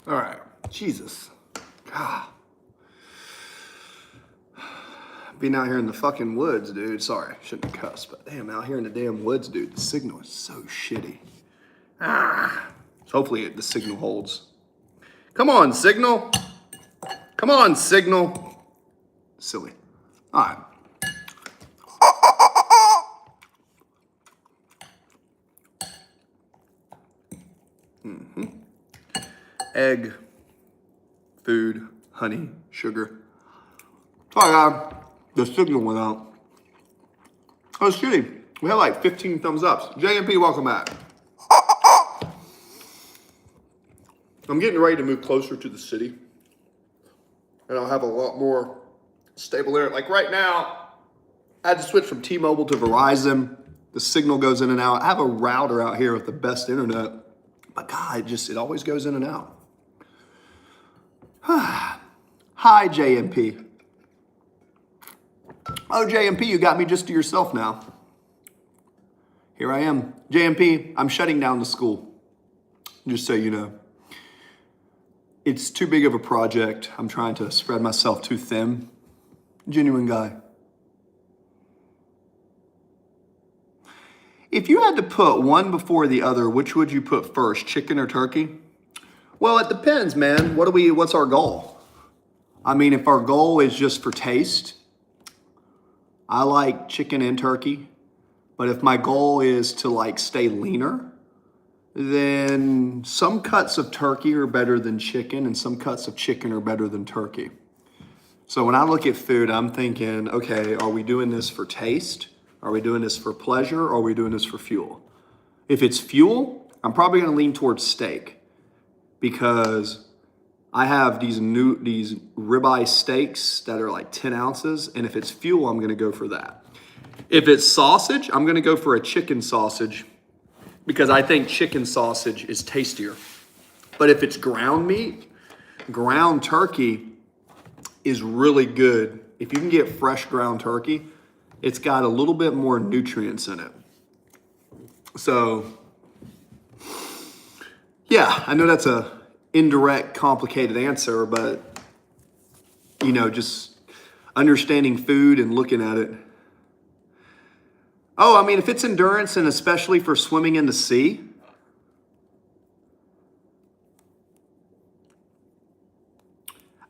All right. Jesus. God. Being out here in the fucking woods, dude. Sorry, shouldn't have cussed, but damn, out here in the damn woods, dude, the signal is so shitty. So hopefully the signal holds. Come on, signal. Come on, signal. Silly. All right. Egg, food, honey, sugar. Sorry, the signal went out. Oh, it's shitty. We had like 15 thumbs ups. JMP, welcome back. I'm getting ready to move closer to the city. And I'll have a lot more stable internet. Like right now, I had to switch from T-Mobile to Verizon. The signal goes in and out. I have a router out here with the best internet. But God, it always goes in and out. Hi, JMP. Oh, JMP, you got me just to yourself now. Here I am. JMP, I'm shutting down the school. Just so you know. It's too big of a project. I'm trying to spread myself too thin. Genuine guy. If you had to put one before the other, which would you put first, chicken or turkey? Well, it depends, man. What's our goal? I mean, if our goal is just for taste, I like chicken and turkey. But if my goal is to like stay leaner, then some cuts of turkey are better than chicken and some cuts of chicken are better than turkey. So when I look at food, I'm thinking, okay, are we doing this for taste? Are we doing this for pleasure? Or are we doing this for fuel? If it's fuel, I'm probably gonna lean towards steak because I have these ribeye steaks that are like 10 ounces. And if it's fuel, I'm gonna go for that. If it's sausage, I'm gonna go for a chicken sausage because I think chicken sausage is tastier. But if it's ground meat, ground turkey is really good. If you can get fresh ground turkey, it's got a little bit more nutrients in it. So, yeah, I know that's a indirect, complicated answer, but, you know, just understanding food and looking at it. Oh, I mean, if it's endurance and especially for swimming in the sea,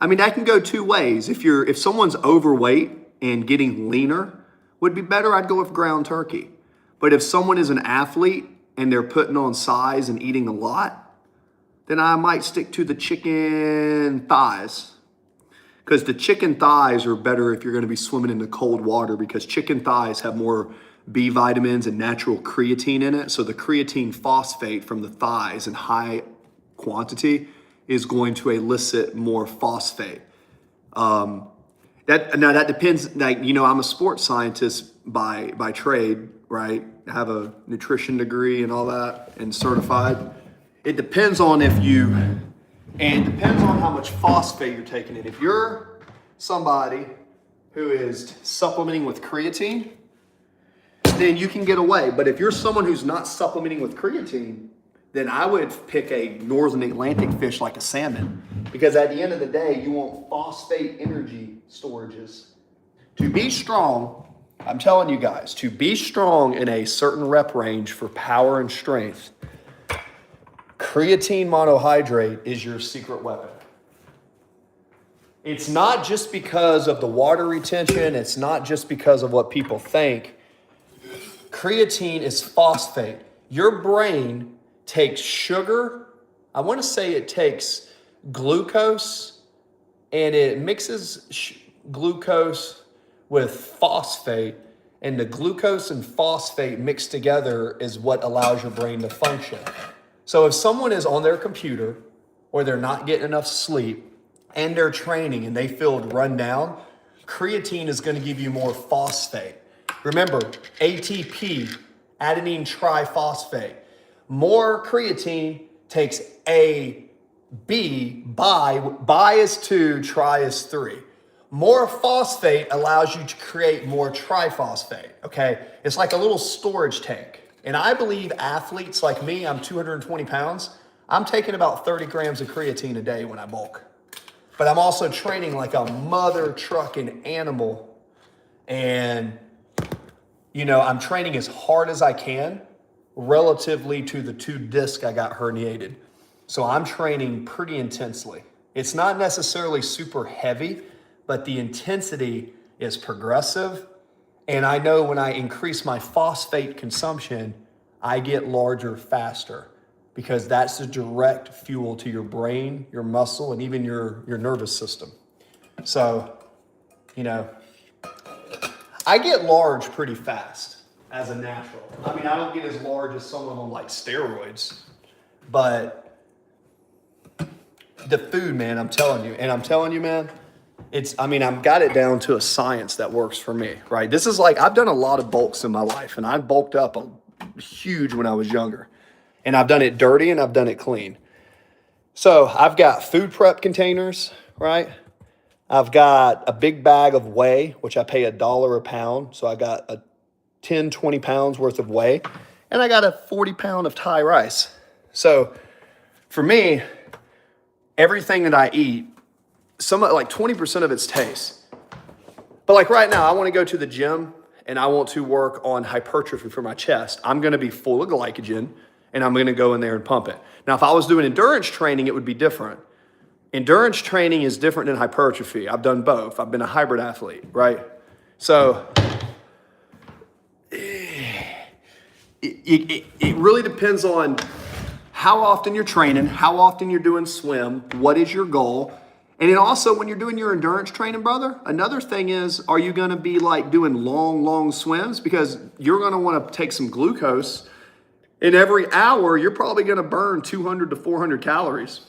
I mean, that can go two ways. If someone's overweight and getting leaner would be better, I'd go with ground turkey. But if someone is an athlete and they're putting on size and eating a lot, then I might stick to the chicken thighs. Because the chicken thighs are better if you're going to be swimming in the cold water because chicken thighs have more B vitamins and natural creatine in it. So the creatine phosphate from the thighs in high quantity is going to elicit more phosphate. That depends. Like, you know, I'm a sports scientist by trade, right? I have a nutrition degree and all that, and certified. It depends on and it depends on how much phosphate you're taking in. If you're somebody who is supplementing with creatine, then you can get away. But if you're someone who's not supplementing with creatine, then I would pick a northern Atlantic fish like a salmon. Because at the end of the day, you want phosphate energy storages. To be strong, I'm telling you guys, to be strong in a certain rep range for power and strength, creatine monohydrate is your secret weapon. It's not just because of the water retention. It's not just because of what people think. Creatine is phosphate. Your brain takes sugar. I want to say it takes glucose and it mixes glucose with phosphate, and the glucose and phosphate mixed together is what allows your brain to function. So if someone is on their computer or they're not getting enough sleep and they're training and they feel run down, creatine is going to give you more phosphate. Remember, ATP, adenine triphosphate. More creatine takes A, B, bi is 2, tri is 3. More phosphate allows you to create more triphosphate, okay? It's like a little storage tank. And I believe athletes like me, I'm 220 pounds, I'm taking about 30 grams of creatine a day when I bulk. But I'm also training like a mother trucking animal. And, you know, I'm training as hard as I can relatively to the 2 discs I got herniated. So I'm training pretty intensely. It's not necessarily super heavy, but the intensity is progressive. And I know when I increase my phosphate consumption, I get larger faster, because that's the direct fuel to your brain, your muscle, and even your nervous system. So, you know, I get large pretty fast as a natural. I mean, I don't get as large as someone on like steroids, but the food, man, I'm telling you, man, I've got it down to a science that works for me, right? This is like, I've done a lot of bulks in my life, and I bulked up huge when I was younger. And I've done it dirty and I've done it clean. So I've got food prep containers, right? I've got a big bag of whey, which I pay $1 a pound. So I got a 10, 20 pounds worth of whey. And I got a 40 pound of Thai rice. So for me, everything that I eat, like 20% of it's taste. But like right now, I want to go to the gym and I want to work on hypertrophy for my chest. I'm going to be full of glycogen, and I'm going to go in there and pump it. Now, if I was doing endurance training, it would be different. Endurance training is different than hypertrophy. I've done both. I've been a hybrid athlete, right? So it really depends on how often you're training, how often you're doing swim, what is your goal. And then also when you're doing your endurance training, brother, another thing is, are you going to be like doing long swims? Because you're going to want to take some glucose. In every hour, you're probably going to burn 200 to 400 calories.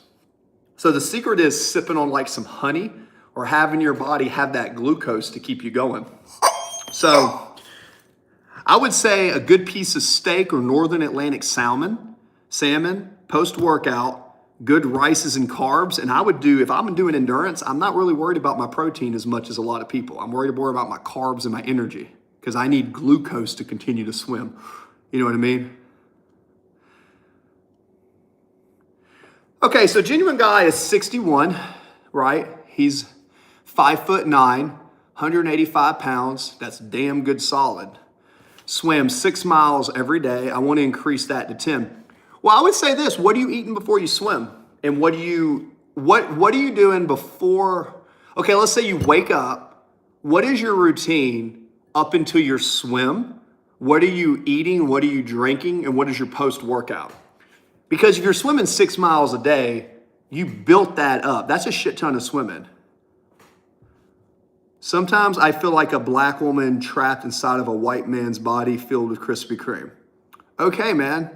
So the secret is sipping on like some honey or having your body have that glucose to keep you going. So I would say a good piece of steak or Northern Atlantic salmon, post-workout, good rices and carbs. And I would do, if I'm doing endurance, I'm not really worried about my protein as much as a lot of people. I'm worried more about my carbs and my energy, because I need glucose to continue to swim. You know what I mean? Okay, so Genuine Guy is 61, right? He's 5'9", 185 pounds. That's damn good solid. Swam 6 miles every day. I want to increase that to 10. Well, I would say this: what are you eating before you swim? And what are you doing before? Okay, let's say you wake up. What is your routine up until your swim? What are you eating? What are you drinking? And what is your post-workout? Because if you're swimming 6 miles a day, you built that up. That's a shit ton of swimming. Sometimes I feel like a black woman trapped inside of a white man's body filled with Krispy Kreme. Okay, man.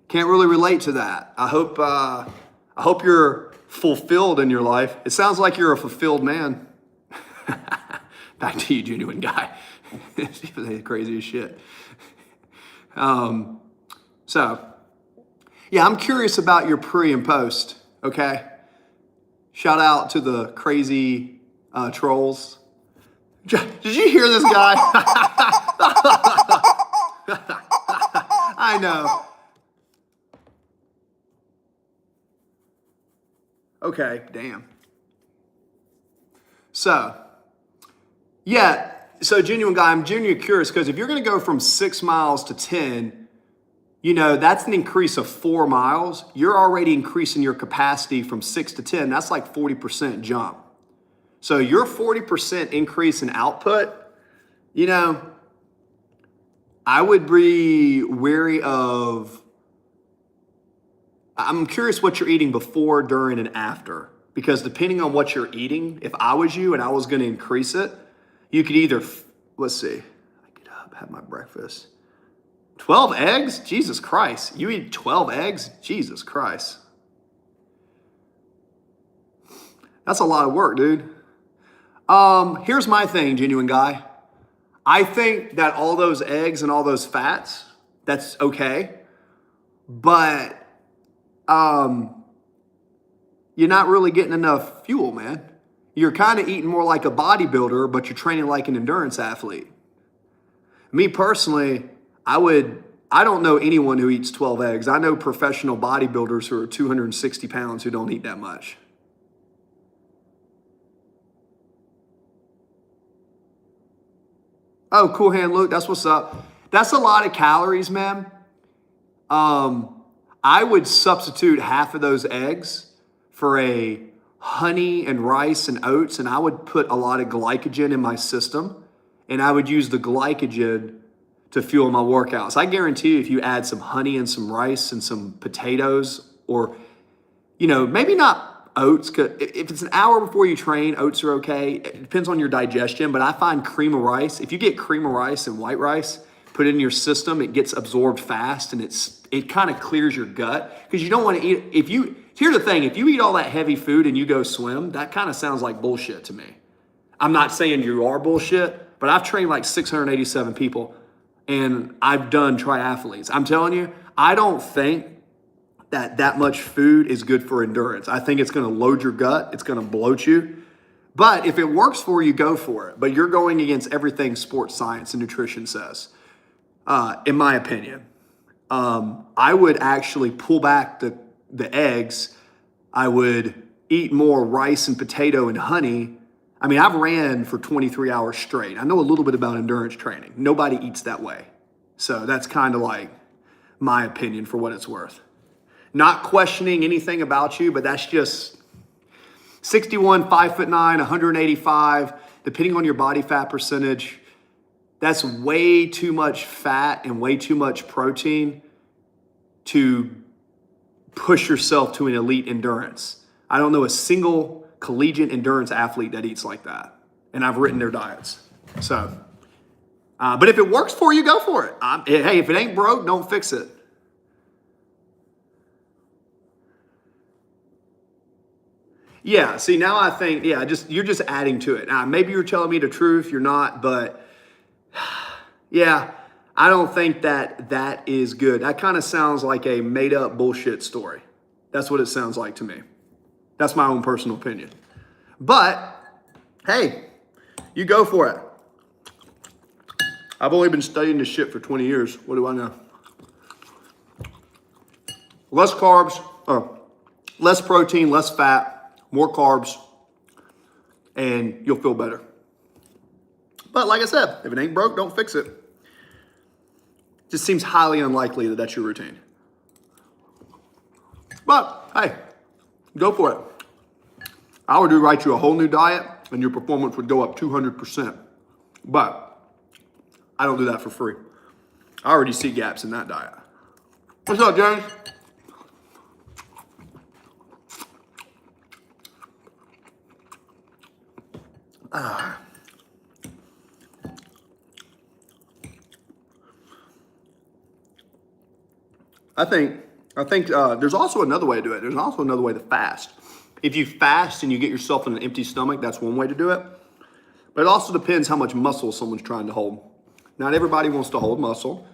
Can't really relate to that. I hope you're fulfilled in your life. It sounds like you're a fulfilled man. Back to you, Genuine Guy. It's crazy as shit. So, yeah, I'm curious about your pre and post, okay? Shout out to the crazy trolls. Did you hear this guy? I know. Okay, damn. So, yeah, so Genuine Guy, I'm genuinely curious, because if you're going to go from 6 miles to 10, you know, that's an increase of 4 miles. You're already increasing your capacity from 6 to 10. That's like 40% jump. So your 40% increase in output, you know, I would be wary of. I'm curious what you're eating before, during, and after. Because depending on what you're eating, if I was you and I was going to increase it, you could either, let's see, I get up, have my breakfast. 12 eggs? Jesus Christ. You eat 12 eggs? Jesus Christ. That's a lot of work, dude. Here's my thing, Genuine Guy. I think that all those eggs and all those fats, that's okay. But you're not really getting enough fuel, man. You're kind of eating more like a bodybuilder, but you're training like an endurance athlete. Me personally, I would I don't know anyone who eats 12 eggs. I know professional bodybuilders who are 260 pounds who don't eat that much. Oh, Cool Hand Luke, that's what's up. That's a lot of calories, man. I would substitute half of those eggs for a honey and rice and oats, and I would put a lot of glycogen in my system, and I would use the glycogen to fuel my workouts. I guarantee you, if you add some honey and some rice and some potatoes, or, you know, maybe not oats, 'cause if it's an hour before you train, oats are okay. It depends on your digestion, but I find cream of rice, if you get cream of rice and white rice, put it in your system, it gets absorbed fast, and it kind of clears your gut, because you don't want to eat, here's the thing, if you eat all that heavy food and you go swim, that kind of sounds like bullshit to me. I'm not saying you are bullshit, but I've trained like 687 people, and I've done triathletes. I'm telling you, I don't think that much food is good for endurance. I think it's going to load your gut. It's going to bloat you. But if it works for you, go for it. But you're going against everything sports science and nutrition says, in my opinion. I would actually pull back the eggs. I would eat more rice and potato and honey. I mean, I've ran for 23 hours straight. I know a little bit about endurance training. Nobody eats that way. So that's kind of like my opinion for what it's worth. Not questioning anything about you, but that's just 61, 5'9", 185, depending on your body fat percentage. That's way too much fat and way too much protein to push yourself to an elite endurance. I don't know a single collegiate endurance athlete that eats like that. And I've written their diets. So, but if it works for you, go for it. Hey, if it ain't broke, don't fix it. Yeah, see, now I think, you're just adding to it. Maybe you're telling me the truth, you're not, but yeah, I don't think that is good. That kind of sounds like a made up bullshit story. That's what it sounds like to me. That's my own personal opinion. But hey, you go for it. I've only been studying this shit for 20 years. What do I know? Less carbs, less protein, less fat, more carbs, and you'll feel better. But like I said, if it ain't broke, don't fix it. Just seems highly unlikely that that's your routine. But hey, go for it. I would write you a whole new diet and your performance would go up 200%. But I don't do that for free. I already see gaps in that diet. What's up, James? I think there's also another way to do it. There's also another way to fast. If you fast and you get yourself in an empty stomach, that's one way to do it. But it also depends how much muscle someone's trying to hold. Not everybody wants to hold muscle,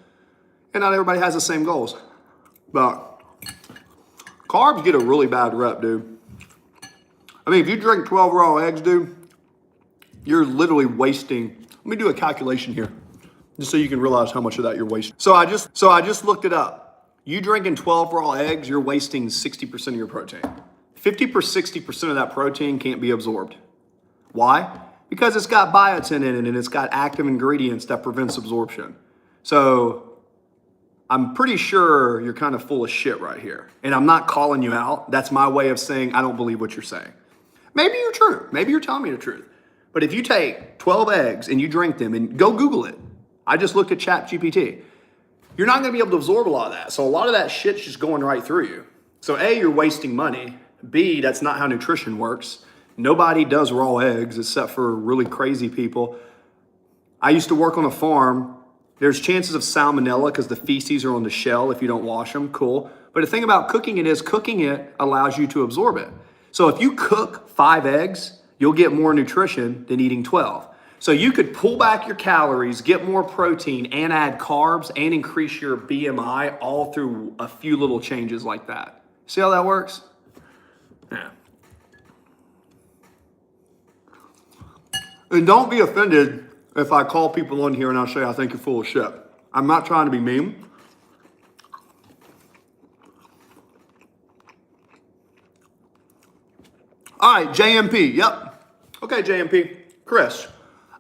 and not everybody has the same goals. But carbs get a really bad rep, dude. I mean, if you drink 12 raw eggs, dude, you're literally wasting. Let me do a calculation here, just so you can realize how much of that you're wasting. So I just looked it up. You drinking 12 raw eggs, you're wasting 60% of your protein. 60% of that protein can't be absorbed. Why? Because it's got biotin in it and it's got active ingredients that prevents absorption. So I'm pretty sure you're kind of full of shit right here. And I'm not calling you out. That's my way of saying I don't believe what you're saying. Maybe you're true. Maybe you're telling me the truth. But if you take 12 eggs and you drink them, and go Google it. I just looked at ChatGPT. You're not going to be able to absorb a lot of that. So a lot of that shit's just going right through you. So A, you're wasting money. B, that's not how nutrition works. Nobody does raw eggs except for really crazy people. I used to work on a farm. There's chances of salmonella because the feces are on the shell if you don't wash them. Cool. But the thing about cooking it is cooking it allows you to absorb it. So if you cook 5 eggs, you'll get more nutrition than eating 12. So you could pull back your calories, get more protein, and add carbs, and increase your BMI all through a few little changes like that. See how that works? Yeah. And don't be offended if I call people on here and I say I think you're full of shit. I'm not trying to be mean. All right, JMP. Yep. Okay, JMP. Chris,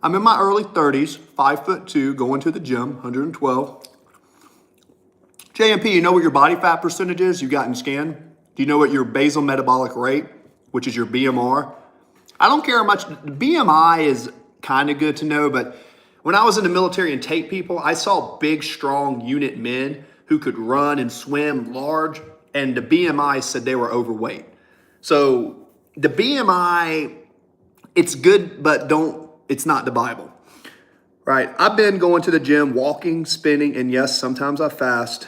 I'm in my early 30s, 5'2", going to the gym, 112. JMP, you know what your body fat percentage is you've gotten scanned? Do you know what your basal metabolic rate, which is your BMR? I don't care how much. BMI is kind of good to know, but when I was in the military and tape people, I saw big, strong unit men who could run and swim large, and the BMI said they were overweight. So the BMI, it's good, but it's not the Bible, right? I've been going to the gym, walking, spinning, and yes, sometimes I fast.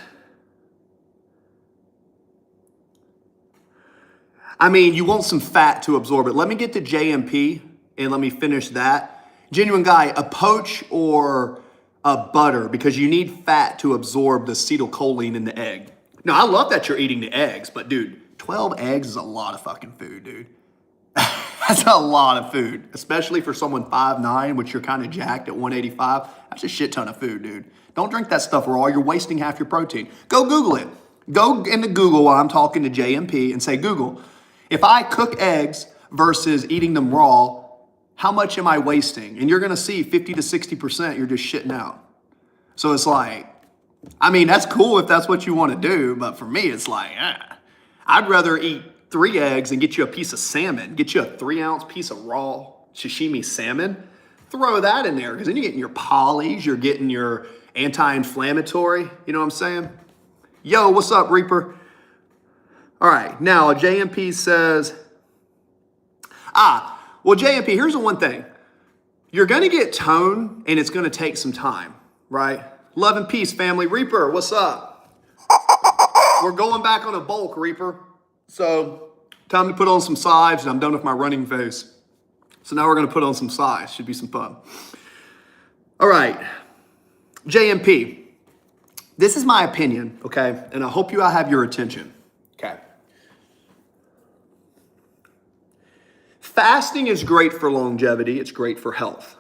I mean, you want some fat to absorb it. Let me get to JMP and let me finish that. Genuine guy, a poach or a butter, because you need fat to absorb the acetylcholine in the egg. Now, I love that you're eating the eggs, but dude, 12 eggs is a lot of fucking food, dude. That's a lot of food, especially for someone 5'9", which you're kind of jacked at 185. That's a shit ton of food, dude. Don't drink that stuff raw. You're wasting half your protein. Go Google it. Go into Google while I'm talking to JMP and say, Google, if I cook eggs versus eating them raw, how much am I wasting? And you're going to see 50 to 60% you're just shitting out. So it's like, I mean, that's cool if that's what you want to do. But for me, it's like, I'd rather eat 3 eggs and get you a piece of salmon, get you a 3-ounce piece of raw sashimi salmon. Throw that in there because then you're getting your polys, you're getting your anti-inflammatory. You know what I'm saying? Yo, what's up, Reaper? All right, now JMP says, well, JMP, here's the one thing. You're gonna get tone and it's gonna take some time, right? Love and peace, family. Reaper, what's up? We're going back on a bulk, Reaper. So time to put on some sides and I'm done with my running phase. So now we're gonna put on some sides, should be some fun. All right, JMP, this is my opinion, okay? And I hope I have your attention, okay? Fasting is great for longevity. It's great for health.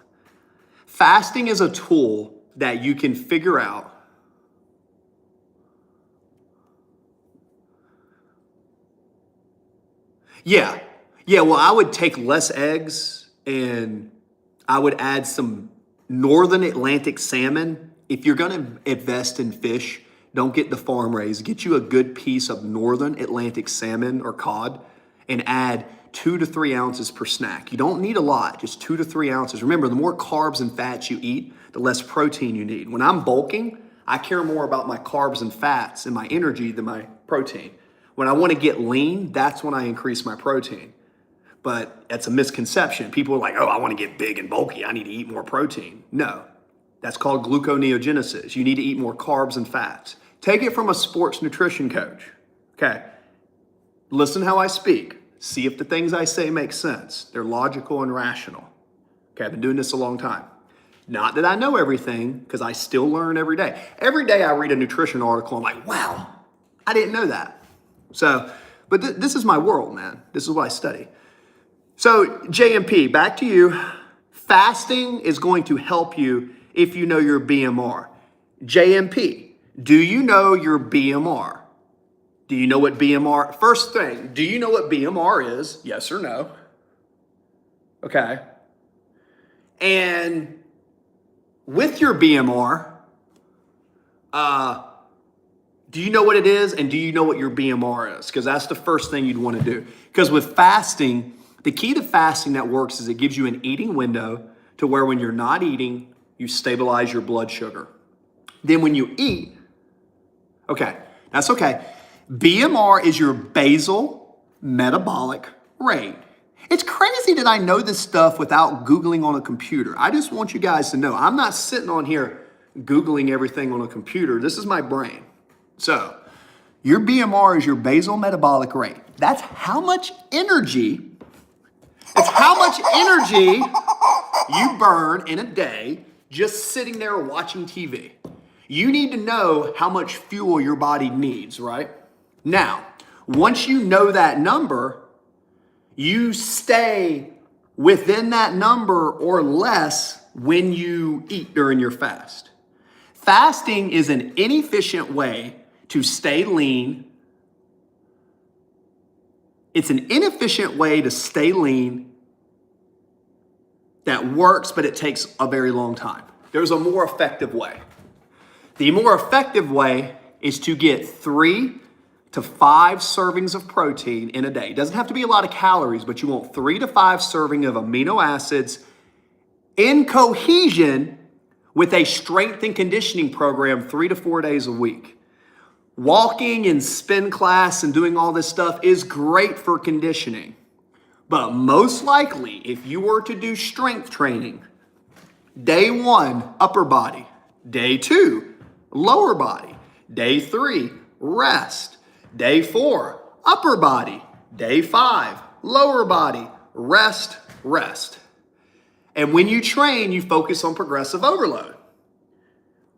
Fasting is a tool that you can figure out Yeah, well, I would take less eggs and I would add some northern Atlantic salmon. If you're gonna invest in fish, don't get the farm raised. Get you a good piece of northern Atlantic salmon or cod and add 2 to 3 ounces per snack. You don't need a lot, just 2 to 3 ounces. Remember, the more carbs and fats you eat, the less protein you need. When I'm bulking, I care more about my carbs and fats and my energy than my protein. When I want to get lean, that's when I increase my protein. But that's a misconception. People are like, oh, I want to get big and bulky. I need to eat more protein. No, that's called gluconeogenesis. You need to eat more carbs and fats. Take it from a sports nutrition coach. Okay, listen how I speak. See if the things I say make sense. They're logical and rational. Okay, I've been doing this a long time. Not that I know everything, because I still learn every day. Every day I read a nutrition article, I'm like, wow, I didn't know that. So, but this is my world, man. This is what I study. So, JMP, back to you. Fasting is going to help you if you know your BMR. JMP, do you know your BMR? Do you know what BMR? First thing, do you know what BMR is? Yes or no? Okay. And with your BMR, do you know what it is? And do you know what your BMR is? Because that's the first thing you'd want to do. Because with fasting, the key to fasting that works is it gives you an eating window to where when you're not eating, you stabilize your blood sugar. Then when you eat, okay, that's okay. BMR is your basal metabolic rate. It's crazy that I know this stuff without Googling on a computer. I just want you guys to know, I'm not sitting on here Googling everything on a computer. This is my brain. So your BMR is your basal metabolic rate. That's how much energy, you burn in a day just sitting there watching TV. You need to know how much fuel your body needs, right? Now, once you know that number, you stay within that number or less when you eat during your fast. Fasting is an inefficient way to stay lean It's an inefficient way to stay lean that works, but it takes a very long time. There's a more effective way. The more effective way is to get 3 to 5 servings of protein in a day. It doesn't have to be a lot of calories, but you want 3 to 5 servings of amino acids in cohesion with a strength and conditioning program 3 to 4 days a week. Walking and spin class and doing all this stuff is great for conditioning. But most likely, if you were to do strength training, day 1, upper body, day 2, lower body, day 3, rest, day 4, upper body, day 5, lower body, rest, rest. And when you train, you focus on progressive overload.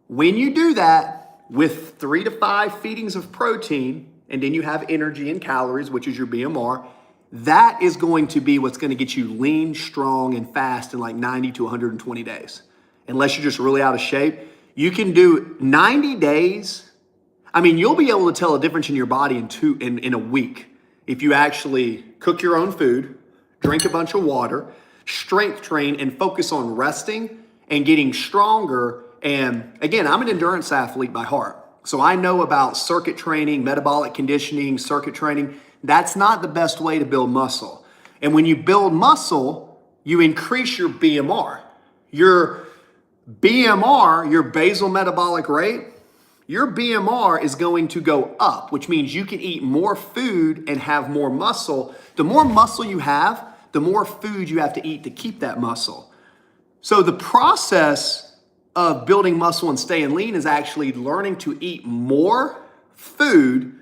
When you do that with 3 to 5 feedings of protein, and then you have energy and calories, which is your BMR, that is going to be what's going to get you lean, strong, and fast in like 90 to 120 days. Unless you're just really out of shape. You can do 90 days. I mean, you'll be able to tell a difference in your body in a week if you actually cook your own food, drink a bunch of water, strength train, and focus on resting and getting stronger. And again, I'm an endurance athlete by heart. So I know about circuit training, metabolic conditioning, circuit training. That's not the best way to build muscle. And when you build muscle, you increase your BMR. Your BMR, your basal metabolic rate, your BMR is going to go up, which means you can eat more food and have more muscle. The more muscle you have, the more food you have to eat to keep that muscle. So the process of building muscle and staying lean is actually learning to eat more food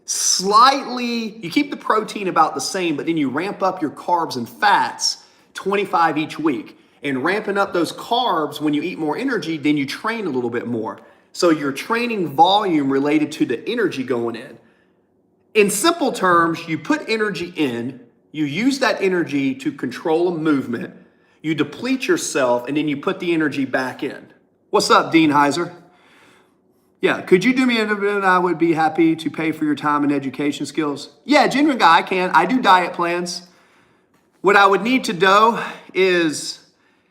slightly. You keep the protein about the same, but then you ramp up your carbs and fats 25 each week. And ramping up those carbs when you eat more energy, then you train a little bit more. So you're training volume related to the energy going in. In simple terms, you put energy in, you use that energy to control a movement, you deplete yourself, and then you put the energy back in. What's up, Dean Heiser? Yeah, could you do me a bit? I would be happy to pay for your time and education skills. Yeah, genuine guy, I can. I do diet plans. What I would need to do is,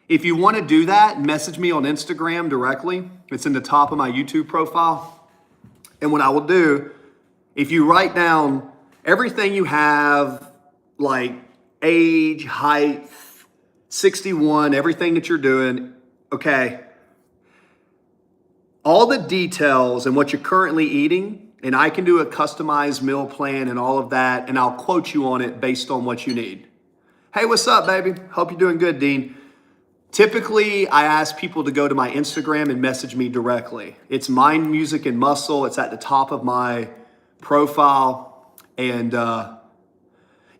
if you want to do that, message me on Instagram directly. It's in the top of my YouTube profile. And what I will do, if you write down everything you have, like age, height, 61, everything that you're doing, okay, all the details and what you're currently eating, and I can do a customized meal plan and all of that, and I'll quote you on it based on what you need. Hey, what's up, baby? Hope you're doing good, Dean. Typically, I ask people to go to my Instagram and message me directly. It's Mind, Music, and Muscle. It's at the top of my profile. And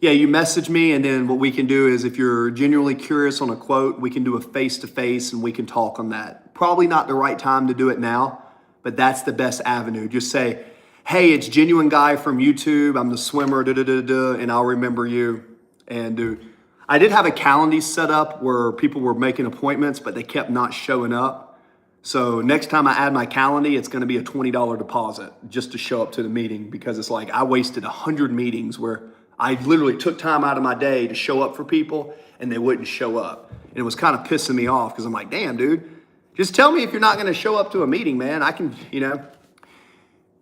yeah, you message me, and then what we can do is, if you're genuinely curious on a quote, we can do a face-to-face and we can talk on that. Probably not the right time to do it now, but that's the best avenue. Just say, hey, it's Genuine Guy from YouTube. I'm the swimmer, and I'll remember you. And I did have a calendar set up where people were making appointments, but they kept not showing up. So next time I add my calendar, it's going to be a $20 deposit just to show up to the meeting, because it's like I wasted 100 meetings where I literally took time out of my day to show up for people and they wouldn't show up. And it was kind of pissing me off because I'm like, damn, dude, just tell me if you're not going to show up to a meeting, man. I can,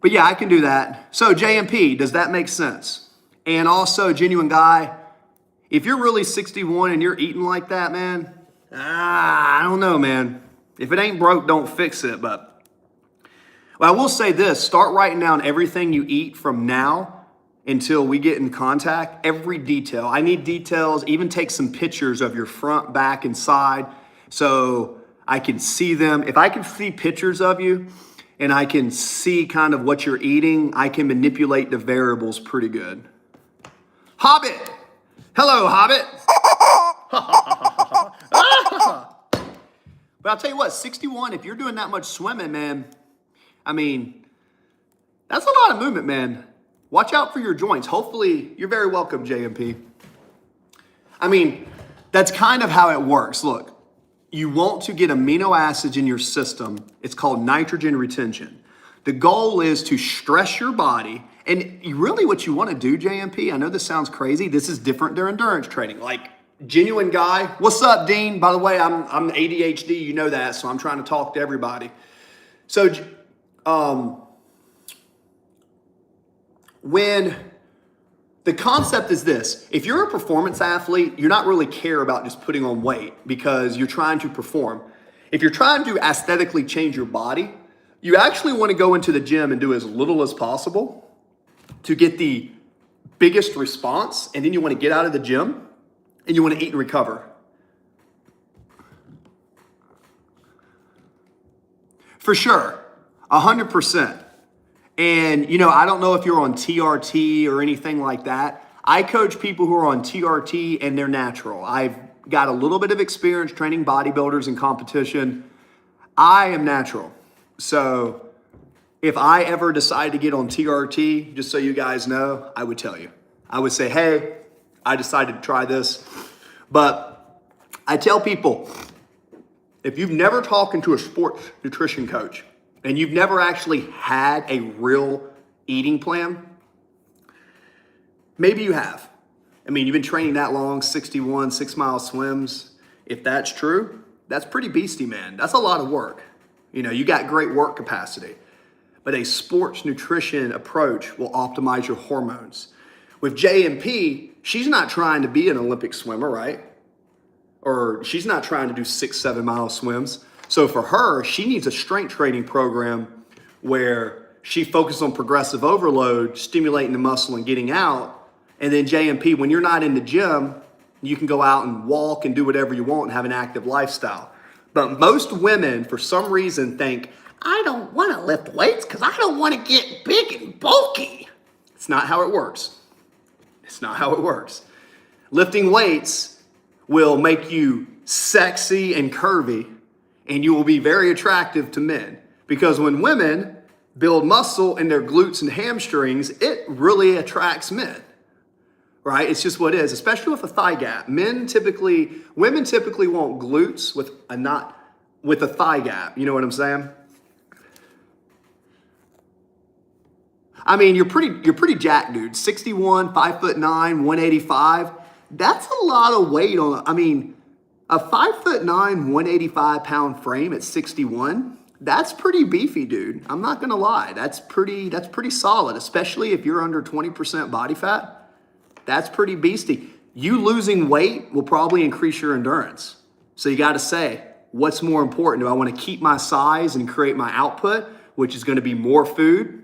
but yeah, I can do that. So JMP, does that make sense? And also, Genuine Guy, if you're really 61 and you're eating like that, man, I don't know, man. If it ain't broke, don't fix it. But well, I will say this, start writing down everything you eat from now until we get in contact, every detail. I need details, even take some pictures of your front, back, and side so I can see them. If I can see pictures of you and I can see kind of what you're eating, I can manipulate the variables pretty good. Hobbit! Hello, Hobbit! But I'll tell you what, 61, if you're doing that much swimming, man, I mean, that's a lot of movement, man. Watch out for your joints. Hopefully, you're very welcome, JMP. I mean, that's kind of how it works. Look, you want to get amino acids in your system. It's called nitrogen retention. The goal is to stress your body. And really what you want to do, JMP, I know this sounds crazy. This is different than endurance training. Like, genuine guy. What's up, Dean? By the way, I'm ADHD. You know that, so I'm trying to talk to everybody. So when the concept is this, if you're a performance athlete, you're not really care about just putting on weight because you're trying to perform. If you're trying to aesthetically change your body, you actually want to go into the gym and do as little as possible to get the biggest response, and then you want to get out of the gym and you want to eat and recover. For sure, 100%. And, you know, I don't know if you're on TRT or anything like that. I coach people who are on TRT and they're natural. I've got a little bit of experience training bodybuilders in competition. I am natural. So if I ever decide to get on TRT, just so you guys know, I would tell you. I would say, hey, I decided to try this. But I tell people, if you've never talked to a sports nutrition coach and you've never actually had a real eating plan, maybe you have. I mean, you've been training that long, 61 6-mile swims. If that's true, that's pretty beastie, man. That's a lot of work. You know, you got great work capacity. But a sports nutrition approach will optimize your hormones. With JMP, she's not trying to be an Olympic swimmer, right? Or she's not trying to do 6-7 mile swims. So for her, she needs a strength training program where she focuses on progressive overload, stimulating the muscle and getting out. And then JMP, when you're not in the gym, you can go out and walk and do whatever you want and have an active lifestyle. But most women, for some reason, think, I don't want to lift weights because I don't want to get big and bulky. It's not how it works. It's not how it works. Lifting weights will make you sexy and curvy, and you will be very attractive to men. Because when women build muscle in their glutes and hamstrings, it really attracts men, right? It's just what it is, especially with a thigh gap. Women typically want glutes with a thigh gap. You know what I'm saying? I mean, you're pretty jacked, dude. 61, 5'9", 185. That's a lot of weight on. I mean, a 5'9", 185 pound frame at 61. That's pretty beefy, dude. I'm not gonna lie. That's pretty solid, especially if you're under 20% body fat. That's pretty beastie. You losing weight will probably increase your endurance. So you got to say, what's more important? Do I want to keep my size and create my output, which is going to be more food?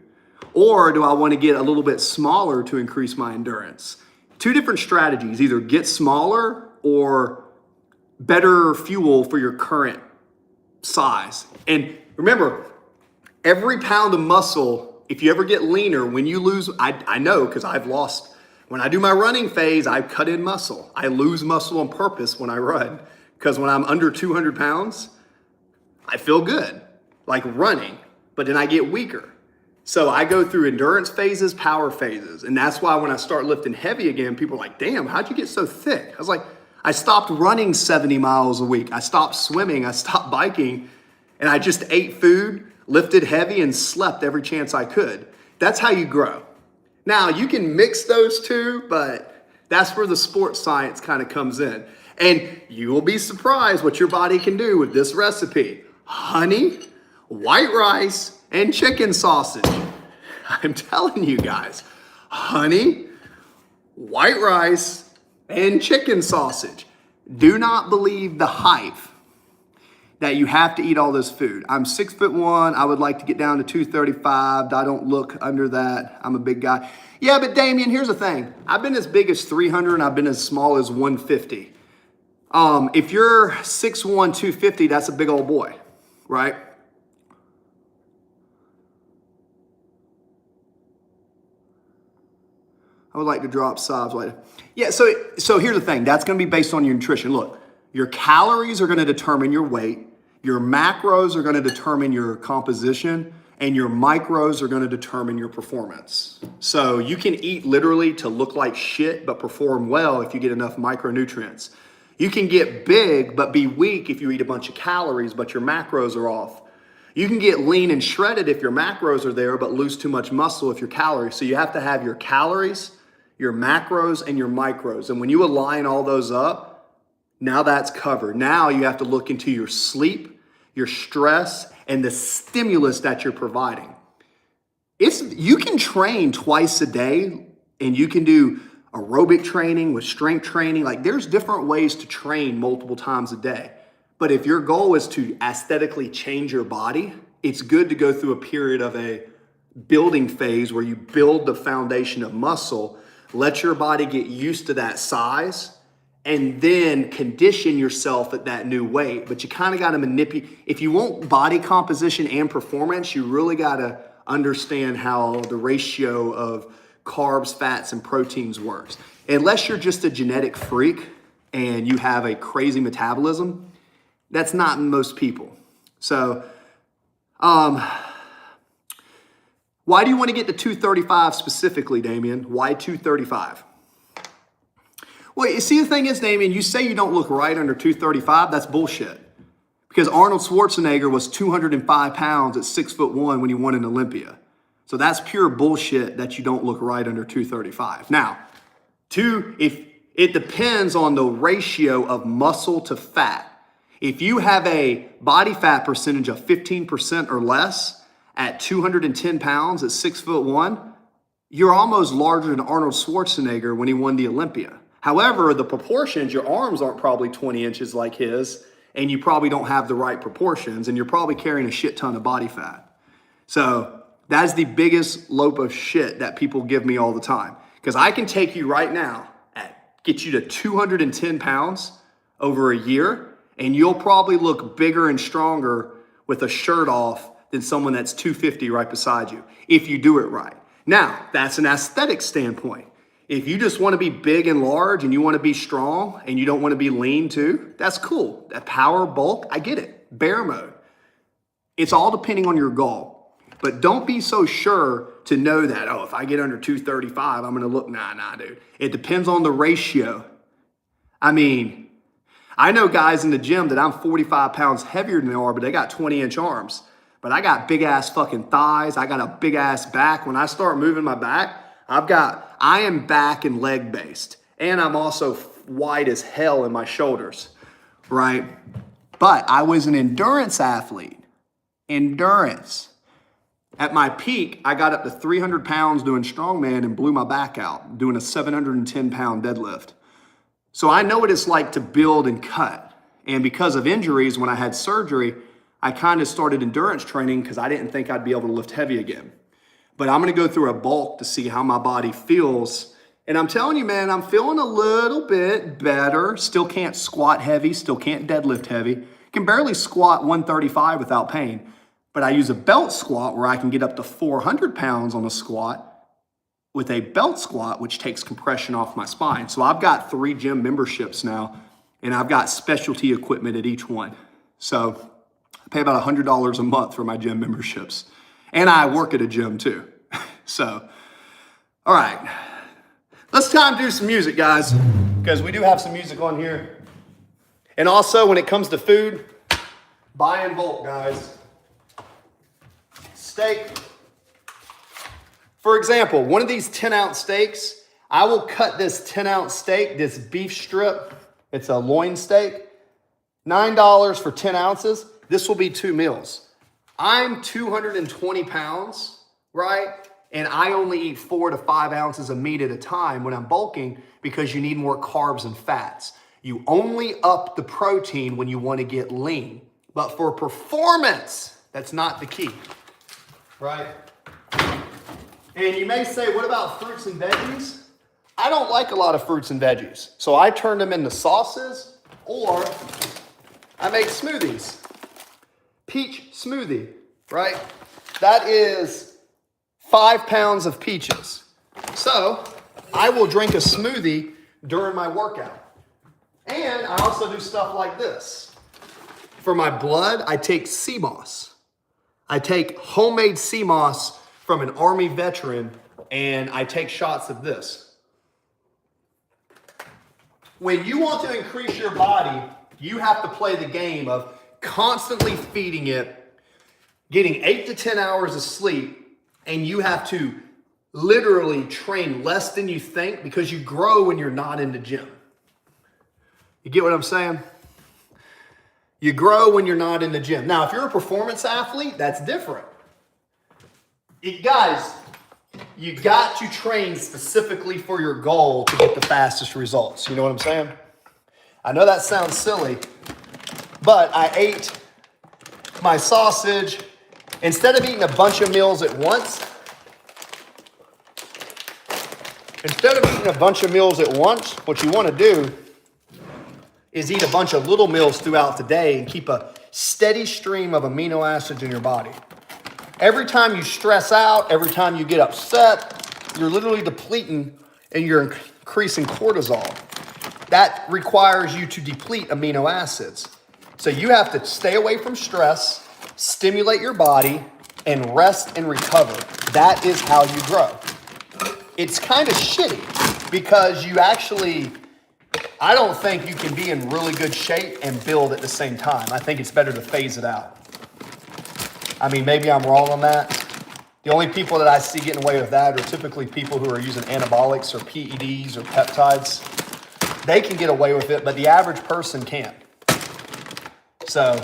Or do I want to get a little bit smaller to increase my endurance? Two different strategies, either get smaller or better fuel for your current size. And remember, every pound of muscle, if you ever get leaner, when you lose, I know because I've lost, when I do my running phase, I cut in muscle. I lose muscle on purpose when I run because when I'm under 200 pounds, I feel good, like running, but then I get weaker. So I go through endurance phases, power phases. And that's why when I start lifting heavy again, people are like, damn, how'd you get so thick? I was like, I stopped running 70 miles a week. I stopped swimming. I stopped biking. And I just ate food, lifted heavy, and slept every chance I could. That's how you grow. Now, you can mix those two, but that's where the sports science kind of comes in. And you will be surprised what your body can do with this recipe. Honey, white rice, and chicken sausage. I'm telling you guys, honey, white rice, and chicken sausage. Do not believe the hype that you have to eat all this food. I'm 6'1". I would like to get down to 235. I don't look under that. I'm a big guy. Yeah, but Damien, here's the thing. I've been as big as 300 and I've been as small as 150. If you're 6'1", 250, that's a big old boy, right? I would like to drop sobs later. Yeah, so here's the thing. That's going to be based on your nutrition. Look, your calories are going to determine your weight. Your macros are going to determine your composition. And your micros are going to determine your performance. So you can eat literally to look like shit, but perform well if you get enough micronutrients. You can get big, but be weak if you eat a bunch of calories, but your macros are off. You can get lean and shredded if your macros are there, but lose too much muscle if your calories. So you have to have your calories, your macros, and your micros. And when you align all those up, now that's covered. Now you have to look into your sleep, your stress, and the stimulus that you're providing. You can train twice a day, and you can do aerobic training with strength training. Like, there's different ways to train multiple times a day. But if your goal is to aesthetically change your body, it's good to go through a period of a building phase where you build the foundation of muscle, let your body get used to that size, and then condition yourself at that new weight. But you kind of got to manipulate. If you want body composition and performance, you really got to understand how the ratio of carbs, fats, and proteins works. Unless you're just a genetic freak and you have a crazy metabolism, that's not most people. So, why do you want to get to 235 specifically, Damien? Why 235? Well, you see, the thing is, Damien, you say you don't look right under 235. That's bullshit. Because Arnold Schwarzenegger was 205 pounds at 6'1" when he won in Olympia. So that's pure bullshit that you don't look right under 235. Now, if it depends on the ratio of muscle to fat. If you have a body fat percentage of 15% or less at 210 pounds at 6'1", you're almost larger than Arnold Schwarzenegger when he won the Olympia. However, the proportions, your arms aren't probably 20 inches like his, and you probably don't have the right proportions, and you're probably carrying a shit ton of body fat. So that's the biggest lope of shit that people give me all the time. Because I can take you right now, get you to 210 pounds over a year, and you'll probably look bigger and stronger with a shirt off than someone that's 250 right beside you, if you do it right. Now, that's an aesthetic standpoint. If you just want to be big and large and you want to be strong and you don't want to be lean too, that's cool. That power, bulk, I get it. Bear mode. It's all depending on your goal. But don't be so sure to know that, oh, if I get under 235, I'm going to look, nah, dude. It depends on the ratio. I mean, I know guys in the gym that I'm 45 pounds heavier than they are, but they got 20-inch arms. But I got big-ass fucking thighs. I got a big-ass back. When I start moving my back, I am back and leg-based. And I'm also wide as hell in my shoulders, right? But I was an endurance athlete. Endurance. At my peak, I got up to 300 pounds doing strongman and blew my back out doing a 710-pound deadlift. So I know what it's like to build and cut. And because of injuries, when I had surgery, I kind of started endurance training because I didn't think I'd be able to lift heavy again. But I'm going to go through a bulk to see how my body feels. And I'm telling you, man, I'm feeling a little bit better. Still can't squat heavy, still can't deadlift heavy. Can barely squat 135 without pain. But I use a belt squat where I can get up to 400 pounds on a squat with a belt squat, which takes compression off my spine. So I've got 3 gym memberships now, and I've got specialty equipment at each one. So I pay about $100 a month for my gym memberships. And I work at a gym too. So, all right. Let's time to do some music, guys, because we do have some music on here. And also, when it comes to food, buy in bulk, guys. Steak. For example, one of these 10-ounce steaks, I will cut this 10-ounce steak, this beef strip. It's a loin steak. $9 for 10 ounces. This will be 2 meals. I'm 220 pounds, right? And I only eat 4 to 5 ounces of meat at a time when I'm bulking because you need more carbs and fats. You only up the protein when you want to get lean. But for performance, that's not the key, right? And you may say, what about fruits and veggies? I don't like a lot of fruits and veggies. So I turn them into sauces or I make smoothies. Peach smoothie, right? That is 5 pounds of peaches. So I will drink a smoothie during my workout. And I also do stuff like this. For my blood, I take sea moss. I take homemade sea moss from an Army veteran, and I take shots of this. When you want to increase your body, you have to play the game of constantly feeding it getting 8 to 10 hours of sleep, and you have to literally train less than you think because you grow when you're not in the gym. You get what I'm saying? You grow when you're not in the gym. Now, if you're a performance athlete, that's different. Guys, you got to train specifically for your goal to get the fastest results. You know what I'm saying? I know that sounds silly, but I ate my sausage. Instead of eating a bunch of meals at once, what you want to do is eat a bunch of little meals throughout the day and keep a steady stream of amino acids in your body. Every time you stress out, every time you get upset, you're literally depleting and you're increasing cortisol. That requires you to deplete amino acids. So you have to stay away from stress, stimulate your body, and rest and recover. That is how you grow. It's kind of shitty because I don't think you can be in really good shape and build at the same time. I think it's better to phase it out. I mean, maybe I'm wrong on that. The only people that I see getting away with that are typically people who are using anabolics or PEDs or peptides. They can get away with it, but the average person can't. So,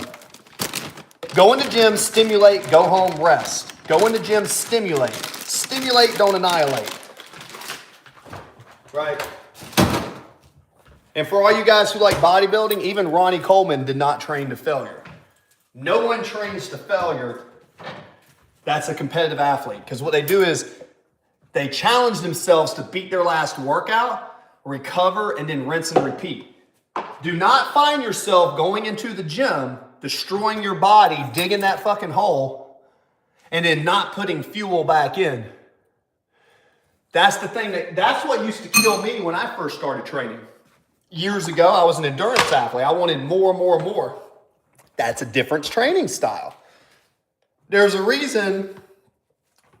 go in the gym, stimulate, go home, rest. Go in the gym, stimulate. Stimulate, don't annihilate. Right? And for all you guys who like bodybuilding, even Ronnie Coleman did not train to failure. No one trains to failure that's a competitive athlete. Because what they do is they challenge themselves to beat their last workout, recover, and then rinse and repeat. Do not find yourself going into the gym, destroying your body, digging that fucking hole, and then not putting fuel back in. That's the thing that's what used to kill me when I first started training. Years ago, I was an endurance athlete. I wanted more and more and more. That's a different training style. There's a reason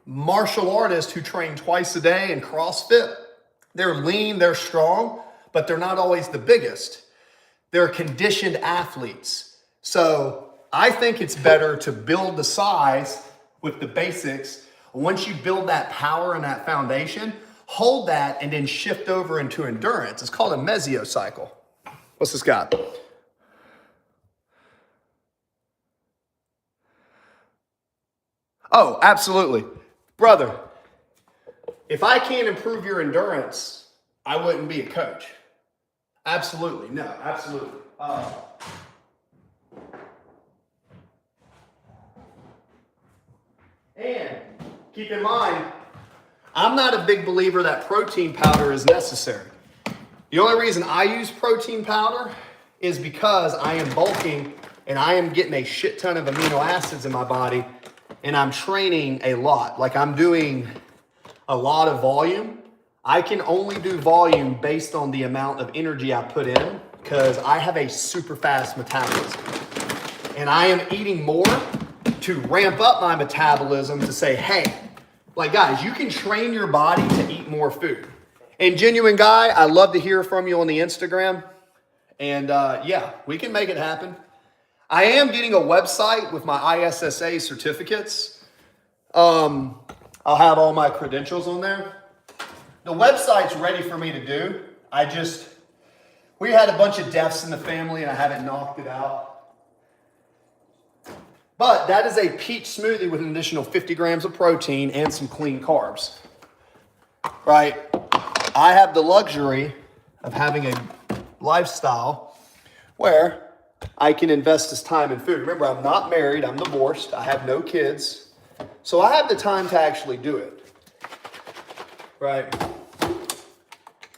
martial artists who train twice a day in CrossFit, they're lean, they're strong, but they're not always the biggest. They're conditioned athletes. So I think it's better to build the size with the basics. Once you build that power and that foundation, hold that and then shift over into endurance. It's called a mesocycle. What's this got? Oh, absolutely. Brother, if I can't improve your endurance, I wouldn't be a coach. Absolutely. No, absolutely. And keep in mind, I'm not a big believer that protein powder is necessary. The only reason I use protein powder is because I am bulking and I am getting a shit ton of amino acids in my body and I'm training a lot. Like I'm doing a lot of volume. I can only do volume based on the amount of energy I put in because I have a super fast metabolism. And I am eating more to ramp up my metabolism to say, hey, like guys, you can train your body to eat more food. And Genuine Guy, I love to hear from you on the Instagram. And yeah, we can make it happen. I am getting a website with my ISSA certificates. I'll have all my credentials on there. The website's ready for me to do. We had a bunch of deaths in the family and I haven't knocked it out. But that is a peach smoothie with an additional 50 grams of protein and some clean carbs, right? I have the luxury of having a lifestyle where I can invest this time in food. Remember, I'm not married, I'm divorced, I have no kids. So I have the time to actually do it, right?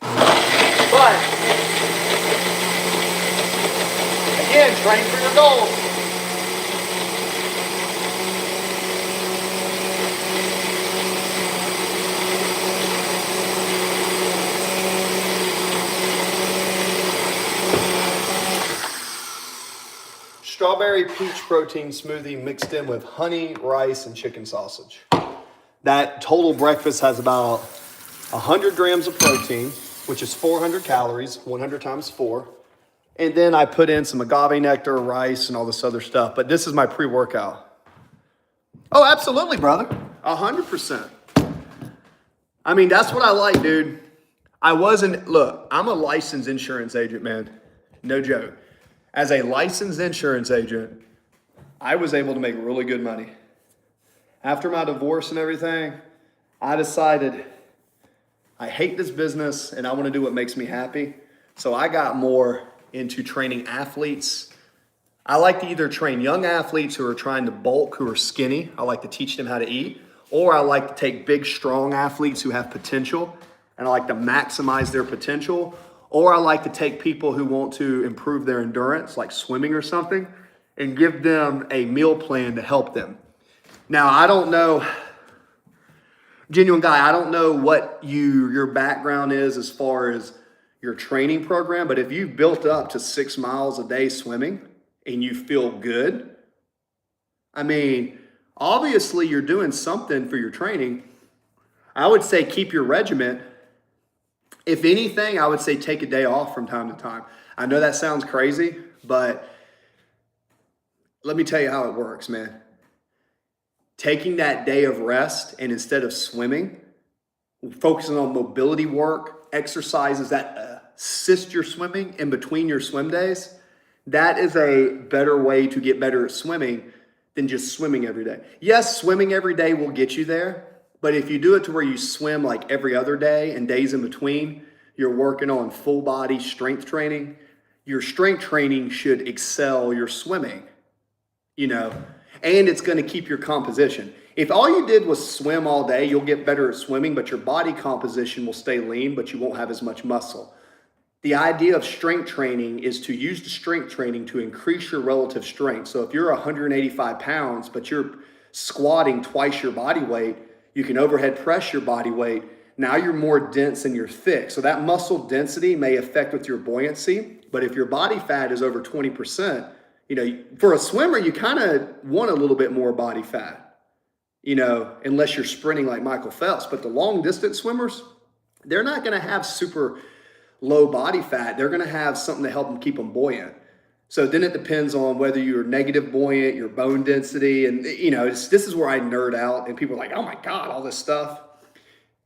But, again, train for your goals. Strawberry peach protein smoothie mixed in with honey, rice, and chicken sausage. That total breakfast has about 100 grams of protein, which is 400 calories, 100 times 4. And then I put in some agave nectar, rice, and all this other stuff. But this is my pre-workout. Oh, absolutely, brother. 100%. I mean, that's what I like, dude. Look, I'm a licensed insurance agent, man. No joke. As a licensed insurance agent, I was able to make really good money. After my divorce and everything, I decided I hate this business and I want to do what makes me happy. So I got more into training athletes. I like to either train young athletes who are trying to bulk, who are skinny. I like to teach them how to eat. Or I like to take big, strong athletes who have potential and I like to maximize their potential. Or I like to take people who want to improve their endurance, like swimming or something, and give them a meal plan to help them. Now, I don't know, genuine guy, I don't know what your background is as far as your training program, but if you've built up to 6 miles a day swimming and you feel good, I mean, obviously you're doing something for your training. I would say keep your regiment. If anything, I would say take a day off from time to time. I know that sounds crazy, but let me tell you how it works, man. Taking that day of rest and instead of swimming, focusing on mobility work, exercises that assist your swimming in between your swim days, that is a better way to get better at swimming than just swimming every day. Yes, swimming every day will get you there, but if you do it to where you swim like every other day and days in between, you're working on full body strength training. Your strength training should excel your swimming, and it's going to keep your composition. If all you did was swim all day, you'll get better at swimming, but your body composition will stay lean, but you won't have as much muscle. The idea of strength training is to use the strength training to increase your relative strength. So if you're 185 pounds, but you're squatting twice your body weight, you can overhead press your body weight. Now you're more dense and you're thick. So that muscle density may affect with your buoyancy, but if your body fat is over 20%, for a swimmer, you kind of want a little bit more body fat, unless you're sprinting like Michael Phelps. But the long distance swimmers, they're not going to have super low body fat. They're going to have something to help them keep them buoyant. So then it depends on whether you're negative buoyant, your bone density. And, this is where I nerd out and people are like, oh my God, all this stuff.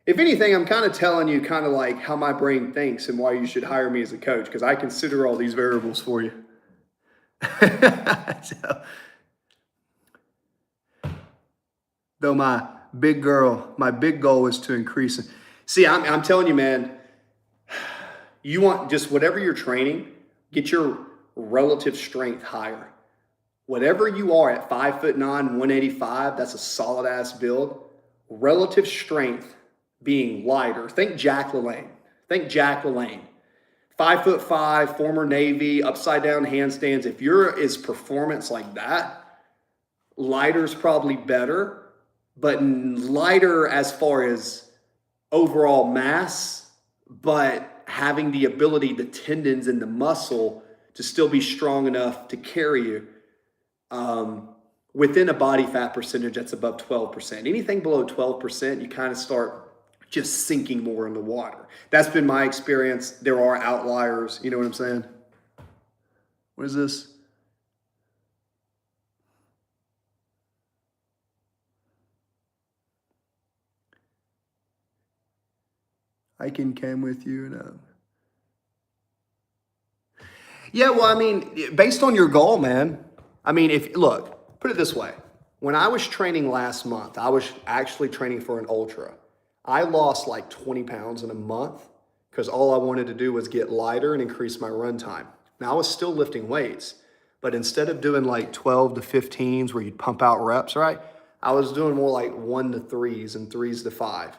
If anything, I'm kind of telling you kind of like how my brain thinks and why you should hire me as a coach, because I consider all these variables for you. Though my big goal is to increase. See, I'm telling you, man, you want just whatever you're training, get your relative strength higher. Whatever you are at 5'9", 185, that's a solid ass build. Relative strength being lighter. Think Jack LaLanne. 5'5", former Navy, upside down handstands. If you're is performance like that, lighter's probably better, but lighter as far as overall mass, but having the ability, the tendons and the muscle to still be strong enough to carry you within a body fat percentage that's above 12%. Anything below 12%, you kind of start just sinking more in the water. That's been my experience. There are outliers. You know what I'm saying? What is this? I can come with you and yeah, well, I mean, based on your goal, man. I mean, put it this way. When I was training last month, I was actually training for an ultra. I lost like 20 pounds in a month because all I wanted to do was get lighter and increase my run time. Now I was still lifting weights, but instead of doing like 12 to 15s where you'd pump out reps, right? I was doing more like 1 to 3s and 3s to 5,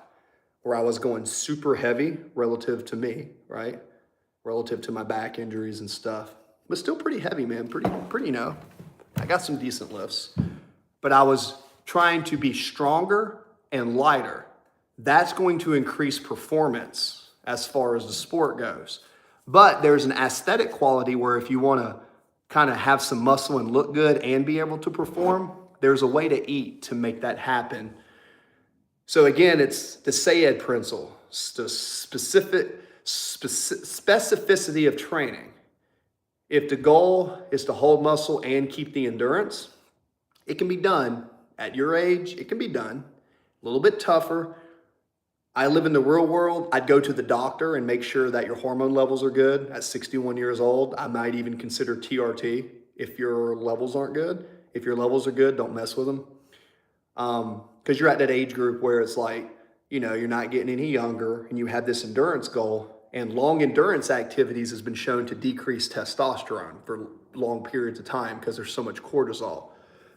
where I was going super heavy relative to me, right? Relative to my back injuries and stuff, but still pretty heavy, man. Pretty, I got some decent lifts, but I was trying to be stronger and lighter. That's going to increase performance as far as the sport goes. But there's an aesthetic quality where if you want to kind of have some muscle and look good and be able to perform, there's a way to eat to make that happen. So again, it's the Sayed principle, the specificity of training. If the goal is to hold muscle and keep the endurance, it can be done At your age, it can be done. A little bit tougher. I live in the real world. I'd go to the doctor and make sure that your hormone levels are good. At 61 years old, I might even consider TRT if your levels aren't good. If your levels are good, don't mess with them. Because you're at that age group where it's like, you're not getting any younger and you have this endurance goal. And long endurance activities has been shown to decrease testosterone for long periods of time because there's so much cortisol.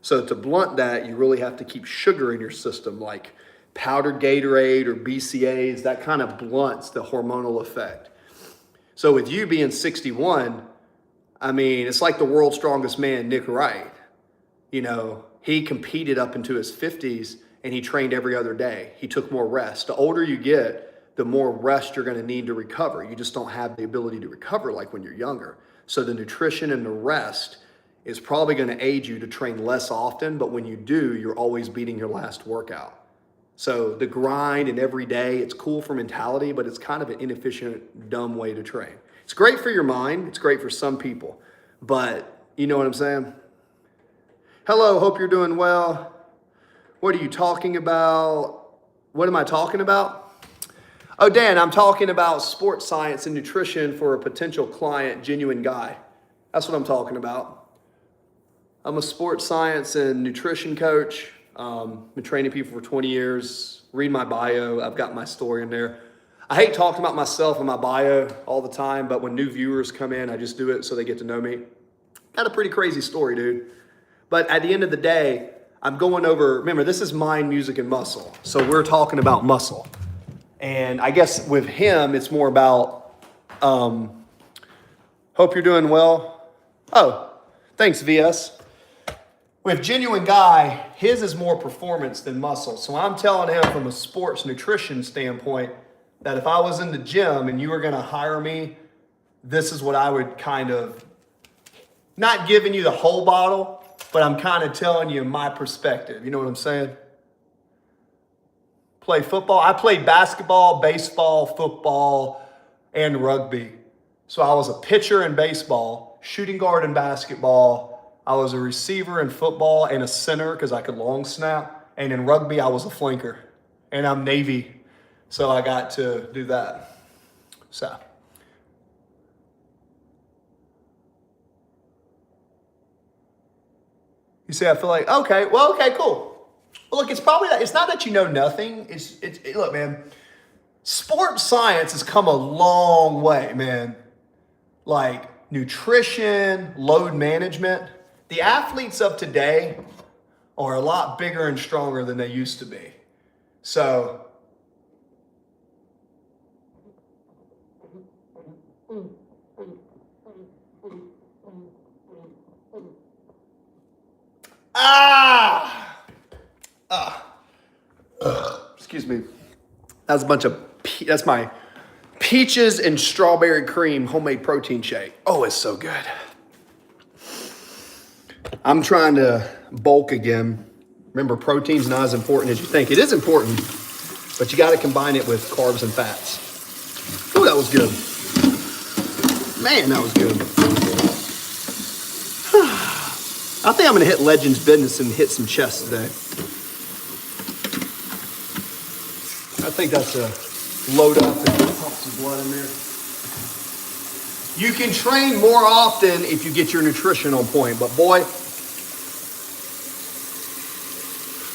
So to blunt that, you really have to keep sugar in your system, like powdered Gatorade or BCAAs. That kind of blunts the hormonal effect. So with you being 61, I mean, it's like the world's strongest man, Nick Wright. He competed up into his 50s and he trained every other day. He took more rest. The older you get, the more rest you're going to need to recover. You just don't have the ability to recover like when you're younger. So the nutrition and the rest is probably going to aid you to train less often, but when you do, you're always beating your last workout. So the grind and every day, it's cool for mentality, but it's kind of an inefficient, dumb way to train. It's great for your mind. It's great for some people, but you know what I'm saying? Hello, hope you're doing well. What are you talking about? What am I talking about? Oh, Dan, I'm talking about sports science and nutrition for a potential client, Genuine Guy. That's what I'm talking about. I'm a sports science and nutrition coach. Been training people for 20 years. Read my bio. I've got my story in there. I hate talking about myself in my bio all the time, but when new viewers come in, I just do it so they get to know me. Got a pretty crazy story, dude. But at the end of the day, I'm going over, remember, this is mind, music, and muscle. So we're talking about muscle. And I guess with him, it's more about, hope you're doing well. Oh, thanks, VS. With Genuine Guy, his is more performance than muscle. So I'm telling him from a sports nutrition standpoint that if I was in the gym and you were going to hire me, this is what I would kind of, not giving you the whole bottle, but I'm kind of telling you my perspective. You know what I'm saying? Play football. I played basketball, baseball, football, and rugby. So I was a pitcher in baseball, shooting guard in basketball. I was a receiver in football and a center because I could long snap. And in rugby, I was a flanker. And I'm Navy, so I got to do that. So. You say, I feel like, okay, cool. Well, look, it's probably that. It's not that you know nothing. Look, man, sports science has come a long way, man. Like nutrition, load management. The athletes of today are a lot bigger and stronger than they used to be. So, excuse me. That's my peaches and strawberry cream homemade protein shake. Oh, it's so good. I'm trying to bulk again. Remember, protein's not as important as you think. It is important, but you got to combine it with carbs and fats. Oh, that was good. Man, that was good. I think I'm going to hit Legends Business and hit some chest today. I think that's a load up and pump some blood in there. You can train more often if you get your nutrition on point, but boy,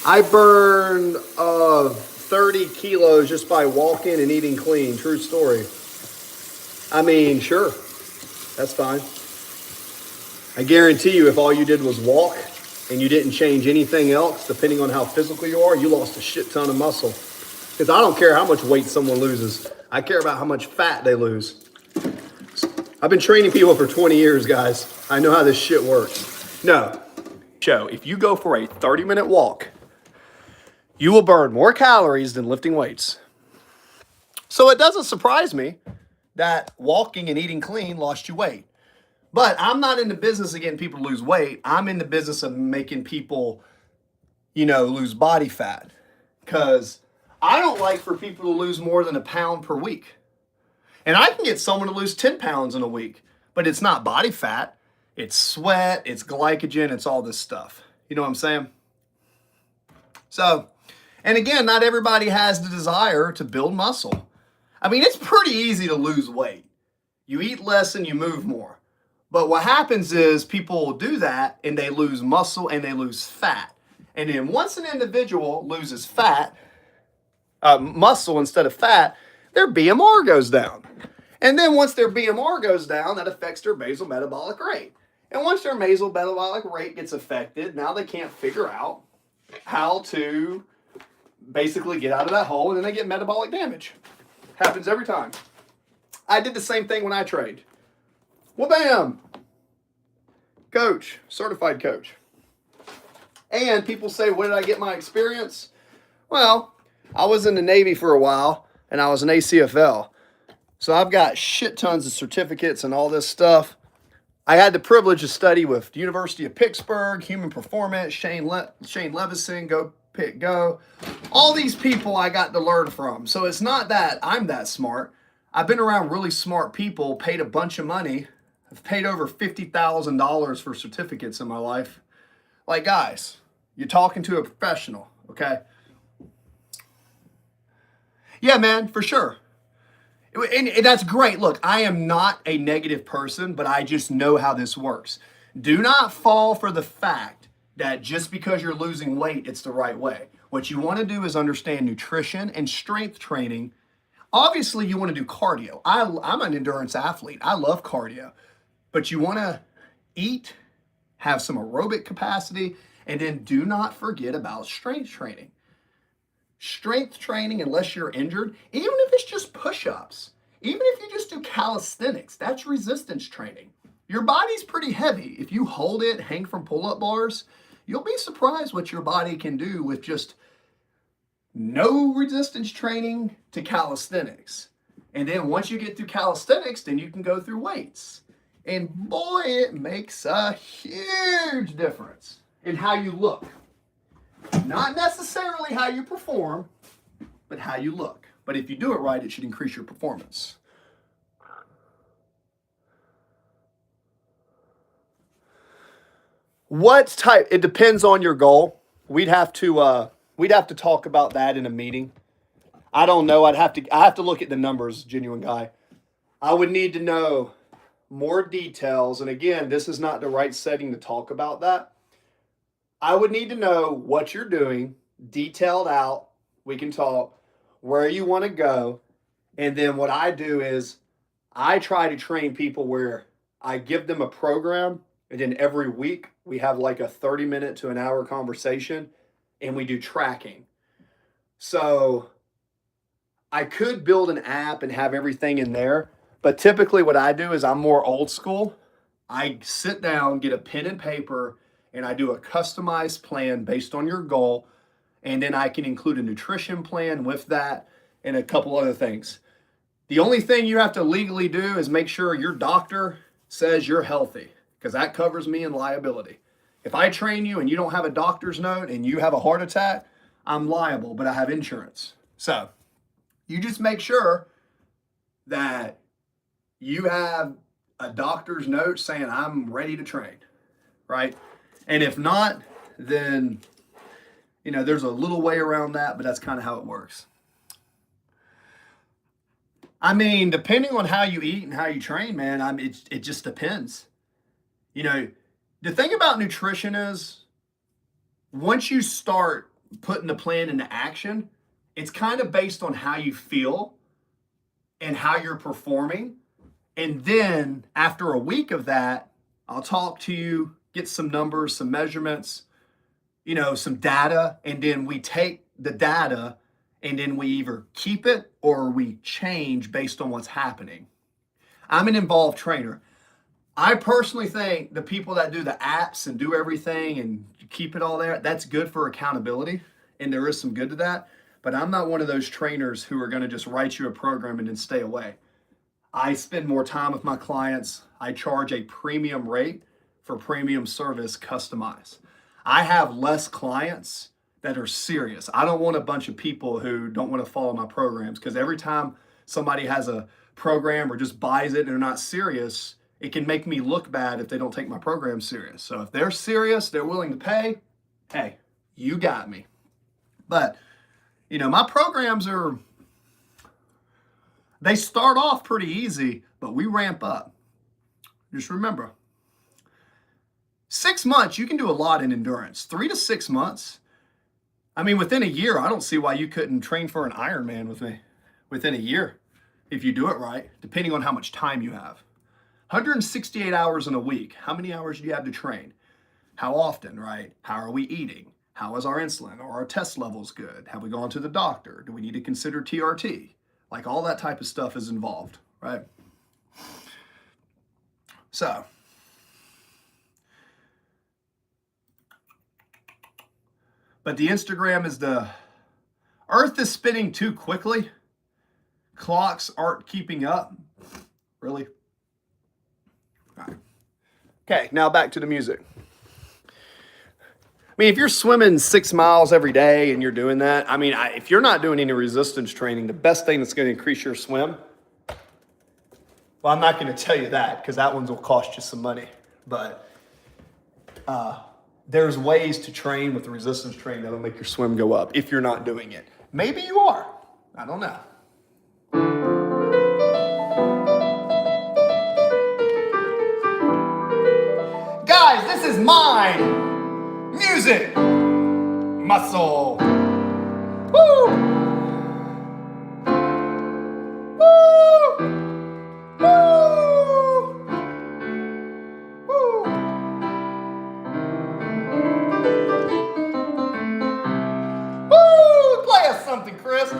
I burned 30 kilos just by walking and eating clean. True story. I mean, sure, that's fine. I guarantee you if all you did was walk and you didn't change anything else, depending on how physical you are, you lost a shit ton of muscle. Because I don't care how much weight someone loses. I care about how much fat they lose. I've been training people for 20 years, guys. I know how this shit works. No. So if you go for a 30-minute walk, you will burn more calories than lifting weights. So it doesn't surprise me that walking and eating clean lost you weight. But I'm not in the business of getting people to lose weight. I'm in the business of making people, lose body fat. Because I don't like for people to lose more than a pound per week. And I can get someone to lose 10 pounds in a week. But it's not body fat. It's sweat. It's glycogen. It's all this stuff. You know what I'm saying? So, and again, not everybody has the desire to build muscle. I mean, it's pretty easy to lose weight. You eat less and you move more. But what happens is people do that and they lose muscle and they lose fat. And then once an individual loses muscle instead of fat, their BMR goes down. And then once their BMR goes down, that affects their basal metabolic rate. And once their basal metabolic rate gets affected, now they can't figure out how to basically get out of that hole, and then they get metabolic damage. Happens every time. I did the same thing when I trained. Well, bam! Coach, certified coach. And people say, where did I get my experience? Well, I was in the Navy for a while, and I was an ACFL. So I've got shit tons of certificates and all this stuff. I had the privilege to study with the University of Pittsburgh, Human Performance, Shane Levison, Go Pitt Go. All these people I got to learn from. So it's not that I'm that smart. I've been around really smart people, paid a bunch of money. I've paid over $50,000 for certificates in my life. Like, guys, you're talking to a professional, okay? Yeah, man, for sure. And that's great. Look, I am not a negative person, but I just know how this works. Do not fall for the fact that just because you're losing weight, it's the right way. What you want to do is understand nutrition and strength training. Obviously, you want to do cardio. I'm an endurance athlete. I love cardio. But you want to eat, have some aerobic capacity, and then do not forget about strength training. Strength training, unless you're injured, even if it's just push-ups, even if you just do calisthenics, that's resistance training. Your body's pretty heavy. If you hold it, hang from pull-up bars, you'll be surprised what your body can do with just no resistance training to calisthenics. And then once you get through calisthenics, then you can go through weights. And boy, it makes a huge difference in how you look. Not necessarily how you perform, but how you look. But if you do it right, it should increase your performance. What type? It depends on your goal. We'd have to talk about that in a meeting. I don't know. I have to look at the numbers, genuine guy. I would need to know more details. And again, this is not the right setting to talk about that. I would need to know what you're doing, detailed out. We can talk where you want to go. And then what I do is I try to train people where I give them a program, and then every week we have like a 30-minute to an hour conversation, and we do tracking. So I could build an app and have everything in there, but typically what I do is I'm more old school. I sit down, get a pen and paper, and I do a customized plan based on your goal. And then I can include a nutrition plan with that and a couple other things. The only thing you have to legally do is make sure your doctor says you're healthy, because that covers me in liability. If I train you and you don't have a doctor's note and you have a heart attack, I'm liable, but I have insurance. So you just make sure that you have a doctor's note saying I'm ready to train, right? And if not, then, there's a little way around that, but that's kind of how it works. I mean, depending on how you eat and how you train, man, it just depends. The thing about nutrition is once you start putting the plan into action, it's kind of based on how you feel and how you're performing. And then after a week of that, I'll talk to you, get some numbers, some measurements, some data, and then we take the data and then we either keep it or we change based on what's happening. I'm an involved trainer. I personally think the people that do the apps and do everything and keep it all there, that's good for accountability, and there is some good to that. But I'm not one of those trainers who are going to just write you a program and then stay away. I spend more time with my clients. I charge a premium rate for premium service customized. I have less clients that are serious. I don't want a bunch of people who don't want to follow my programs, because every time somebody has a program or just buys it and they're not serious, it can make me look bad if they don't take my program serious. So if they're serious, they're willing to pay, hey, you got me. But, my programs they start off pretty easy, but we ramp up. Just remember, 6 months, you can do a lot in endurance. 3 to 6 months. I mean, within a year, I don't see why you couldn't train for an Ironman with me within a year if you do it right, depending on how much time you have. 168 hours in a week. How many hours do you have to train? How often, right? How are we eating? How is our insulin? Are our test levels good? Have we gone to the doctor? Do we need to consider TRT? Like all that type of stuff is involved, right? So, but the Instagram is the Earth is spinning too quickly. Clocks aren't keeping up. Really? All right. Okay, now back to the music. I mean, if you're swimming 6 miles every day and you're doing that, I mean, if you're not doing any resistance training, the best thing that's going to increase your swim, well, I'm not going to tell you that because that one will cost you some money. But there's ways to train with the resistance training that'll make your swim go up if you're not doing it. Maybe you are. I don't know. Guys, this is mine. Music. Muscle. Woo! Woo! Woo! Woo! Woo! Play us something, Chris.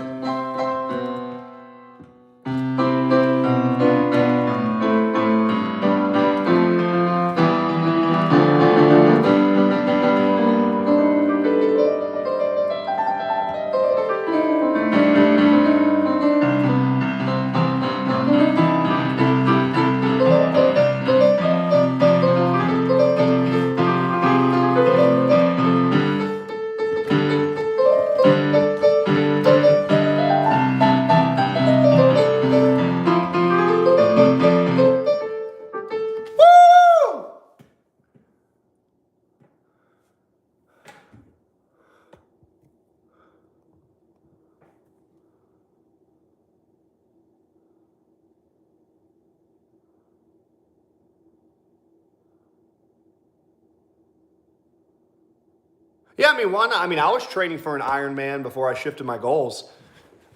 Yeah, I mean, why not? I mean, I was training for an Ironman before I shifted my goals.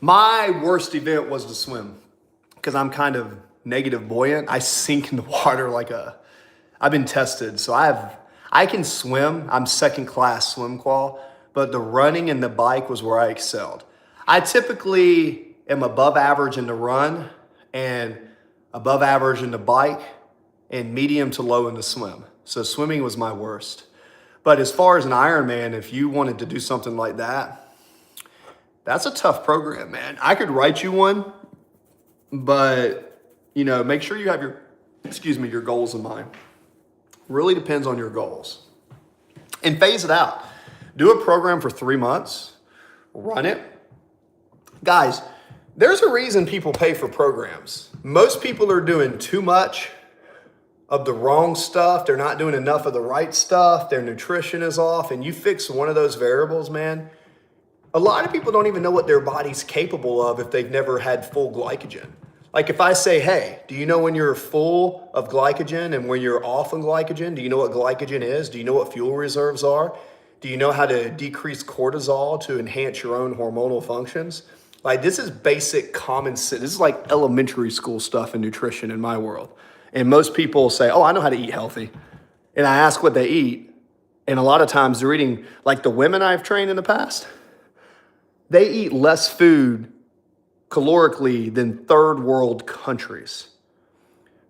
My worst event was to swim because I'm kind of negative buoyant. I sink in the water I've been tested. So I can swim. I'm second class swim qual, but the running and the bike was where I excelled. I typically am above average in the run and above average in the bike and medium to low in the swim. So swimming was my worst. But as far as an Ironman, if you wanted to do something like that, that's a tough program, man. I could write you one, but make sure you have your goals in mind. Really depends on your goals. And phase it out. Do a program for 3 months, run it. Guys, there's a reason people pay for programs. Most people are doing too much of the wrong stuff. They're not doing enough of the right stuff. Their nutrition is off. And you fix one of those variables, man. A lot of people don't even know what their body's capable of if they've never had full glycogen. Like if I say, hey, do you know when you're full of glycogen and when you're off on glycogen? Do you know what glycogen is? Do you know what fuel reserves are? Do you know how to decrease cortisol to enhance your own hormonal functions? Like this is basic common sense. This is like elementary school stuff in nutrition in my world. And most people say, oh, I know how to eat healthy. And I ask what they eat. And a lot of times they're eating, like the women I've trained in the past, they eat less food calorically than third world countries.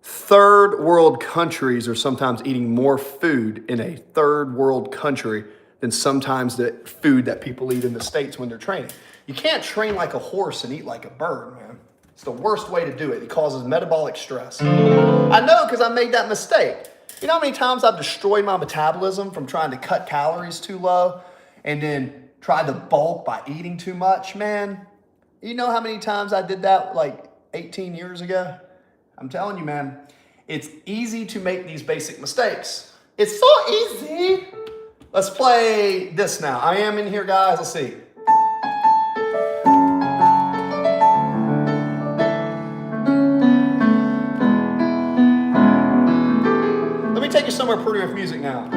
Third world countries are sometimes eating more food in a third world country than sometimes the food that people eat in the States when they're training. You can't train like a horse and eat like a bird, man. It's the worst way to do it. It causes metabolic stress. I know because I made that mistake. You know how many times I've destroyed my metabolism from trying to cut calories too low and then tried to bulk by eating too much, man? You know how many times I did that like 18 years ago? I'm telling you, man, it's easy to make these basic mistakes. It's so easy. Let's play this now. I am in here, guys. Let's see. somewhere pretty with music now.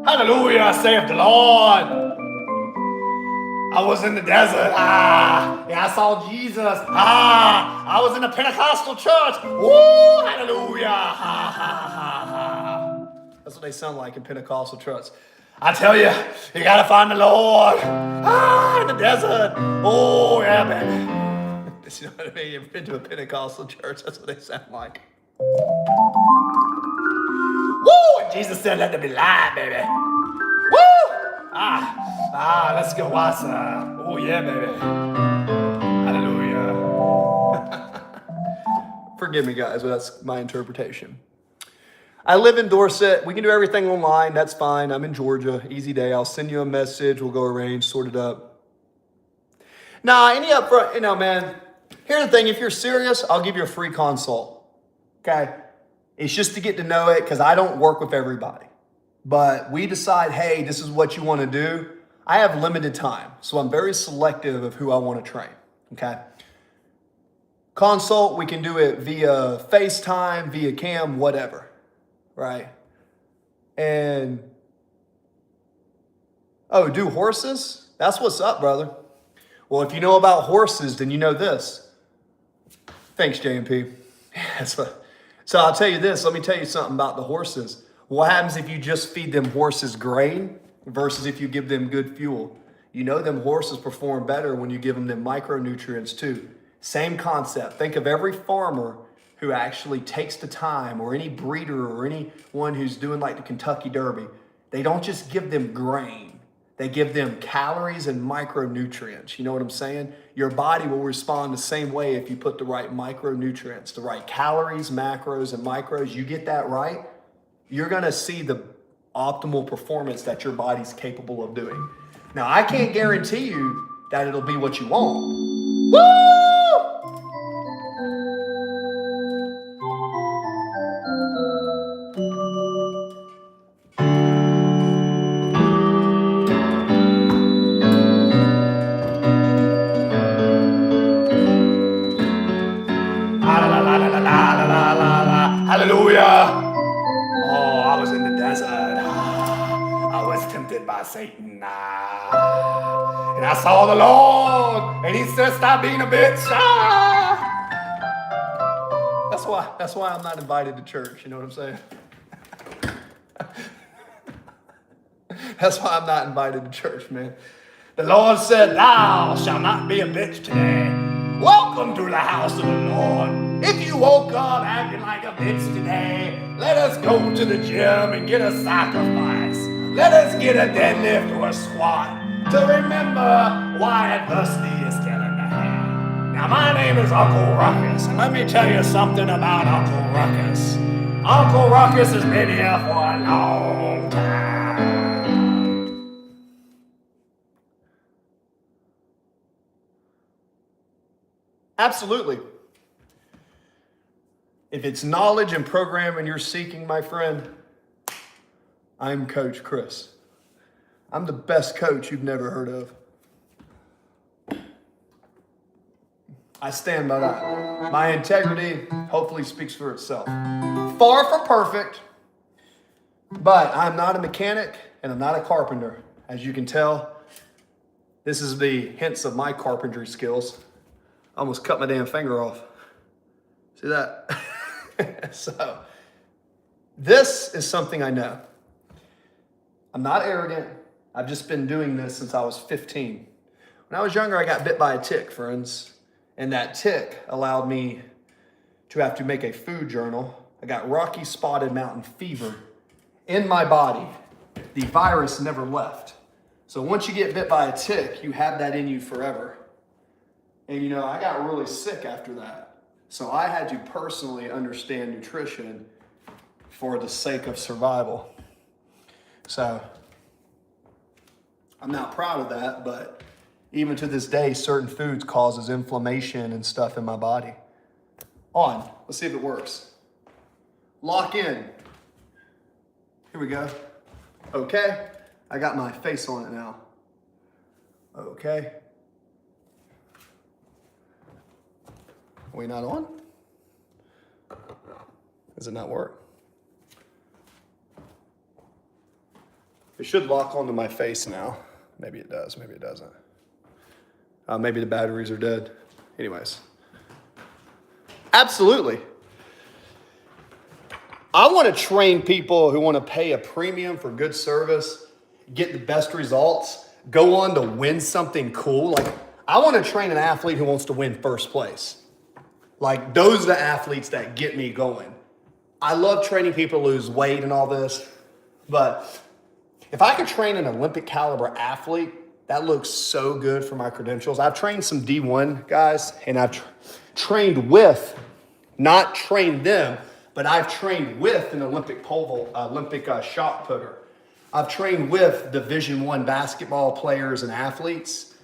Hallelujah, saith the Lord. I was in the desert. Yeah, I saw Jesus. I was in a Pentecostal church. Woo, hallelujah. That's what they sound like in Pentecostal church. I tell you, you gotta find the Lord. In the desert. Oh, yeah, baby. You know what I mean? You've been to a Pentecostal church. That's what they sound like. Woo! And Jesus said, let there be light, baby. Woo! Let's go watch. Oh, yeah, baby. Hallelujah. Forgive me, guys, but that's my interpretation. I live in Dorset. We can do everything online. That's fine. I'm in Georgia. Easy day. I'll send you a message. We'll go arrange, sort it up. Nah, any upfront, man. Here's the thing. If you're serious, I'll give you a free consult. Okay? It's just to get to know it because I don't work with everybody. But we decide, hey, this is what you want to do. I have limited time, so I'm very selective of who I want to train, okay? Consult, we can do it via FaceTime, via Cam, whatever, right? And, do horses? That's what's up, brother. Well, if you know about horses, then you know this. Thanks, JMP. So I'll tell you this. Let me tell you something about the horses. What happens if you just feed them horses grain versus if you give them good fuel? You know them horses perform better when you give them micronutrients too. Same concept. Think of every farmer who actually takes the time, or any breeder or anyone who's doing like the Kentucky Derby. They don't just give them grain. They give them calories and micronutrients. You know what I'm saying? Your body will respond the same way if you put the right micronutrients, the right calories, macros, and micros. You get that right, you're going to see the optimal performance that your body's capable of doing. Now, I can't guarantee you that it'll be what you want. Woo! Hallelujah. Oh, I was in the desert. I was tempted by Satan. And I saw the Lord. And he said, stop being a bitch. That's why I'm not invited to church. You know what I'm saying? That's why I'm not invited to church, man. The Lord said, thou shalt not be a bitch today. Welcome to the house of the Lord. If you woke up acting like a bitch today, let us go to the gym and get a sacrifice. Let us get a deadlift or a squat to remember why adversity is still in the hand. Now, my name is Uncle Ruckus, and let me tell you something about Uncle Ruckus. Uncle Ruckus has been here for a long time. Absolutely. If it's knowledge and programming you're seeking, my friend, I'm Coach Chris. I'm the best coach you've never heard of. I stand by that. My integrity hopefully speaks for itself. Far from perfect, but I'm not a mechanic and I'm not a carpenter. As you can tell, this is the hints of my carpentry skills. I almost cut my damn finger off. See that? So, this is something I know. I'm not arrogant. I've just been doing this since I was 15. When I was younger, I got bit by a tick, friends. And that tick allowed me to have to make a food journal. I got Rocky Spotted Mountain fever in my body. The virus never left. So once you get bit by a tick, you have that in you forever. And you know, I got really sick after that. So I had to personally understand nutrition for the sake of survival. So I'm not proud of that, but even to this day, certain foods causes inflammation and stuff in my body. On, let's see if it works. Lock in. Here we go. Okay, I got my face on it now. Okay. Are we not on? Does it not work? It should lock onto my face now. Maybe it does, maybe it doesn't. Maybe the batteries are dead. Anyways. Absolutely. I want to train people who want to pay a premium for good service, get the best results, go on to win something cool. Like, I want to train an athlete who wants to win first place. Like, those are the athletes that get me going. I love training people to lose weight and all this, but if I could train an Olympic caliber athlete, that looks so good for my credentials. I've trained some D1 guys, and I've trained with, not trained them, but I've trained with an Olympic shot putter. I've trained with Division I basketball players and athletes.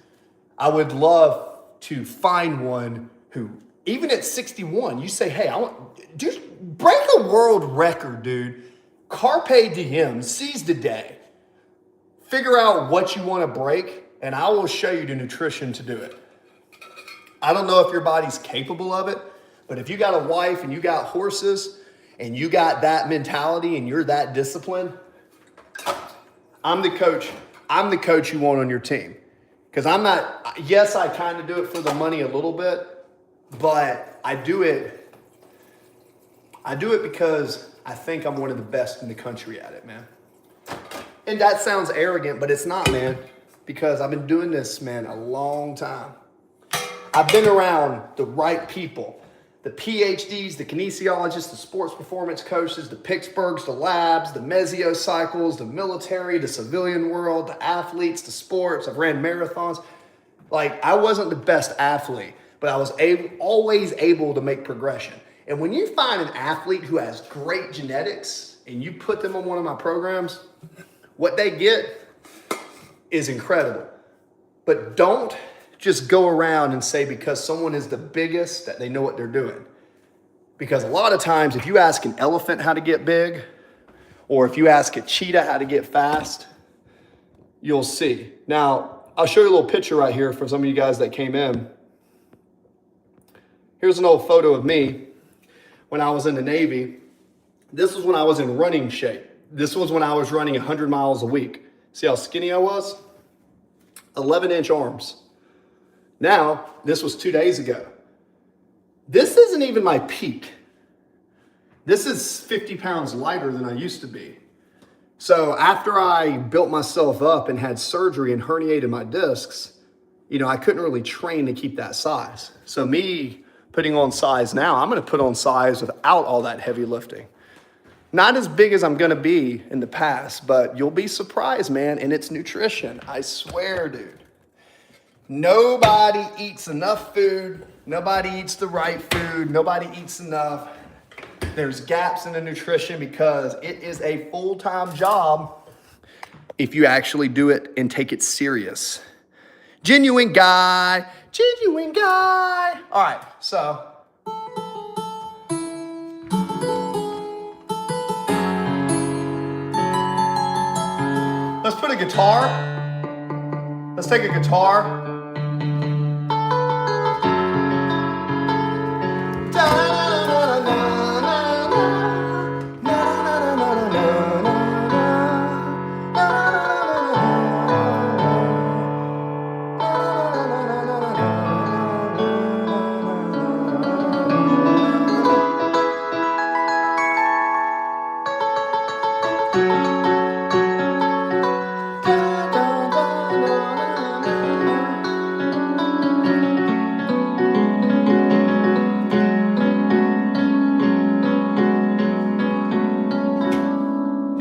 I would love to find one who, even at 61, you say, hey, dude, break a world record, dude. Carpe diem, seize the day. Figure out what you want to break, and I will show you the nutrition to do it. I don't know if your body's capable of it, but if you got a wife and you got horses and you got that mentality and you're that disciplined, I'm the coach. I'm the coach you want on your team. Because I'm not, yes, I kind of do it for the money a little bit, but I do it because I think I'm one of the best in the country at it, man. And that sounds arrogant, but it's not, man, because I've been doing this, man, a long time. I've been around the right people, the PhDs, the kinesiologists, the sports performance coaches, the Pittsburghs, the labs, the mesocycles, the military, the civilian world, the athletes, the sports. I've ran marathons. Like, I wasn't the best athlete, but I was always able to make progression. And when you find an athlete who has great genetics and you put them on one of my programs, what they get is incredible. But don't just go around and say because someone is the biggest that they know what they're doing. Because a lot of times if you ask an elephant how to get big, or if you ask a cheetah how to get fast, you'll see. Now, I'll show you a little picture right here for some of you guys that came in. Here's an old photo of me when I was in the Navy. This was when I was in running shape. This was when I was running 100 miles a week. See how skinny I was? 11-inch arms. Now, this was 2 days ago. This isn't even my peak. This is 50 pounds lighter than I used to be. So after I built myself up and had surgery and herniated my discs, I couldn't really train to keep that size. So me putting on size now, I'm going to put on size without all that heavy lifting. Not as big as I'm going to be in the past, but you'll be surprised, man, and it's nutrition. I swear, dude. Nobody eats enough food. Nobody eats the right food. Nobody eats enough. There's gaps in the nutrition because it is a full-time job if you actually do it and take it serious. Genuine guy. All right, so let's put a guitar. Let's take a guitar.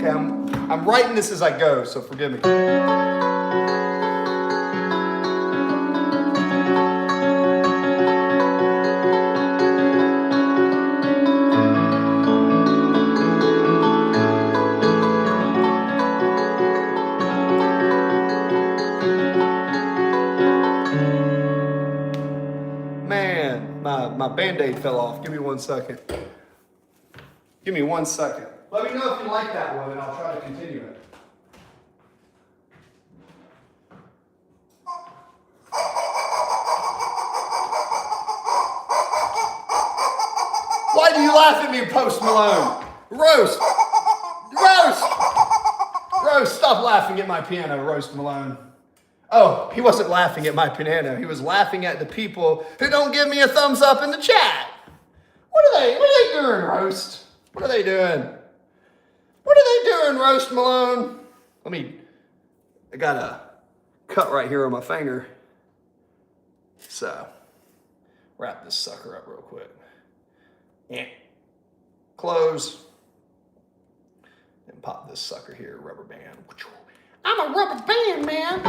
Okay, I'm writing this as I go, so forgive me. Man, my Band-Aid fell off. Give me 1 second. Give me 1 second. Let me know if you like that one, and I'll try to continue it. Why do you laugh at me, Post Malone? Roast! Roast! Roast, stop laughing at my piano, Roast Malone. Oh, he wasn't laughing at my piano. He was laughing at the people who don't give me a thumbs up in the chat. What are they doing, Roast? What are they doing? What are they doing, Roast Malone? I got a cut right here on my finger. So, wrap this sucker up real quick. Yeah. Close. And pop this sucker here, rubber band. I'm a rubber band, man.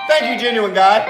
Thank you, Genuine Guy.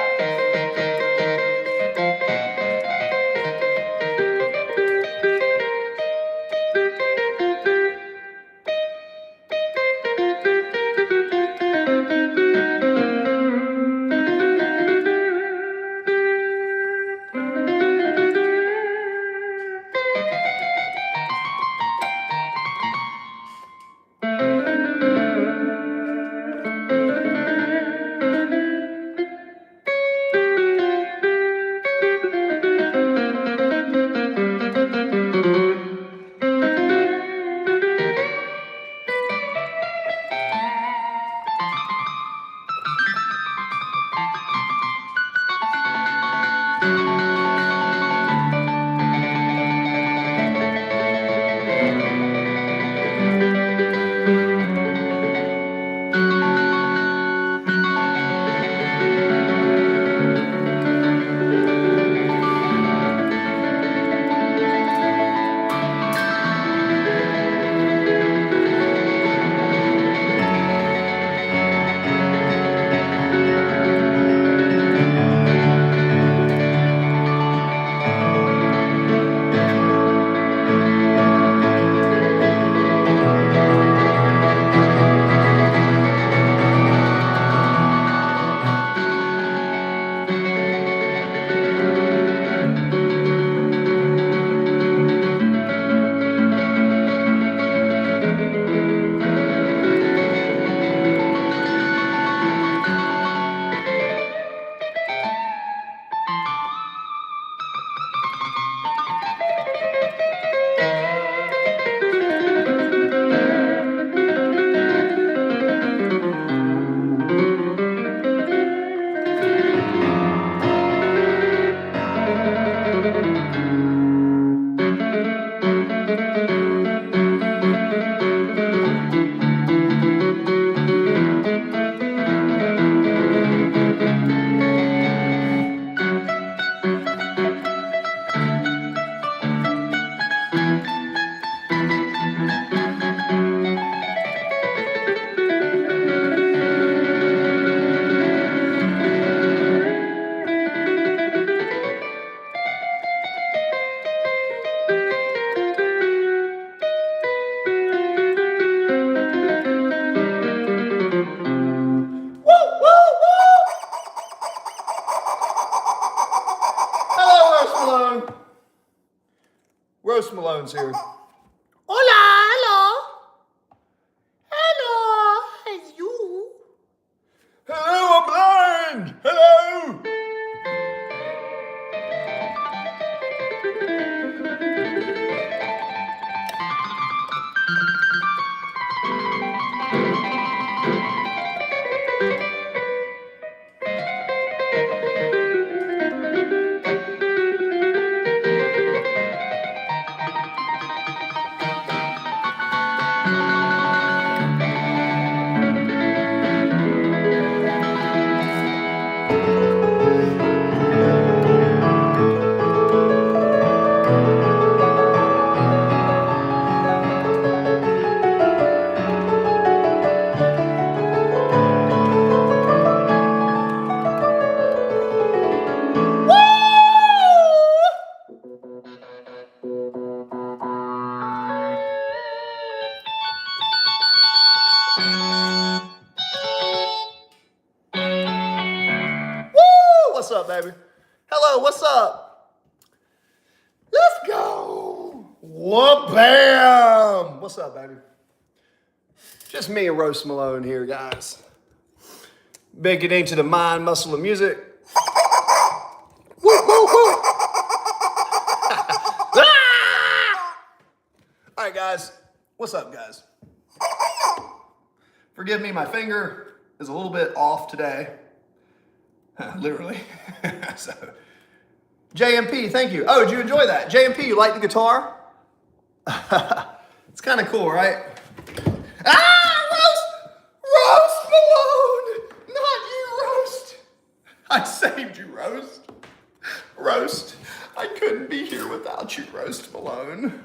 Malone. Roast Malone's here. Hola, hello. Hello, it's you. Hello, I'm blind. Hello. What's up, baby? Hello, what's up? Let's go. Wha-bam! What's up, baby? Just me and Roast Malone here, guys. Big get into the mind, muscle, and music. Woo, woo, woo. All right, guys. What's up, guys? Forgive me, my finger is a little bit off today. Literally. So, JMP, thank you. Oh, did you enjoy that? JMP, you like the guitar? It's kind of cool, right? Roast Malone! Not you, Roast. I saved you, Roast. Roast, I couldn't be here without you, Roast Malone.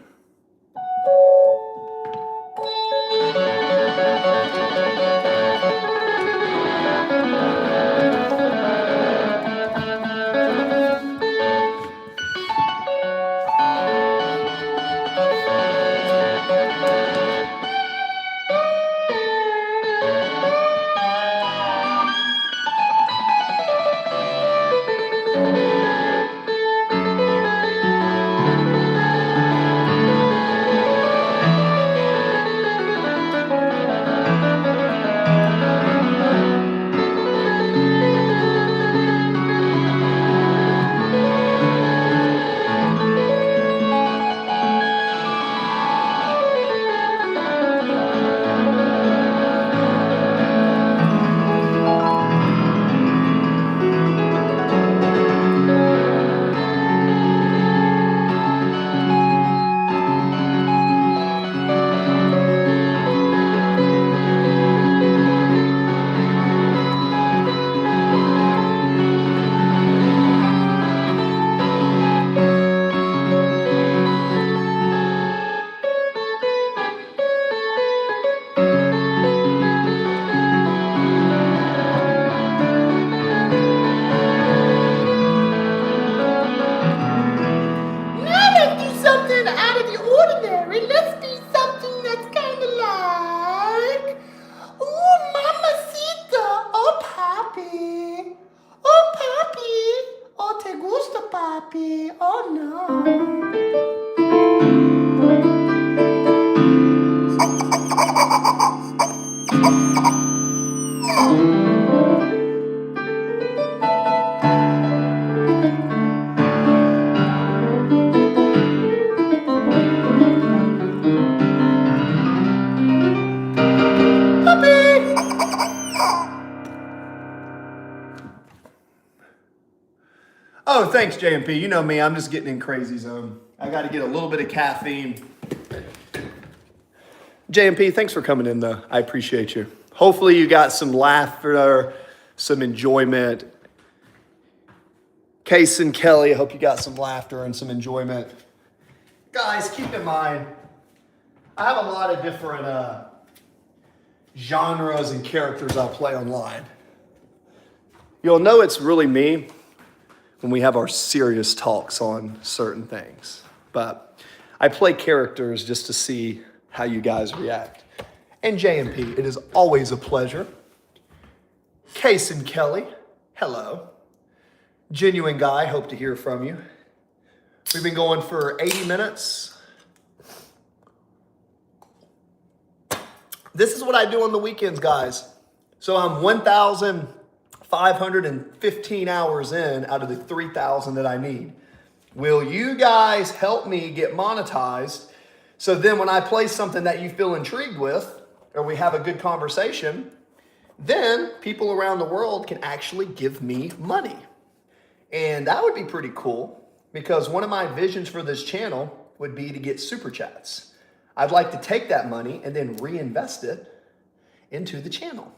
Oh, thanks, JMP. You know me, I'm just getting in crazy zone. I got to get a little bit of caffeine. JMP, thanks for coming in, though. I appreciate you. Hopefully you got some laughter, some enjoyment. Case and Kelly, I hope you got some laughter and some enjoyment. Guys, keep in mind, I have a lot of different genres and characters I play online. You'll know it's really me when we have our serious talks on certain things. But I play characters just to see how you guys react. And JMP, it is always a pleasure. Case and Kelly, hello. Genuine Guy, hope to hear from you. We've been going for 80 minutes. This is what I do on the weekends, guys. So I'm 1,515 hours in out of the 3,000 that I need. Will you guys help me get monetized? So then when I play something that you feel intrigued with, or we have a good conversation, then people around the world can actually give me money. And that would be pretty cool, because one of my visions for this channel would be to get super chats. I'd like to take that money and then reinvest it into the channel.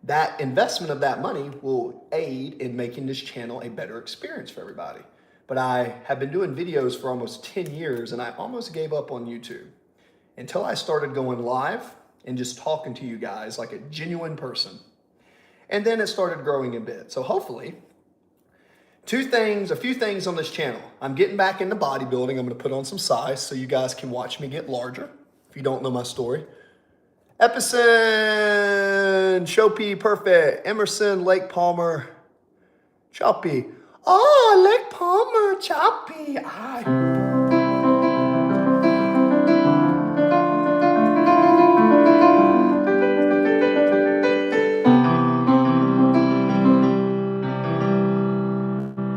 That investment of that money will aid in making this channel a better experience for everybody. But I have been doing videos for almost 10 years and I almost gave up on YouTube until I started going live and just talking to you guys like a genuine person. And then it started growing a bit. So hopefully, a few things on this channel. I'm getting back into bodybuilding. I'm gonna put on some size so you guys can watch me get larger, if you don't know my story. Epison, Shopee, Perfect, Emerson, Lake Palmer, Choppy. Oh, Lake Palmer, Choppy.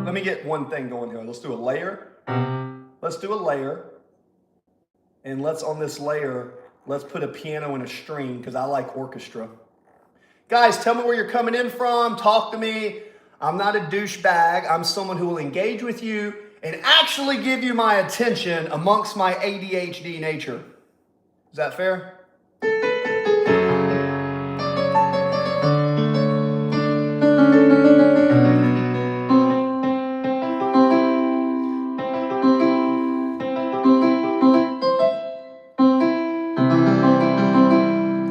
Let me get one thing going here. Let's do a layer. Let's do a layer. And on this layer, let's put a piano and a string because I like orchestra. Guys, tell me where you're coming in from. Talk to me. I'm not a douchebag. I'm someone who will engage with you and actually give you my attention amongst my ADHD nature. Is that fair?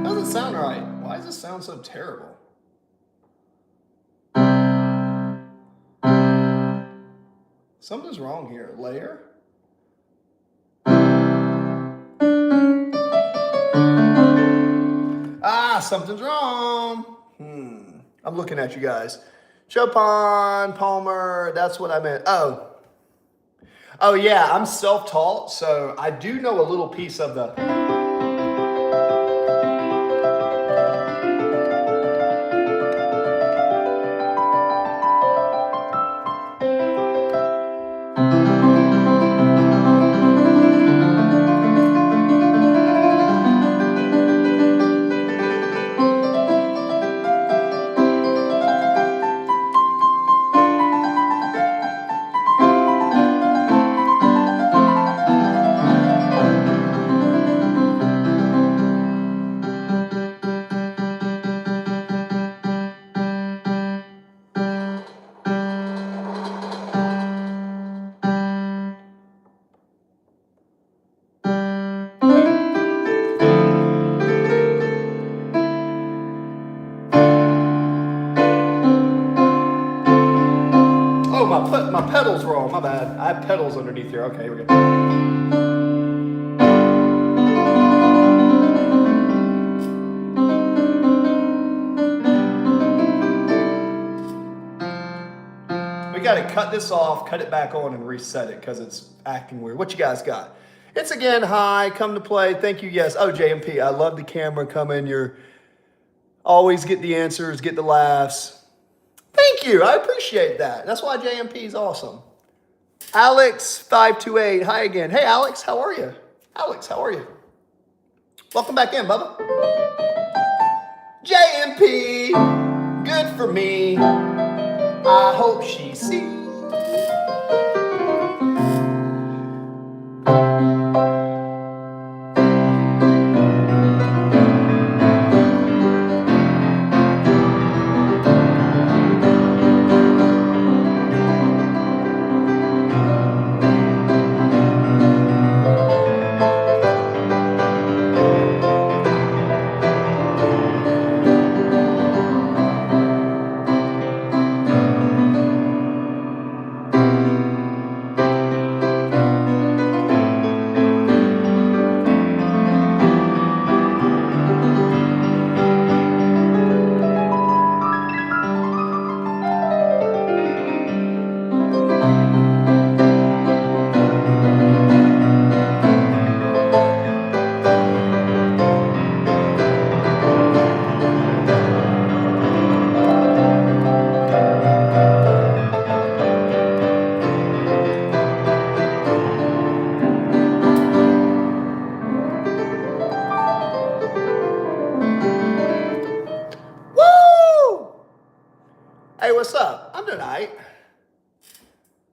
Doesn't sound right. Why does this sound so terrible? Something's wrong here. Layer. Something's wrong. I'm looking at you guys. Chopin, Palmer, that's what I meant. Oh yeah, I'm self-taught, so I do know a little piece of the... My pedal's wrong, my bad. I have pedals underneath here. Okay, here we go. We gotta cut this off, cut it back on, and reset it because it's acting weird. What you guys got? It's again, hi, come to play. Thank you, yes. Oh, JMP, I love the camera coming. You're always get the answers, get the laughs. Thank you. I appreciate that. That's why JMP is awesome. Alex528. Hi again. Hey, Alex. How are you? Alex, how are you? Welcome back in, Bubba. JMP. Good for me. I hope she sees.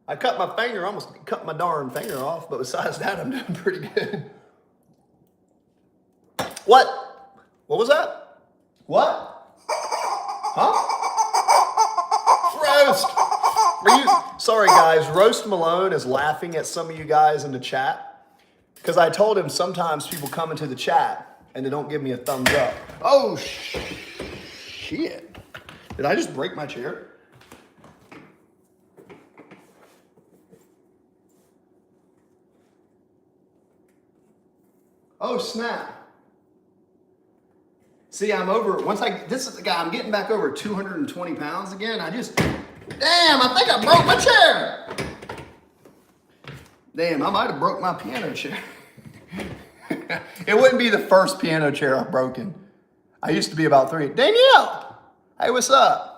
I cut my finger, almost cut my darn finger off, but besides that, I'm doing pretty good. What? What was that? What? Huh? Roast! Sorry guys, Roast Malone is laughing at some of you guys in the chat because I told him sometimes people come into the chat and they don't give me a thumbs up. Oh, shit. Did I just break my chair? Oh, snap. See, I'm getting back over 220 pounds again. Damn, I think I broke my chair. Damn, I might have broke my piano chair. It wouldn't be the first piano chair I've broken. I used to be about 3. Danielle, hey, what's up?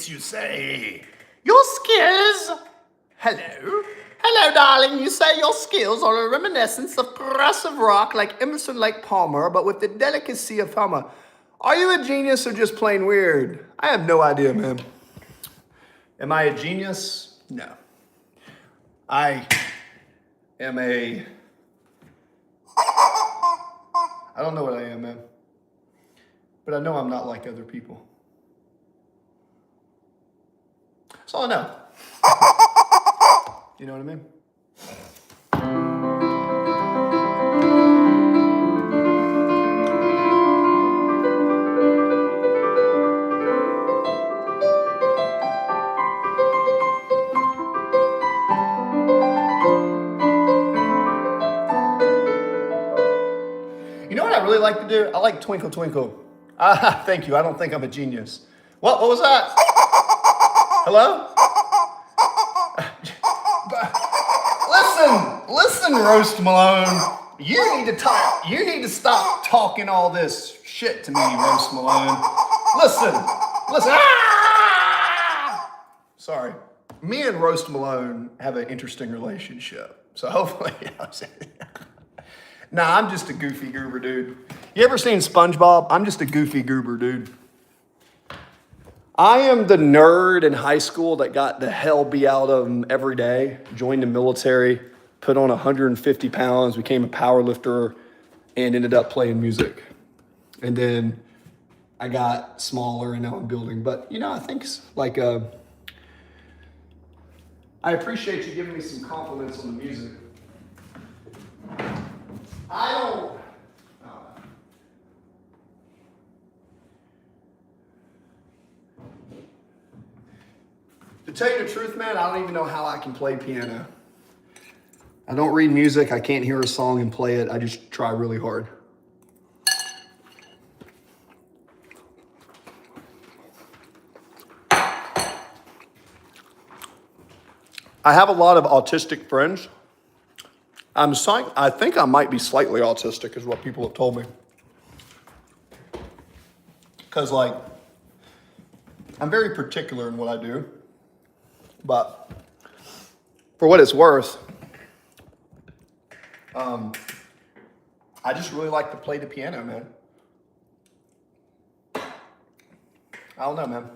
You say Your skills. hello. Hello, darling. You say your skills are a reminiscence of progressive rock like Emerson Lake Palmer, but with the delicacy of Hummer. Are you a genius or just plain weird? I have no idea, man. Am I a genius? No. I am I don't know what I am, man. But I know I'm not like other people. That's all I know. You know what I mean? You know what I really like to do? I like Twinkle Twinkle. Thank you. I don't think I'm a genius. What was that? Hello? Listen, Roast Malone. You need to stop talking all this shit to me, Roast Malone. Listen. Ah! Sorry. Me and Roast Malone have an interesting relationship. So hopefully, Nah, I'm just a goofy goober dude. You ever seen SpongeBob? I'm just a goofy goober dude. I am the nerd in high school that got the hell beat out of him every day, joined the military, put on 150 pounds, became a power lifter, and ended up playing music. And then I got smaller and now I'm building. But, I think I appreciate you giving me some compliments on the music. To tell you the truth, man, I don't even know how I can play piano. I don't read music. I can't hear a song and play it. I just try really hard. I have a lot of autistic friends. I think I might be slightly autistic is what people have told me. Because, I'm very particular in what I do. But for what it's worth, I just really like to play the piano, man. I don't know, man.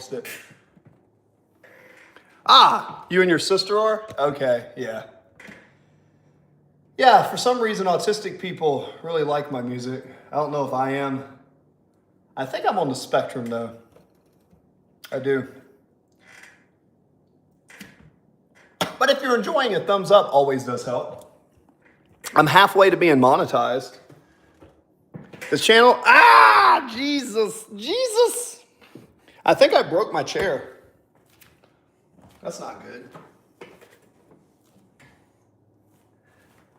fixed it. Ah, you and your sister are? Okay, yeah. Yeah, for some reason, autistic people really like my music. I don't know if I am. I think I'm on the spectrum, though. I do. But if you're enjoying it, thumbs up always does help. I'm halfway to being monetized. This channel, Jesus. I think I broke my chair. That's not good.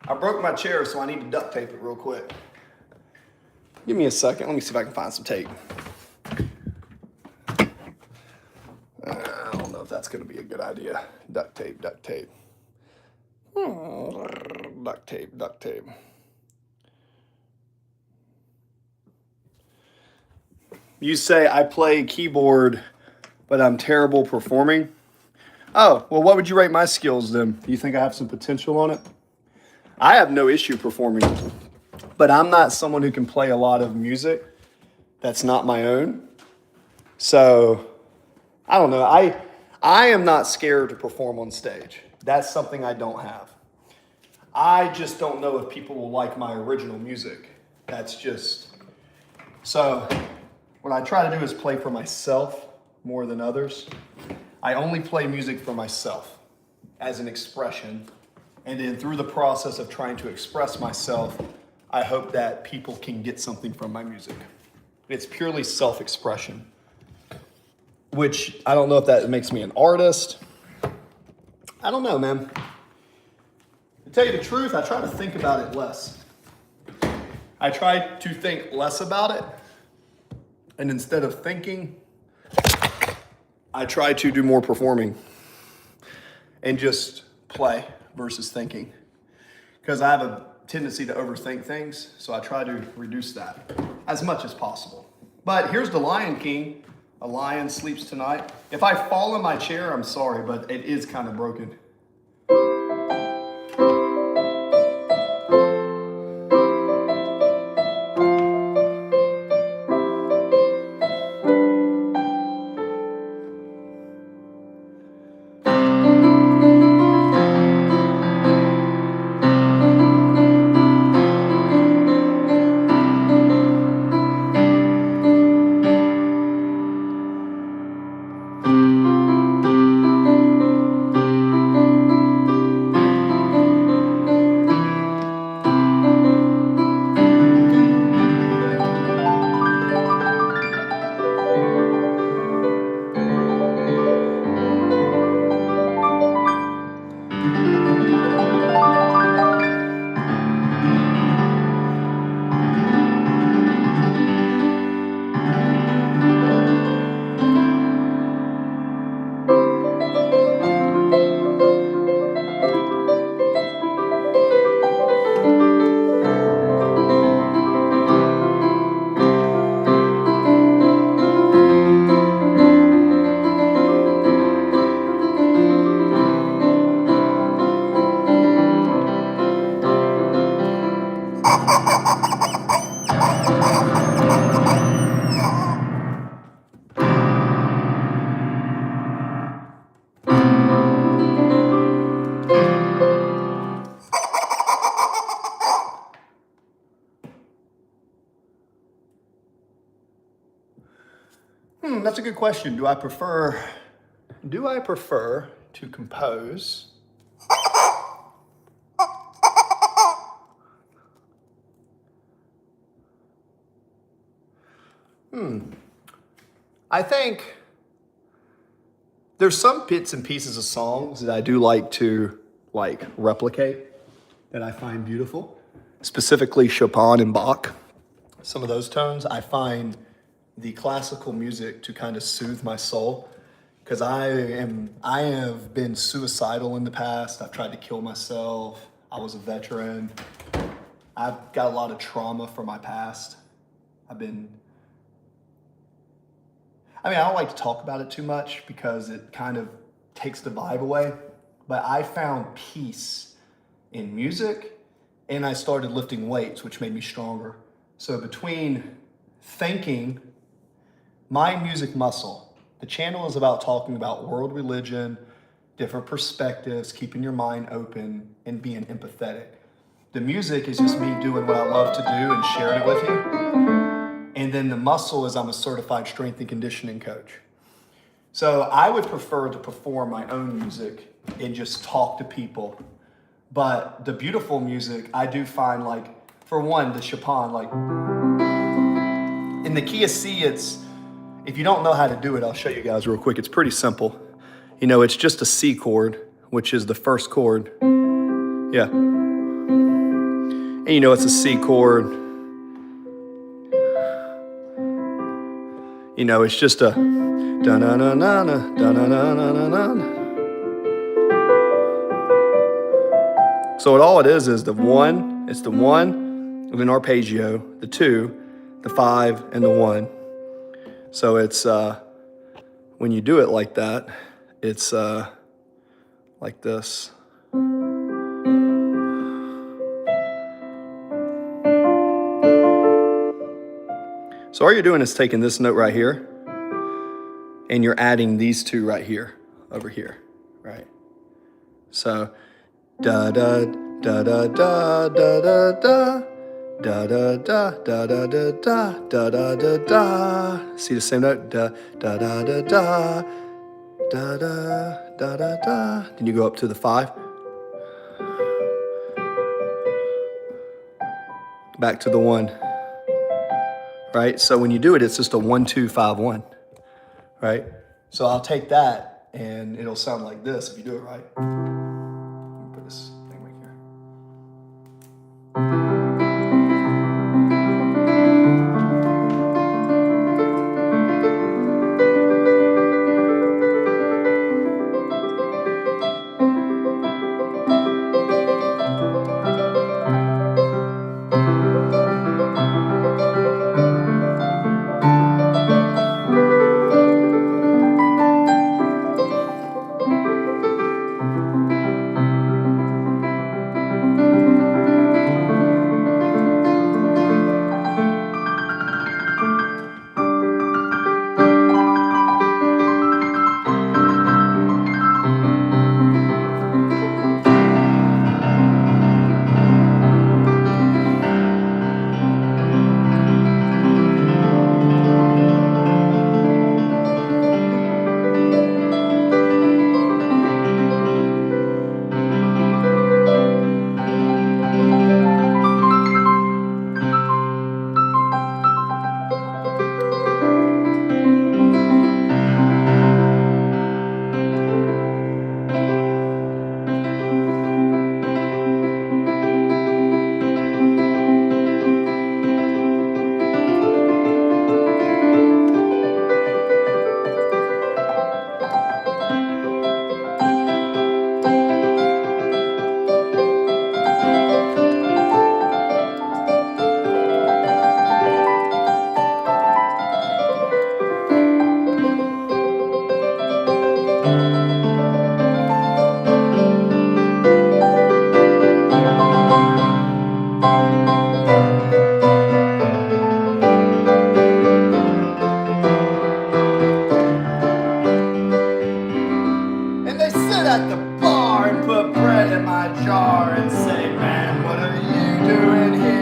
I broke my chair, so I need to duct tape it real quick. Give me a second. Let me see if I can find some tape. I don't know if that's going to be a good idea. Duct tape. Duct tape. You say I play keyboard, but I'm terrible performing. Oh, well, what would you rate my skills then? Do you think I have some potential on it? I have no issue performing, but I'm not someone who can play a lot of music that's not my own. So, I don't know. I am not scared to perform on stage. That's something I don't have. I just don't know if people will like my original music. That's just... So, what I try to do is play for myself more than others. I only play music for myself as an expression. And then through the process of trying to express myself, I hope that people can get something from my music. It's purely self-expression, which I don't know if that makes me an artist. I don't know, man. To tell you the truth, I try to think about it less. I try to think less about it. And instead of thinking, I try to do more performing and just play versus thinking. Because I have a tendency to overthink things, so I try to reduce that as much as possible. But here's the Lion King. A lion sleeps tonight. If I fall in my chair, I'm sorry, but it is kind of broken. That's a good question. Do I prefer to compose I think there's some bits and pieces of songs that I do like to replicate that I find beautiful, specifically Chopin and Bach. Some of those tones, I find the classical music to kind of soothe my soul, because I have been suicidal in the past. I've tried to kill myself. I was a veteran. I've got a lot of trauma from my past. I don't like to talk about it too much because it kind of takes the vibe away, but I found peace in music, and I started lifting weights, which made me stronger. So between thinking, my music muscle The channel is about talking about world religion, different perspectives, keeping your mind open, and being empathetic. The music is just me doing what I love to do and sharing it with you. And then the muscle is I'm a certified strength and conditioning coach. So I would prefer to perform my own music and just talk to people. But the beautiful music, I do find, like, for one, the Chopin, like, in the key of C, if you don't know how to do it, I'll show you guys real quick. It's pretty simple. You know, it's just a C chord, which is the first chord. Yeah. And you know, it's a C chord. You know, it's just a da-na-na-na-na, da-na-na-na-na-na. So all it is the one, it's the one of an arpeggio, the two, the five, and the one. So it's, when you do it like that, it's like this. So all you're doing is taking this note right here, and you're adding these two right here, over here, right? So, da da da da da da da da. Da da da da da da da da da da da. See the same note? Da da da da da da da da da da. Then you go up to the five. Back to the one. Right? So when you do it, it's just a 1, 2, 5, 1. Right? So I'll take that and it'll sound like this if you do it right. Let me put this thing right here. And they sit at the bar and put bread in my jar and say, man, what are you doing here?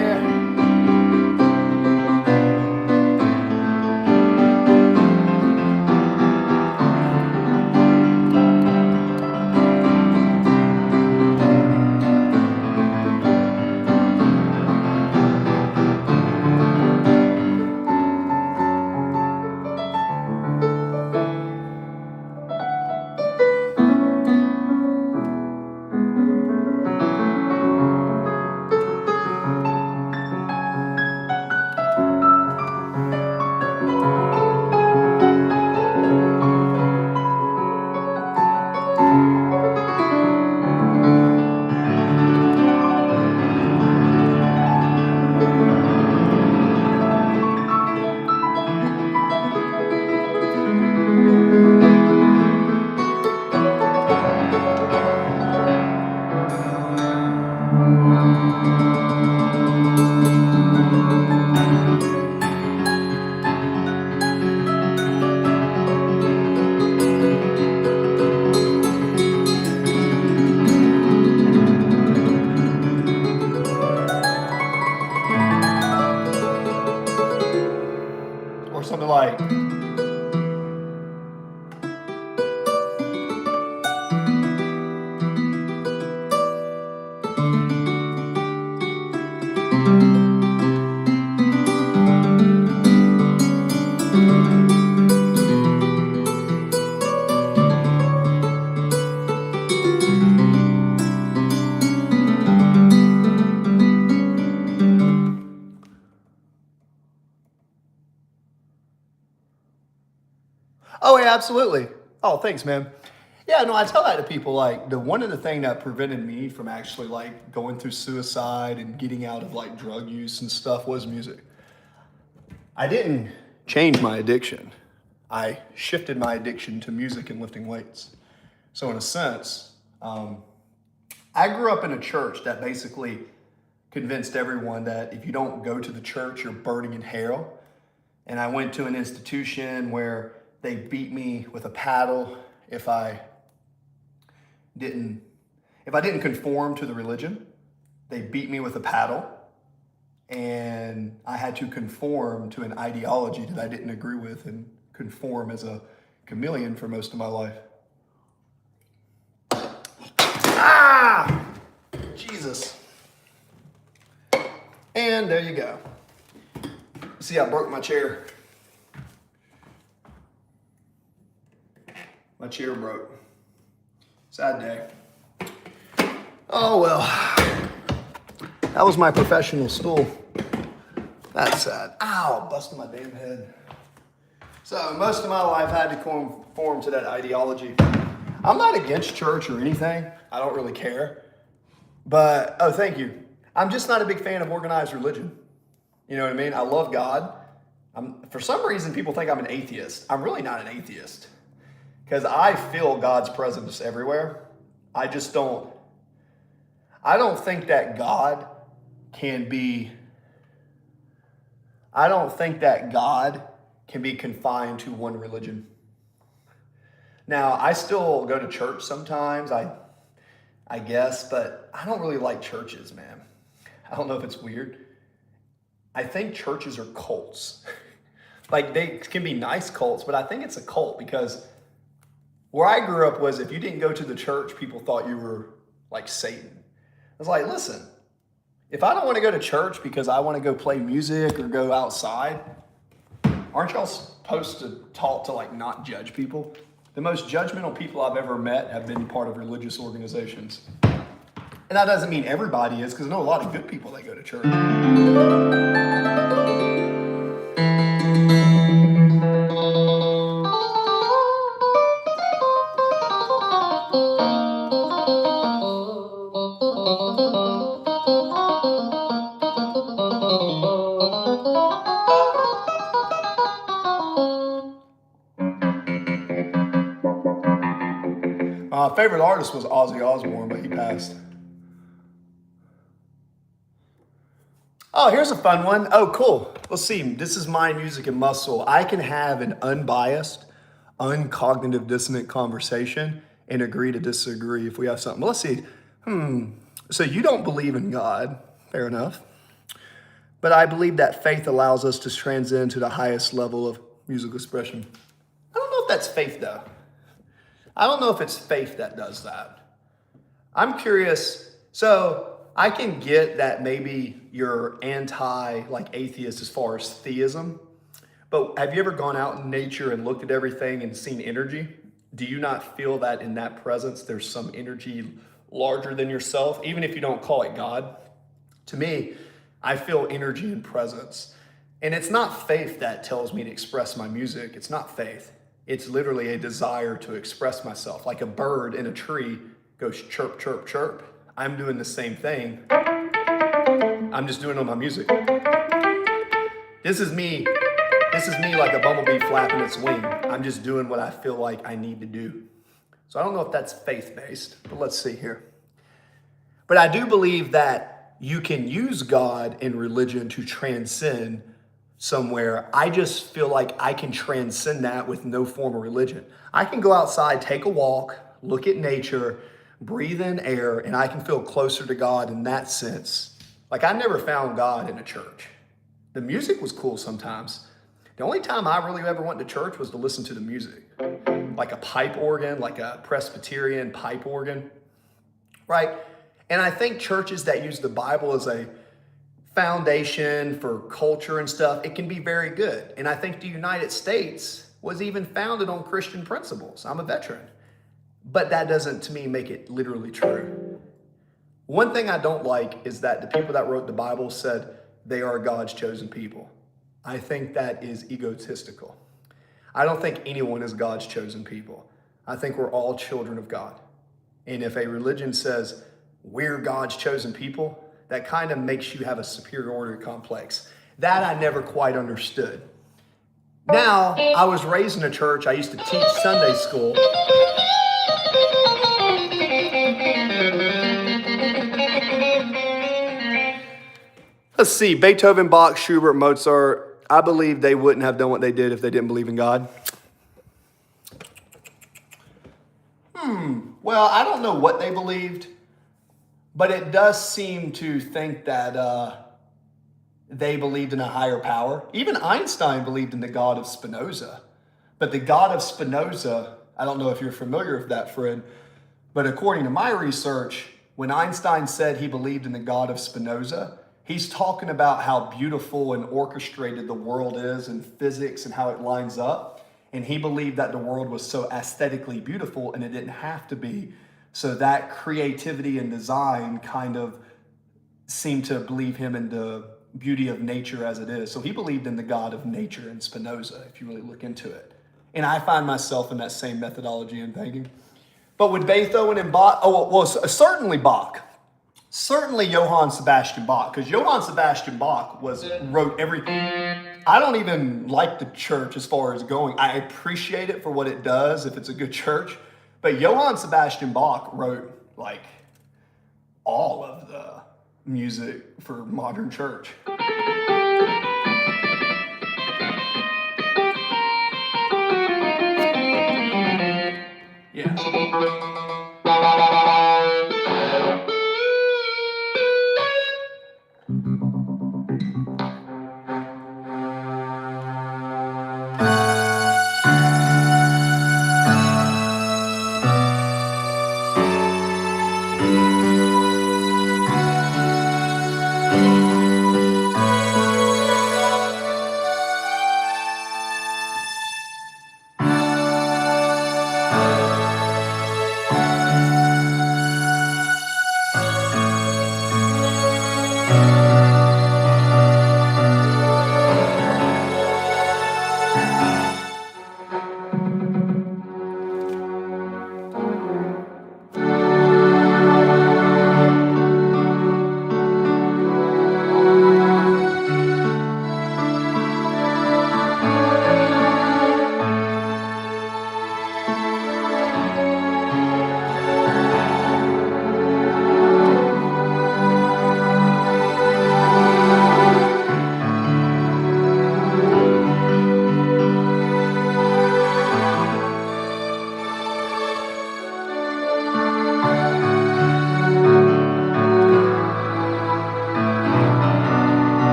yeah, absolutely. Oh, thanks, man. Yeah, no, I tell that to people. Like, one of the thing that prevented me from actually like going through suicide and getting out of like drug use and stuff was music. I didn't change my addiction. I shifted my addiction to music and lifting weights. So in a sense, I grew up in a church that basically convinced everyone that if you don't go to the church, you're burning in hell. And I went to an institution where they beat me with a paddle if I didn't conform to the religion. They beat me with a paddle, and I had to conform to an ideology that I didn't agree with and conform as a chameleon for most of my life. Ah! Jesus. And there you go. See, I broke my chair. My chair broke. Sad day. Oh well. That was my professional stool. That's sad. Ow, busted my damn head. So most of my life I had to conform to that ideology. I'm not against church or anything. I don't really care. But, oh, thank you. I'm just not a big fan of organized religion. You know what I mean? I love God. For some reason, people think I'm an atheist. I'm really not an atheist. Because I feel God's presence everywhere. I don't think that God can be confined to one religion. Now, I still go to church sometimes, I guess, but I don't really like churches, man. I don't know if it's weird. I think churches are cults. Like, they can be nice cults, but I think it's a cult because where I grew up was if you didn't go to the church, people thought you were like Satan. I was like, listen, if I don't want to go to church because I want to go play music or go outside, aren't y'all supposed to talk to like not judge people? The most judgmental people I've ever met have been part of religious organizations. And that doesn't mean everybody is, because I know a lot of good people that go to church. My favorite artist was Ozzy Osbourne, but he passed. Oh, here's a fun one. Oh, cool. Let's see. This is My Music and Muscle. I can have an unbiased, uncognitive dissonant conversation and agree to disagree if we have something. Let's see. So you don't believe in God. Fair enough. But I believe that faith allows us to transcend to the highest level of musical expression. I don't know if that's faith, though. I don't know if it's faith that does that. I'm curious. So I can get that maybe you're atheist as far as theism, but have you ever gone out in nature and looked at everything and seen energy? Do you not feel that in that presence there's some energy larger than yourself, even if you don't call it God? To me, I feel energy and presence. And it's not faith that tells me to express my music. It's not faith. It's literally a desire to express myself. Like a bird in a tree goes chirp, chirp, chirp. I'm doing the same thing. I'm just doing it on my music. This is me like a bumblebee flapping its wing. I'm just doing what I feel like I need to do. So I don't know if that's faith-based, but let's see here. But I do believe that you can use God and religion to transcend somewhere. I just feel like I can transcend that with no form of religion. I can go outside, take a walk, look at nature, breathe in air, and I can feel closer to God in that sense. Like, I never found God in a church. The music was cool sometimes. The only time I really ever went to church was to listen to the music. Like a pipe organ, like a Presbyterian pipe organ, right? And I think churches that use the Bible as a foundation for culture and stuff, it can be very good. And I think the United States was even founded on Christian principles. I'm a veteran. But that doesn't, to me, make it literally true. One thing I don't like is that the people that wrote the Bible said they are God's chosen people. I think that is egotistical. I don't think anyone is God's chosen people. I think we're all children of God. And if a religion says we're God's chosen people, that kind of makes you have a superiority complex. That I never quite understood. Now, I was raised in a church. I used to teach Sunday school. Let's see, Beethoven, Bach, Schubert, Mozart. I believe they wouldn't have done what they did if they didn't believe in God. Well, I don't know what they believed, but it does seem to think that they believed in a higher power. Even Einstein believed in the God of Spinoza. But the God of Spinoza, I don't know if you're familiar with that, Fred, but according to my research, when Einstein said he believed in the God of Spinoza, he's talking about how beautiful and orchestrated the world is in physics and how it lines up. And he believed that the world was so aesthetically beautiful and it didn't have to be. So that creativity and design kind of seemed to believe him in the beauty of nature as it is. So he believed in the God of nature in Spinoza, if you really look into it. And I find myself in that same methodology and thinking. But with Beethoven and Bach, certainly Bach. Certainly Johann Sebastian Bach, because Johann Sebastian Bach wrote everything. I don't even like the church as far as going. I appreciate it for what it does if it's a good church. But Johann Sebastian Bach wrote like all of the music for modern church. Yeah.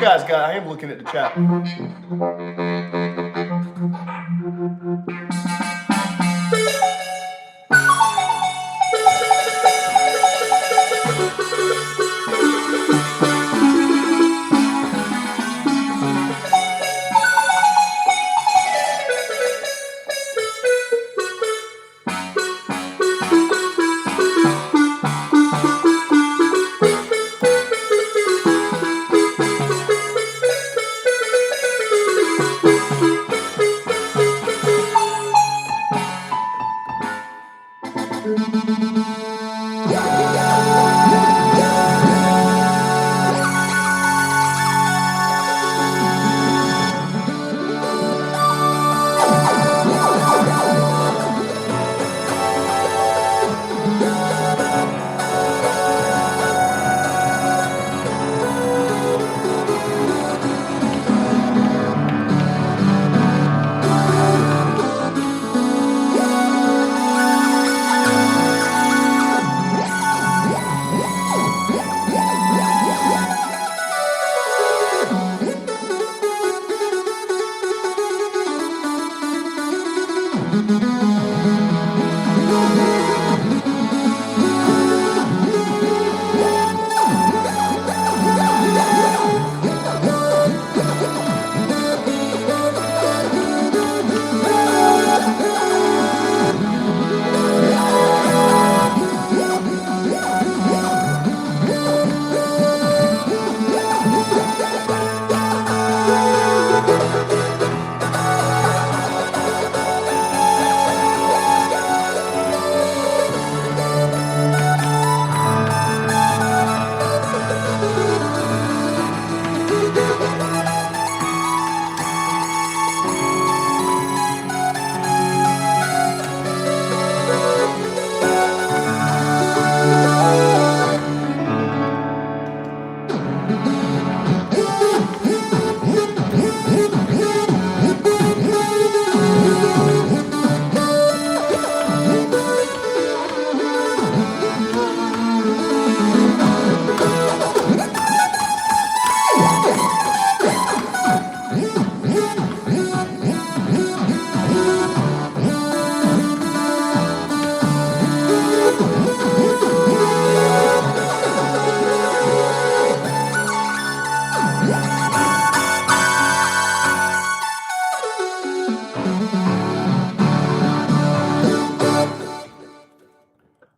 Guys, I am looking at the chat.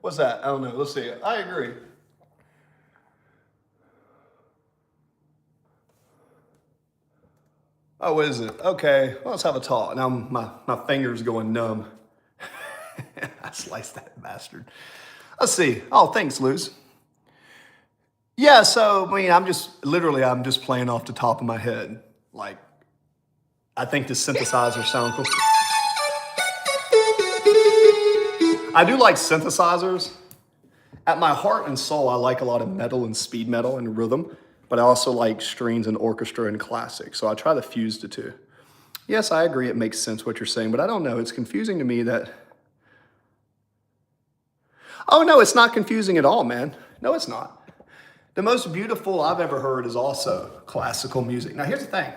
What's that? I don't know. Let's see. I agree. Oh, is it? Okay, well, let's have a talk. Now my finger's going numb. I sliced that bastard. Let's see. Oh, thanks, Luz. Yeah, so, I mean, I'm just playing off the top of my head. Like, I think the synthesizer sound cool. I do like synthesizers. At my heart and soul, I like a lot of metal and speed metal and rhythm, but I also like strings and orchestra and classic, so I try to fuse the two. Yes, I agree, it makes sense what you're saying, but I don't know, it's confusing to me that... Oh, no, it's not confusing at all, man. No, it's not. The most beautiful I've ever heard is also classical music. Now, here's the thing.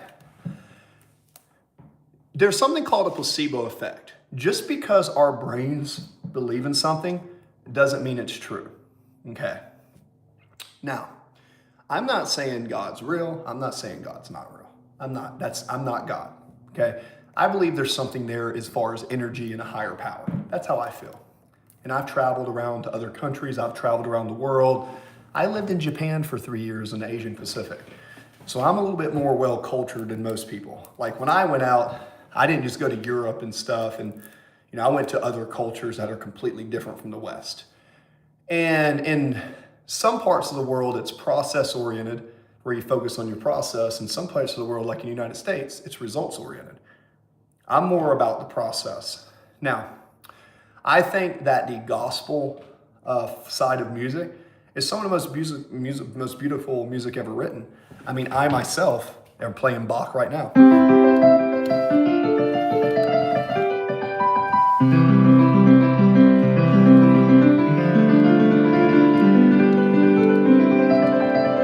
There's something called a placebo effect. Just because our brains believe in something doesn't mean it's true, okay? Now, I'm not saying God's real. I'm not saying God's not real. I'm not God, okay? I believe there's something there as far as energy and a higher power. That's how I feel. And I've traveled around to other countries. I've traveled around the world. I lived in Japan for 3 years in the Asian Pacific. So I'm a little bit more well-cultured than most people. Like when I went out, I didn't just go to Europe and stuff. And, I went to other cultures that are completely different from the West. And in some parts of the world, it's process-oriented, where you focus on your process. In some parts of the world, like in the United States, it's results-oriented. I'm more about the process. Now, I think that the gospel side of music is some of the most beautiful music ever written. I mean, I myself am playing Bach right now.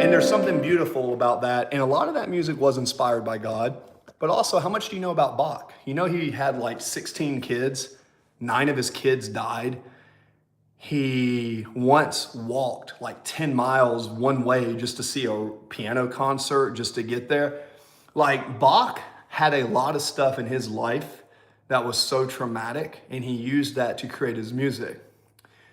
And there's something beautiful about that. And a lot of that music was inspired by God. But also, how much do you know about Bach? You know he had like 16 kids. 9 of his kids died. He once walked like 10 miles one way just to see a piano concert, just to get there. Like Bach had a lot of stuff in his life that was so traumatic, and he used that to create his music.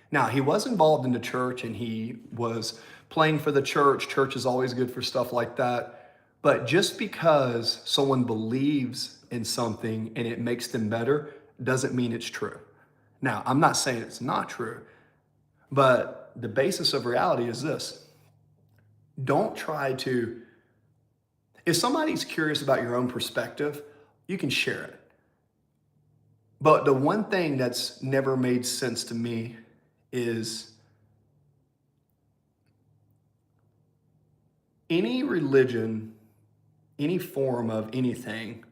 Now, he was involved in the church and he was playing for the church. Church is always good for stuff like that. But just because someone believes in something and it makes them better doesn't mean it's true. Now, I'm not saying it's not true, but the basis of reality is this. Don't try to, if somebody's curious about your own perspective, you can share it. But the one thing that's never made sense to me is any religion, any form of anything,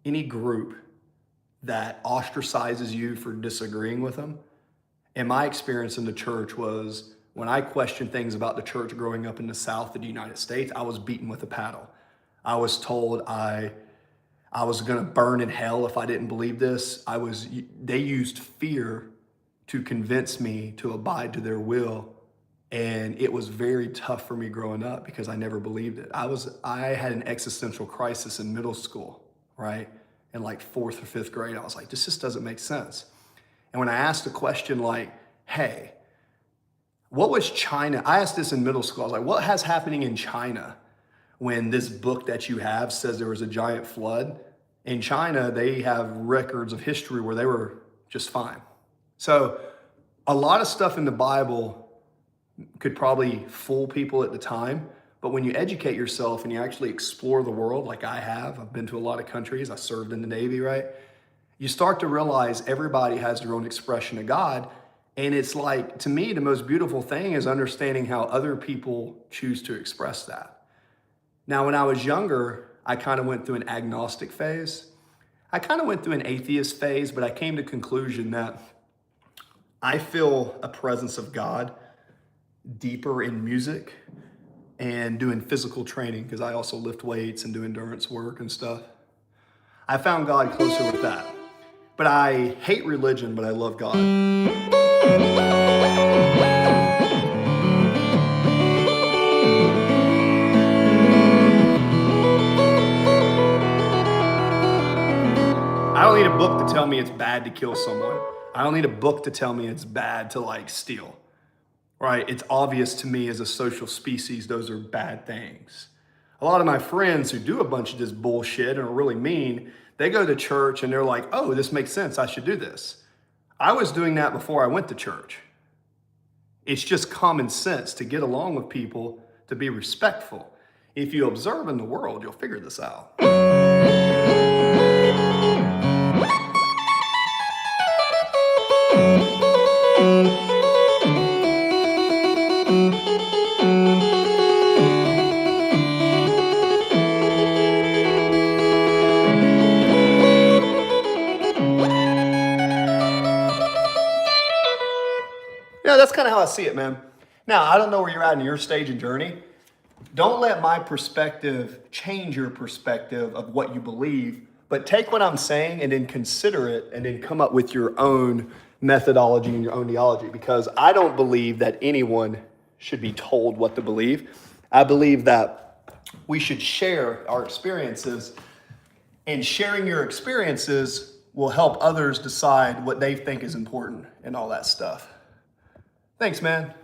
any group that ostracizes you for disagreeing with them. And my experience in the church was when I questioned things about the church growing up in the South of the United States, I was beaten with a paddle. I was told I was gonna burn in hell if I didn't believe this. They used fear to convince me to abide to their will. And it was very tough for me growing up because I never believed it. I had an existential crisis in middle school, right? In like 4th or 5th grade, I was like, this just doesn't make sense. And when I asked a question like, hey, what was China? I asked this in middle school. I was like, what has happening in China when this book that you have says there was a giant flood? In China, they have records of history where they were just fine. So a lot of stuff in the Bible could probably fool people at the time. But when you educate yourself and you actually explore the world like I have, I've been to a lot of countries, I served in the Navy, right? You start to realize everybody has their own expression of God. And it's like, to me, the most beautiful thing is understanding how other people choose to express that. Now, when I was younger, I kind of went through an agnostic phase. I kind of went through an atheist phase, but I came to the conclusion that I feel a presence of God deeper in music and doing physical training, because I also lift weights and do endurance work and stuff. I found God closer with that. But I hate religion, but I love God. I don't need a book to tell me it's bad to kill someone. I don't need a book to tell me it's bad to like steal, right? It's obvious to me as a social species, those are bad things. A lot of my friends who do a bunch of this bullshit and are really mean, they go to church and they're like, oh, this makes sense. I should do this. I was doing that before I went to church. It's just common sense to get along with people, to be respectful. If you observe in the world, you'll figure this out. Yeah, that's kind of how I see it, man. Now, I don't know where you're at in your stage and journey. Don't let my perspective change your perspective of what you believe, but take what I'm saying and then consider it and then come up with your own methodology and your own theology, because I don't believe that anyone should be told what to believe. I believe that we should share our experiences, and sharing your experiences will help others decide what they think is important and all that stuff. Thanks, man.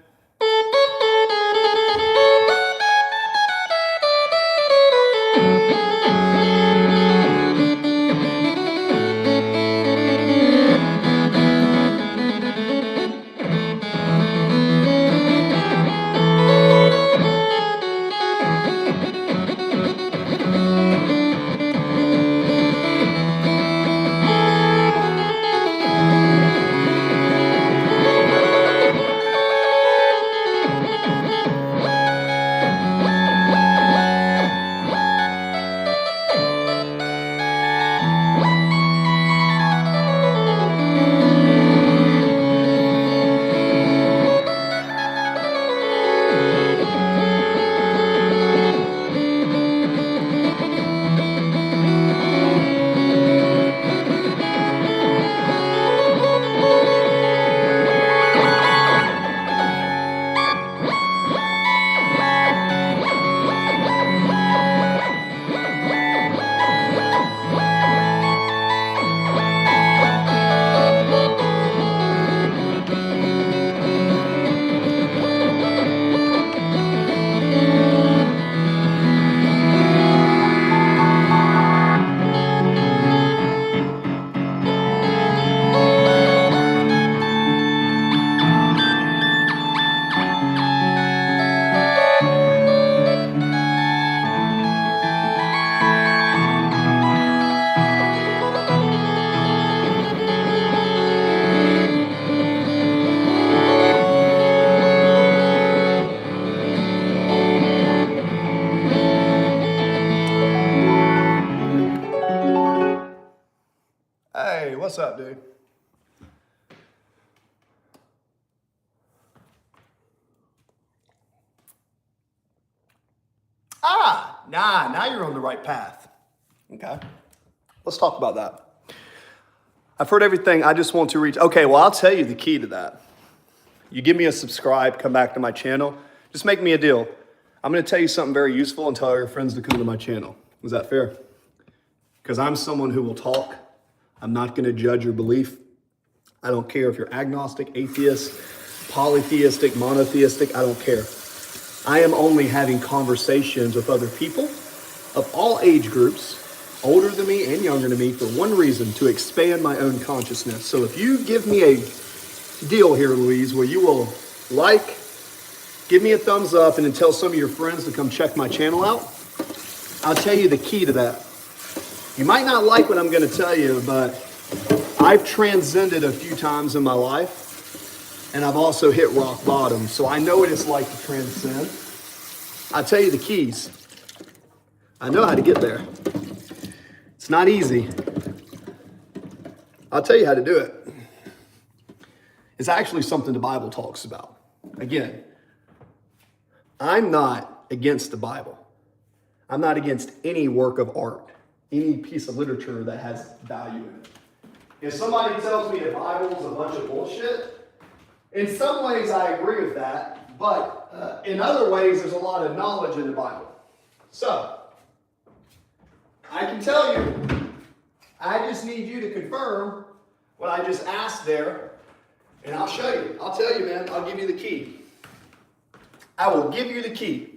Hey, what's up, dude? Now you're on the right path. Okay, let's talk about that. I've heard everything. I just want to reach. Okay, well, I'll tell you the key to that. You give me a subscribe, come back to my channel. Just make me a deal. I'm going to tell you something very useful and tell your friends to come to my channel. Is that fair? Because I'm someone who will talk. I'm not going to judge your belief. I don't care if you're agnostic, atheist, polytheistic, monotheistic. I don't care. I am only having conversations with other people of all age groups, older than me and younger than me, for one reason: to expand my own consciousness. So if you give me a deal here, Louise, where you will like, give me a thumbs up, and then tell some of your friends to come check my channel out, I'll tell you the key to that. You might not like what I'm going to tell you, but I've transcended a few times in my life, and I've also hit rock bottom, so I know what it's like to transcend. I'll tell you the keys. I know how to get there. It's not easy. I'll tell you how to do it. It's actually something the Bible talks about. Again, I'm not against the Bible. I'm not against any work of art, any piece of literature that has value in it. If somebody tells me the Bible is a bunch of bullshit, in some ways I agree with that, but in other ways there's a lot of knowledge in the Bible. So, I can tell you, I just need you to confirm what I just asked there, and I'll show you. I'll tell you, man. I'll give you the key. I will give you the key.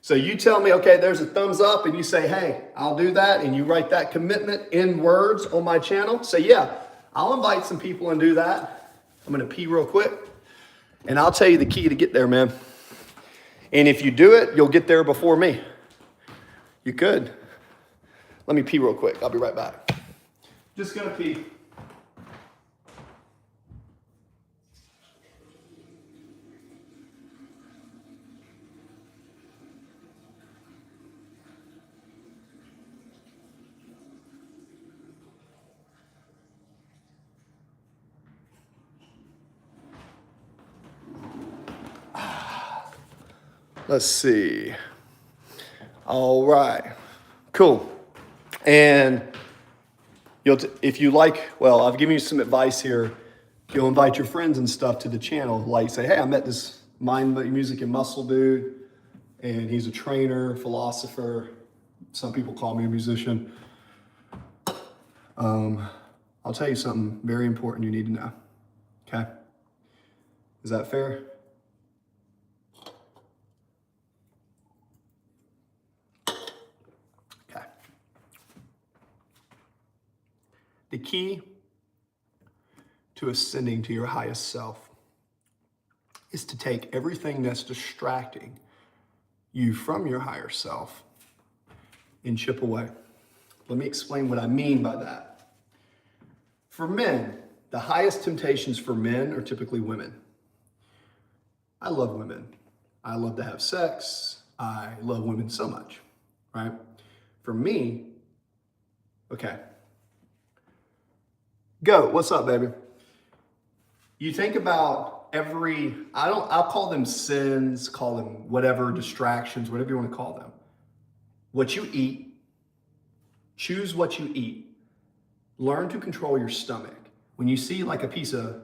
So you tell me, okay, there's a thumbs up, and you say, hey, I'll do that, and you write that commitment in words on my channel. Say, yeah, I'll invite some people and do that. I'm gonna pee real quick, and I'll tell you the key to get there, man. And if you do it, you'll get there before me. You could. Let me pee real quick. I'll be right back. Just gonna pee. Let's see. All right, cool. And if you like, well, I've given you some advice here. You'll invite your friends and stuff to the channel. Like say, hey, I met this mind, music, and muscle dude, and he's a trainer, philosopher. Some people call me a musician. I'll tell you something very important you need to know. Okay? Is that fair? The key to ascending to your highest self is to take everything that's distracting you from your higher self and chip away. Let me explain what I mean by that. For men, the highest temptations for men are typically women. I love women. I love to have sex. I love women so much, right? For me, okay. Go, what's up, baby? You think about I'll call them sins, call them whatever, distractions, whatever you want to call them. What you eat, choose what you eat. Learn to control your stomach. When you see like a piece of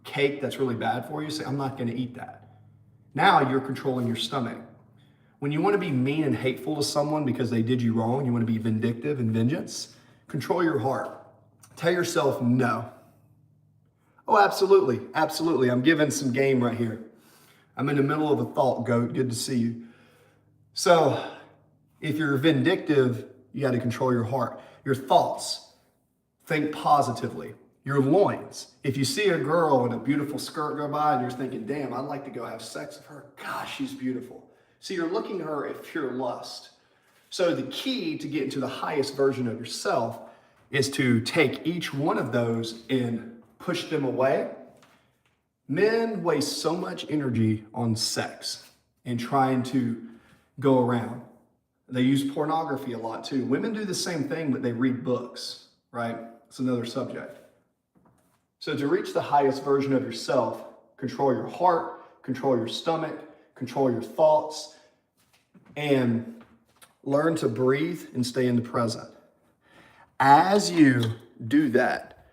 cake that's really bad for you, say, I'm not gonna eat that. Now you're controlling your stomach. When you want to be mean and hateful to someone because they did you wrong, you want to be vindictive and vengeance, control your heart. Tell yourself no. Oh, absolutely, absolutely. I'm giving some game right here. I'm in the middle of a thought, goat. Good to see you. So if you're vindictive, you got to control your heart. Your thoughts, think positively. Your loins. If you see a girl in a beautiful skirt go by and you're thinking, damn, I'd like to go have sex with her. Gosh, she's beautiful. So you're looking at her at pure lust. So the key to get into the highest version of yourself is to take each one of those and push them away. Men waste so much energy on sex and trying to go around. They use pornography a lot too. Women do the same thing, but they read books, right? It's another subject. So to reach the highest version of yourself, control your heart, control your stomach, control your thoughts, and learn to breathe and stay in the present. As you do that,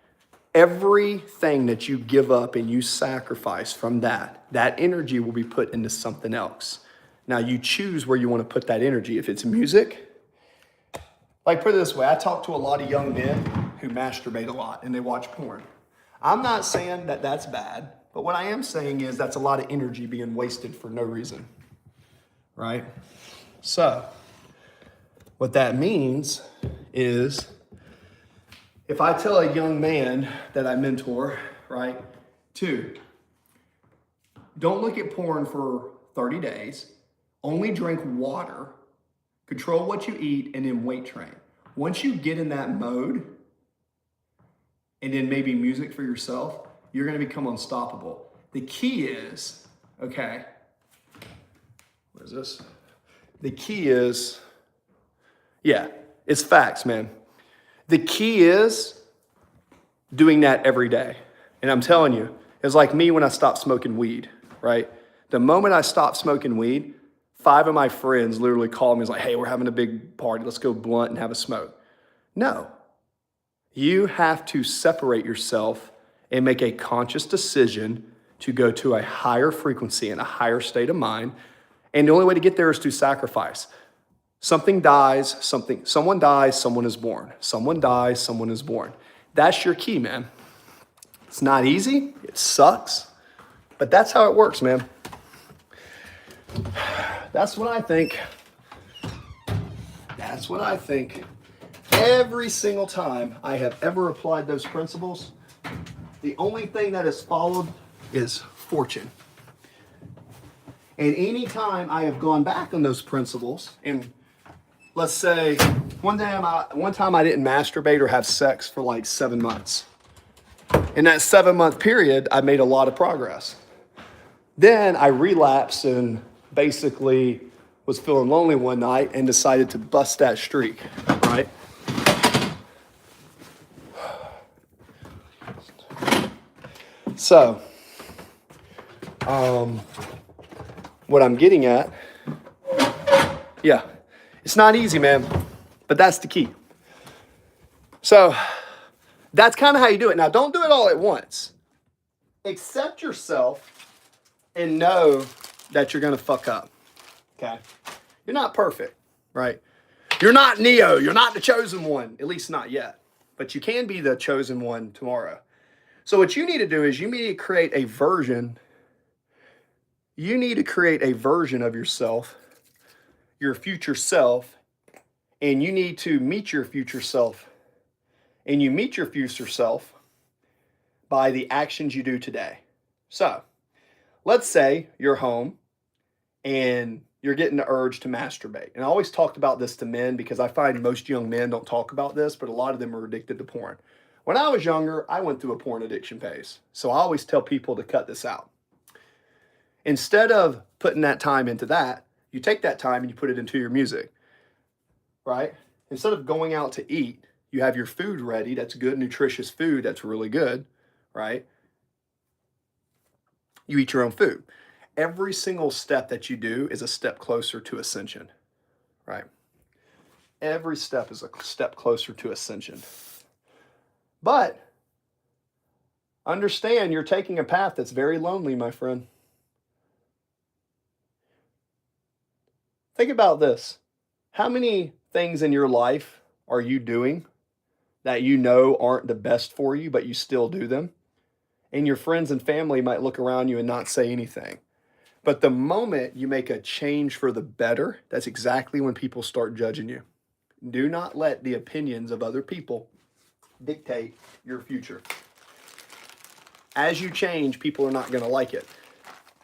everything that you give up and you sacrifice from that energy will be put into something else. Now you choose where you want to put that energy. If it's music, like put it this way, I talk to a lot of young men who masturbate a lot and they watch porn. I'm not saying that that's bad, but what I am saying is that's a lot of energy being wasted for no reason, right? So what that means is if I tell a young man that I mentor, right, don't look at porn for 30 days, only drink water, control what you eat, and then weight train. Once you get in that mode, and then maybe music for yourself, you're gonna become unstoppable. The key is, okay, what is this? The key is, yeah, it's facts, man. The key is doing that every day. And I'm telling you, it's like me when I stopped smoking weed, right? The moment I stopped smoking weed, 5 of my friends literally called me and was like, hey, we're having a big party. Let's go blunt and have a smoke. No. You have to separate yourself and make a conscious decision to go to a higher frequency and a higher state of mind. And the only way to get there is through sacrifice. Someone dies, someone is born. Someone dies, someone is born. That's your key, man. It's not easy. It sucks. But that's how it works, man. That's what I think. That's what I think. Every single time I have ever applied those principles, the only thing that has followed is fortune. And any time I have gone back on those principles, and let's say one time I didn't masturbate or have sex for like 7 months. In that 7-month period, I made a lot of progress. Then I relapsed and basically was feeling lonely one night and decided to bust that streak, right? So, what I'm getting at, yeah, it's not easy, man, but that's the key. So, that's kind of how you do it. Now, don't do it all at once. Accept yourself and know that you're going to fuck up, okay? You're not perfect, right? You're not Neo. You're not the chosen one, at least not yet. But you can be the chosen one tomorrow. So what you need to do is you need to create a version. You need to create a version of yourself, your future self, and you need to meet your future self. And you meet your future self by the actions you do today. So, let's say you're home and you're getting the urge to masturbate. And I always talked about this to men because I find most young men don't talk about this, but a lot of them are addicted to porn. When I was younger, I went through a porn addiction phase. So I always tell people to cut this out. Instead of putting that time into that, you take that time and you put it into your music, right? Instead of going out to eat, you have your food ready. That's good, nutritious food. That's really good, right? You eat your own food. Every single step that you do is a step closer to ascension, right? Every step is a step closer to ascension. But understand you're taking a path that's very lonely, my friend. Think about this. How many things in your life are you doing that you know aren't the best for you, but you still do them? And your friends and family might look around you and not say anything. But the moment you make a change for the better, that's exactly when people start judging you. Do not let the opinions of other people dictate your future. As you change, people are not going to like it.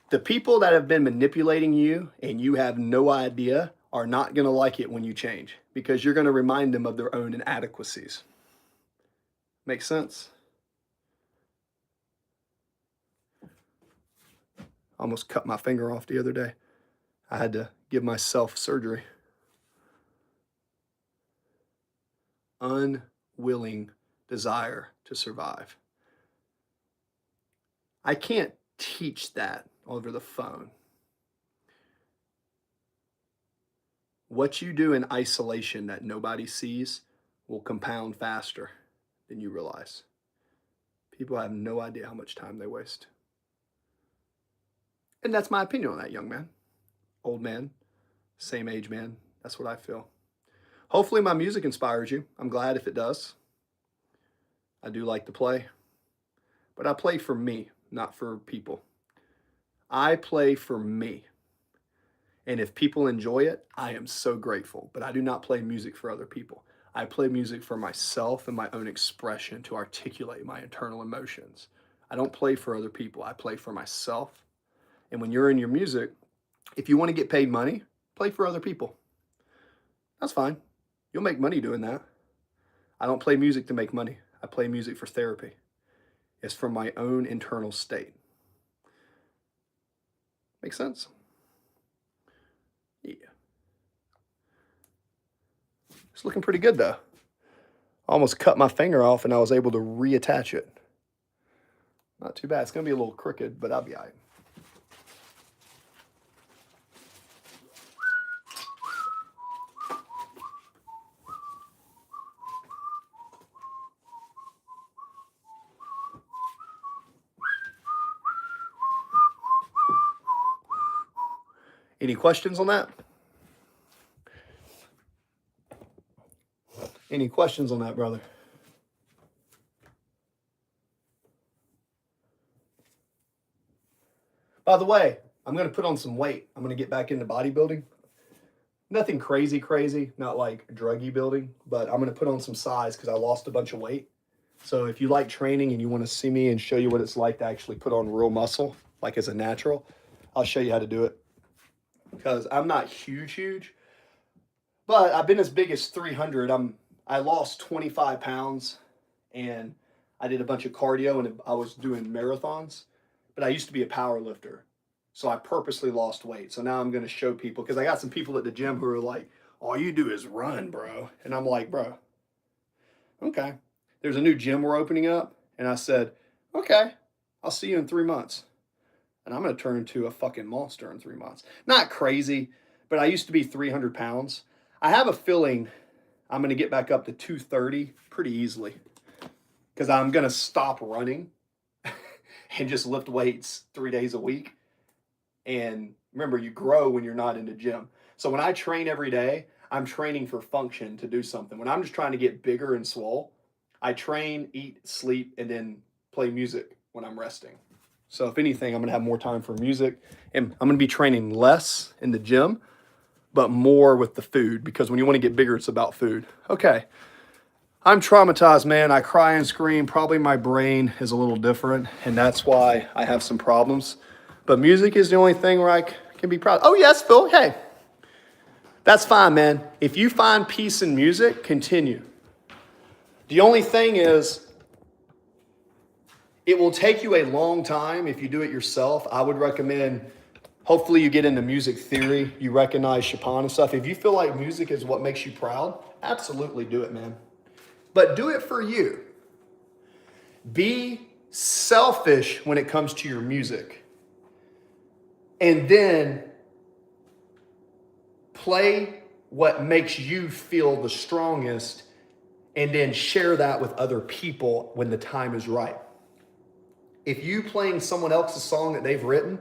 The people that have been manipulating you and you have no idea are not going to like it when you change because you're going to remind them of their own inadequacies. Make sense? Almost cut my finger off the other day. I had to give myself surgery. Unwilling desire to survive. I can't teach that over the phone. What you do in isolation that nobody sees will compound faster than you realize. People have no idea how much time they waste. And that's my opinion on that, young man. Old man, same age man. That's what I feel. Hopefully my music inspires you. I'm glad if it does. I do like to play. But I play for me, not for people. I play for me. And if people enjoy it, I am so grateful. But I do not play music for other people. I play music for myself and my own expression to articulate my internal emotions. I don't play for other people. I play for myself. And when you're in your music, if you want to get paid money, play for other people. That's fine. You'll make money doing that. I don't play music to make money. I play music for therapy. It's for my own internal state. Make sense? Yeah. It's looking pretty good though. Almost cut my finger off and I was able to reattach it. Not too bad. It's going to be a little crooked, but I'll be all right. Any questions on that? Any questions on that, brother? By the way, I'm going to put on some weight. I'm going to get back into bodybuilding. Nothing crazy, not like druggy building, but I'm going to put on some size because I lost a bunch of weight. So if you like training and you want to see me and show you what it's like to actually put on real muscle, like as a natural, I'll show you how to do it. Because I'm not huge, but I've been as big as 300. I lost 25 pounds and I did a bunch of cardio and I was doing marathons, but I used to be a power lifter. So I purposely lost weight. So now I'm going to show people, because I got some people at the gym who are like, all you do is run, bro. And I'm like, bro, okay. There's a new gym we're opening up. And I said, okay, I'll see you in 3 months. And I'm going to turn into a fucking monster in 3 months. Not crazy, but I used to be 300 pounds. I have a feeling I'm going to get back up to 230 pretty easily, because I'm going to stop running and just lift weights 3 days a week. And remember, you grow when you're not in the gym. So when I train every day, I'm training for function to do something. When I'm just trying to get bigger and swole, I train, eat, sleep, and then play music when I'm resting. So if anything, I'm going to have more time for music. And I'm going to be training less in the gym, but more with the food, because when you want to get bigger, it's about food. Okay. I'm traumatized, man. I cry and scream. Probably my brain is a little different, and that's why I have some problems. But music is the only thing where I can be proud. Oh, yes, Phil. Hey, that's fine, man. If you find peace in music, continue. The only thing is, it will take you a long time if you do it yourself. I would recommend, hopefully you get into music theory, you recognize Chopin and stuff. If you feel like music is what makes you proud, absolutely do it, man. But do it for you. Be selfish when it comes to your music. And then play what makes you feel the strongest, and then share that with other people when the time is right. If you playing someone else's song that they've written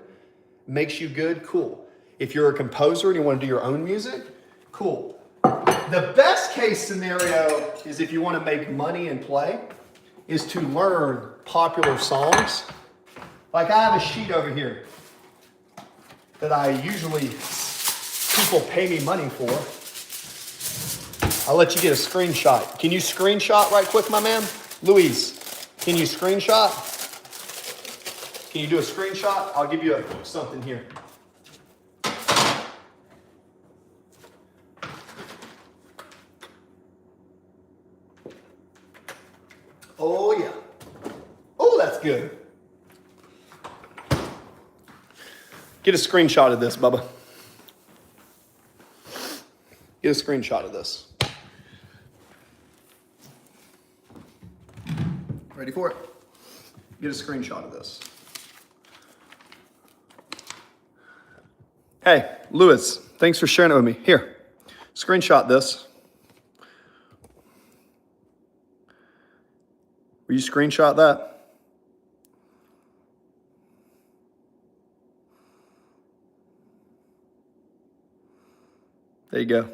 makes you good, cool. If you're a composer and you want to do your own music, cool. The best case scenario is, if you want to make money and play, is to learn popular songs. Like I have a sheet over here that I usually, people pay me money for. I'll let you get a screenshot. Can you screenshot right quick, my man? Luis, can you screenshot? Can you do a screenshot? I'll give you something here. Oh, yeah. Oh, that's good. Get a screenshot of this, Bubba. Get a screenshot of this. Ready for it? Get a screenshot of this. Hey, Lewis, thanks for sharing it with me. Here, screenshot this. Will you screenshot that? There you go.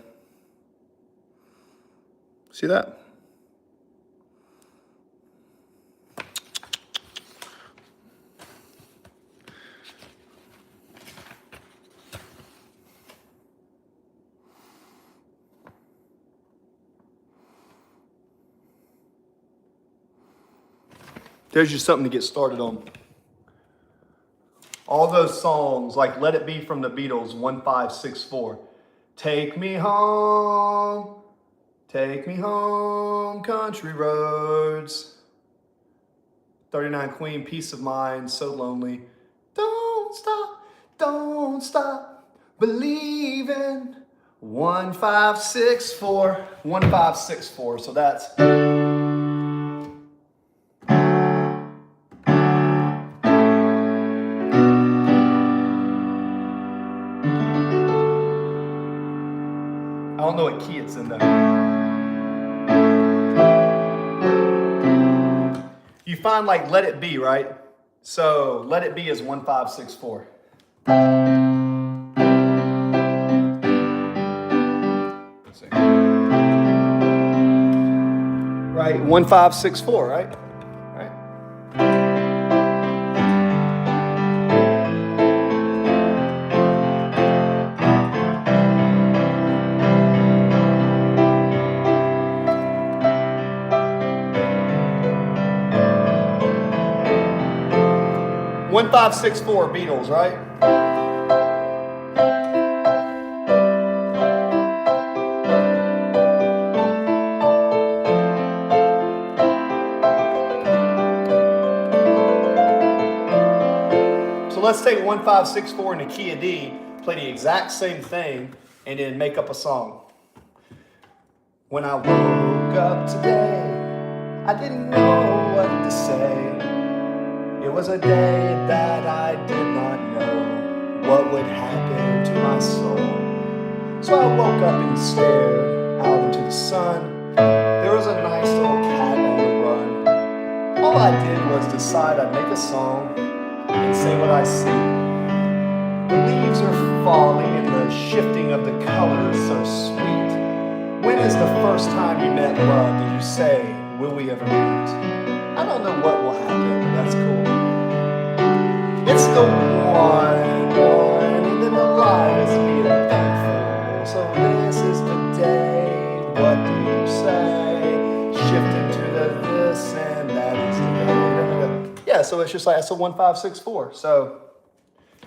See that? There's just something to get started on. All those songs, like Let It Be from the Beatles, 1564. Take me home, country roads. 39 Queen, Peace of Mind, So Lonely. Don't stop believing. 1564, 1564. So that's. I don't know what key it's in though. You find like Let It Be, right? So Let It Be is 1564. Let's see. Right, 1564, right? Right. 1564 Beatles, right? So let's take 1564 in the key of D, play the exact same thing, and then make up a song. When I woke up today, I didn't know what to say. It was a day that I did not know what would happen to my soul. So I woke up and stared out into the sun. There was a nice little cat on the run. All I did was decide I'd make a song and say what I see. The leaves are falling and the shifting of the colors so sweet. When is the first time you met love? Did you say, will we ever meet? I don't know what will happen, but that's cool. It's the one, and then the light is being thankful. So this is the day, what do you say? Shift into the this and that is the day. Yeah, so it's just like, that's a 1564. So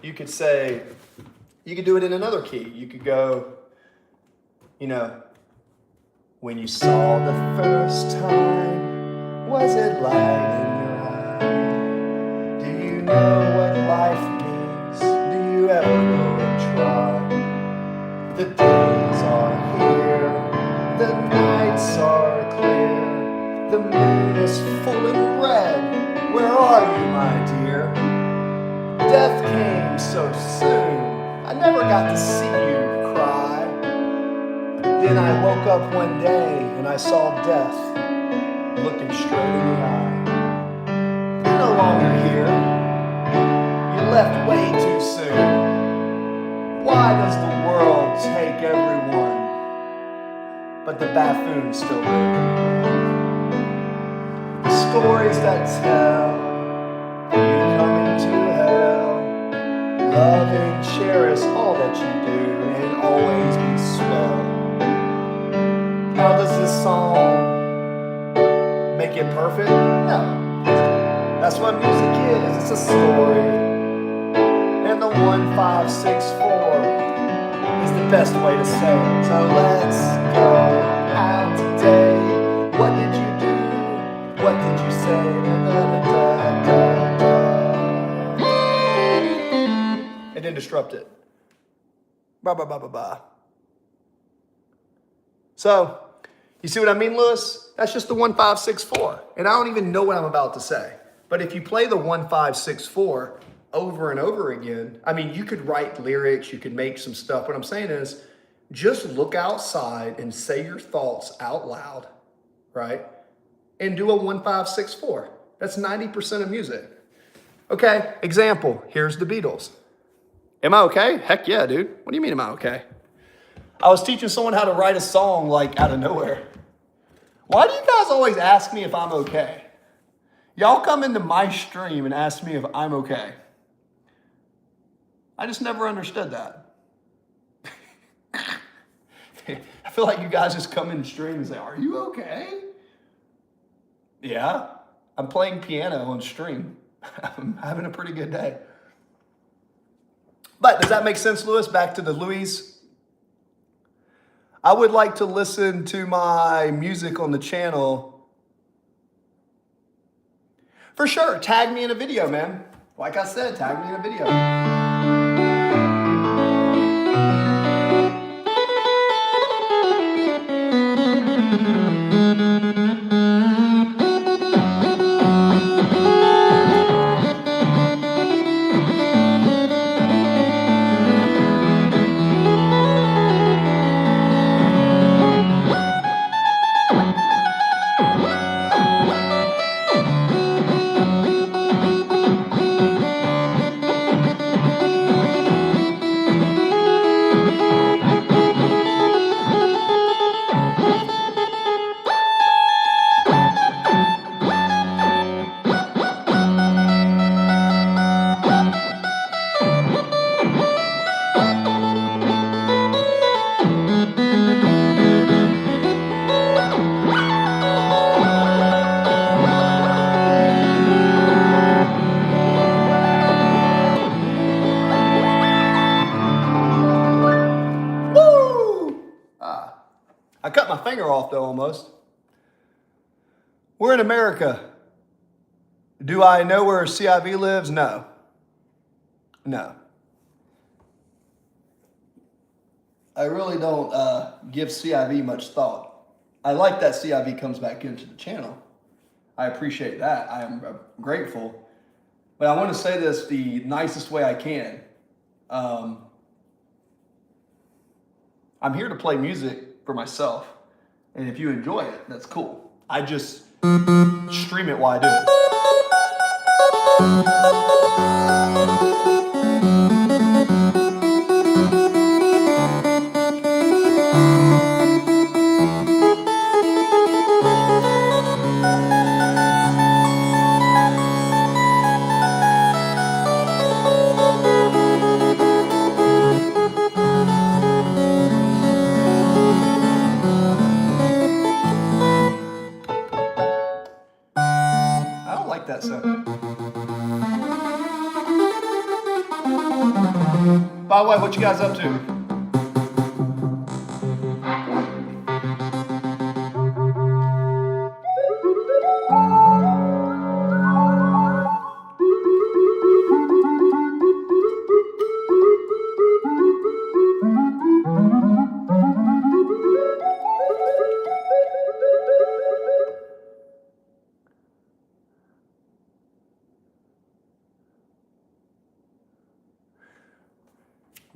you could say, you could do it in another key. You could go, you know, when you saw the first time, was it light in your eye? Do you know what life means? Do you ever go and try? The days are here, the nights are clear, the moon is full and red. Where are you, my dear? Death came so soon, I never got to see you cry. Then I woke up one day and I saw death looking straight in the eye. You're no longer here. You left way too soon. Why does the world take everyone, but the buffoons still live? The stories that tell you coming to hell, love and cherish all that you do and always be swell. How does this song make it perfect? No. That's what music is. It's a story. And the 1564 is the best way to say it. So let's go out today. What did you do? What did you say? And then disrupt it. Ba ba ba ba ba. So, you see what I mean, Lewis? That's just the 1564. And I don't even know what I'm about to say. But if you play the 1564 over and over again, I mean, you could write lyrics, you could make some stuff. What I'm saying is, just look outside and say your thoughts out loud, right? And do a 1564. That's 90% of music. Okay, example. Here's the Beatles. Am I okay? Heck yeah, dude. What do you mean, am I okay? I was teaching someone how to write a song like out of nowhere. Why do you guys always ask me if I'm okay? Y'all come into my stream and ask me if I'm okay. I just never understood that. I feel like you guys just come in the stream and say, are you okay? Yeah, I'm playing piano on stream. I'm having a pretty good day. But does that make sense, Lewis? Back to the Louis. I would like to listen to my music on the channel. For sure, tag me in a video, man. Like I said, tag me in a video. though, almost. We're in America. Do I know where CIV lives? No. No. I really don't give CIV much thought. I like that CIV comes back into the channel. I appreciate that. I am grateful. But I want to say this the nicest way I can. I'm here to play music for myself. And if you enjoy it, that's cool. I just stream it while I do it. I don't like that sound. By the way, what you guys up to?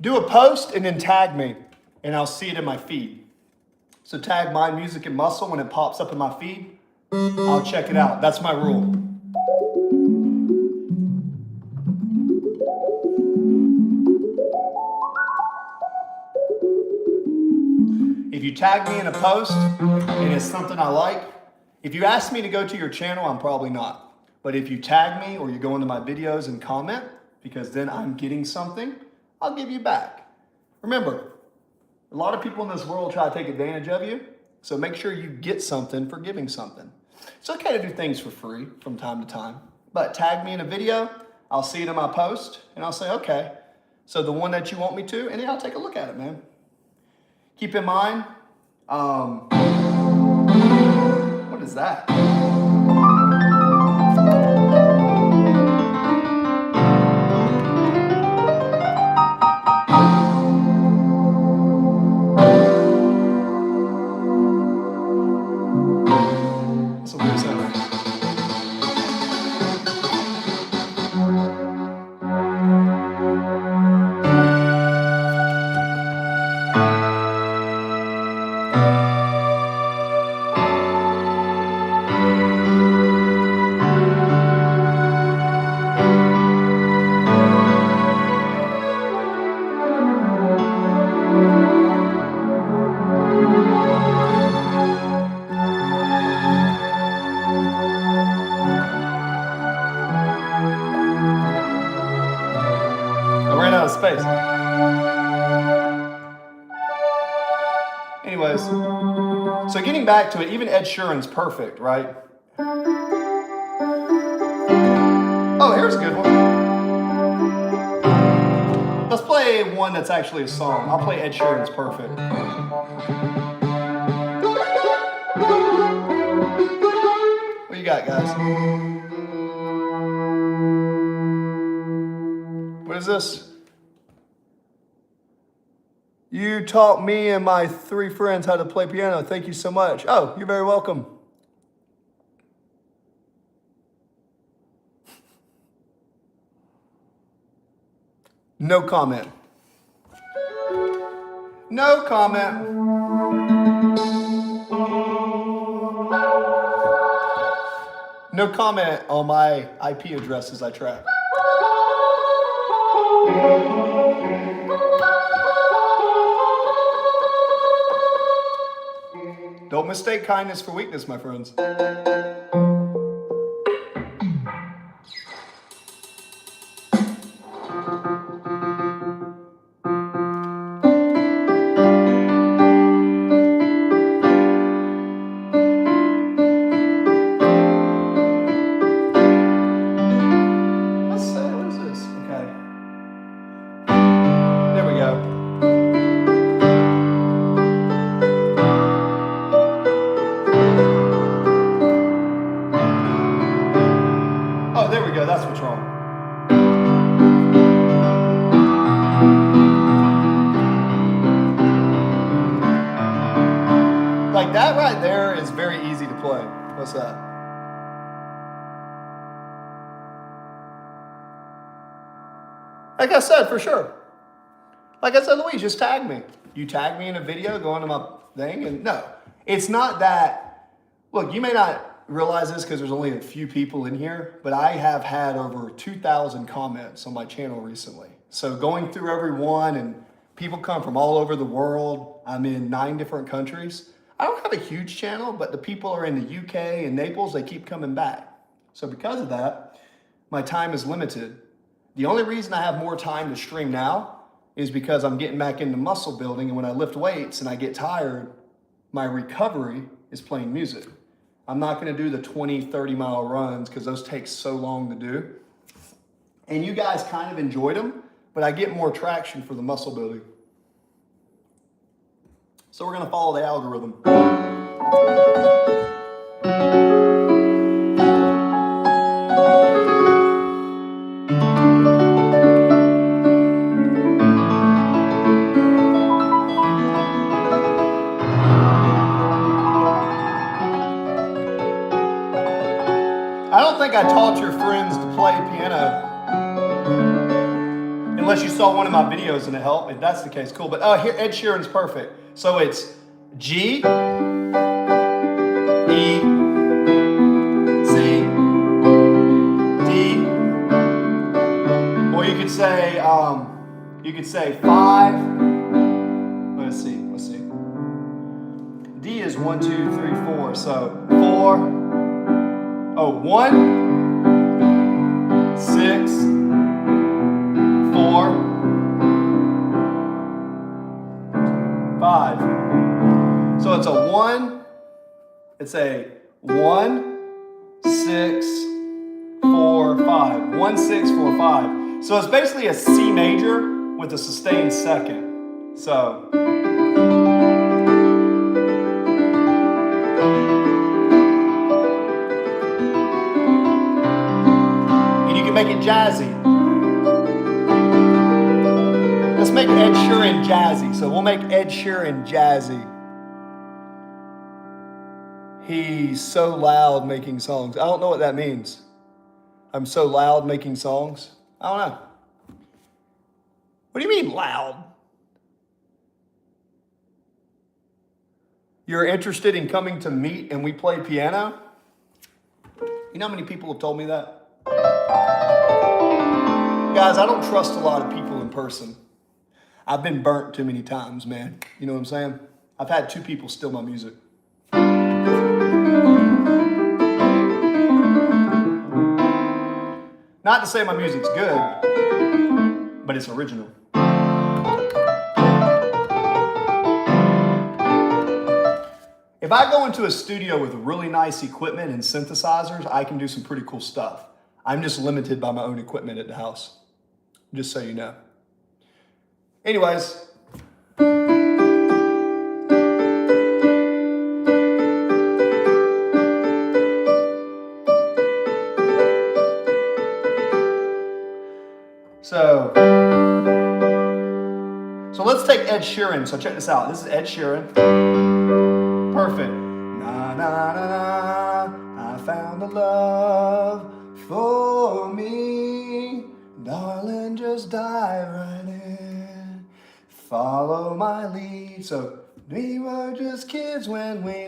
Do a post and then tag me, and I'll see it in my feed. So tag Mind Music and Muscle when it pops up in my feed. I'll check it out. That's my rule. If you tag me in a post and it's something I like, if you ask me to go to your channel, I'm probably not. But if you tag me or you go into my videos and comment, because then I'm getting something, I'll give you back. Remember, a lot of people in this world try to take advantage of you, so make sure you get something for giving something. It's okay to do things for free from time to time, but tag me in a video, I'll see it in my post, and I'll say, okay, so the one that you want me to, and then I'll take a look at it, man. Keep in mind, what is that? That's a weird sound. I ran out of space. Anyways, so getting back to it, even Ed Sheeran's perfect, right? Oh, here's a good one. Let's play one that's actually a song. I'll play Ed Sheeran's Perfect. What you got, guys? What is this? You taught me and my 3 friends how to play piano. Thank you so much. Oh, you're very welcome. No comment. No comment. No comment on my IP addresses I track. Don't mistake kindness for weakness, my friends. What is this? Okay. There we go. that's what's wrong. Like that right there is very easy to play. What's that? Like I said, for sure. Like I said, Louise, just tag me. You tag me in a video, go into my thing, and no. It's not that, look, you may not realize this because there's only a few people in here, but I have had over 2,000 comments on my channel recently. So going through every one, and people come from all over the world. I'm in 9 different countries. I don't have a huge channel, but the people are in the UK and Naples, they keep coming back. So because of that, my time is limited. The only reason I have more time to stream now is because I'm getting back into muscle building, and when I lift weights and I get tired, my recovery is playing music. I'm not gonna do the 20, 30 mile runs because those take so long to do. And you guys kind of enjoyed them, but I get more traction for the muscle building. So we're gonna follow the algorithm. I don't think I taught your friends to play piano. Unless you saw one of my videos and it helped. If that's the case, cool. But here, Ed Sheeran's perfect. So it's G, E, C, D, or you could say 5. Let's see. D is 1, 2, 3, 4. So 4. 1, 6, 4, 5. So it's a 1. It's a 1, 6, 4, 5. 1, 6, 4, 5. So it's basically a C major with a sustained second. So. Make it jazzy. Let's make Ed Sheeran jazzy. So we'll make Ed Sheeran jazzy. He's so loud making songs. I don't know what that means. I'm so loud making songs. I don't know. What do you mean loud? You're interested in coming to meet and we play piano? You know how many people have told me that? Guys, I don't trust a lot of people in person. I've been burnt too many times, man. You know what I'm saying? I've had 2 people steal my music. Not to say my music's good, but it's original. If I go into a studio with really nice equipment and synthesizers, I can do some pretty cool stuff. I'm just limited by my own equipment at the house. Just so you know. Anyways. So let's take Ed Sheeran. So check this out. This is Ed Sheeran. Perfect. Na na na na. I found a love for me. Darling, just dive right in. Follow my lead. So we were just kids when we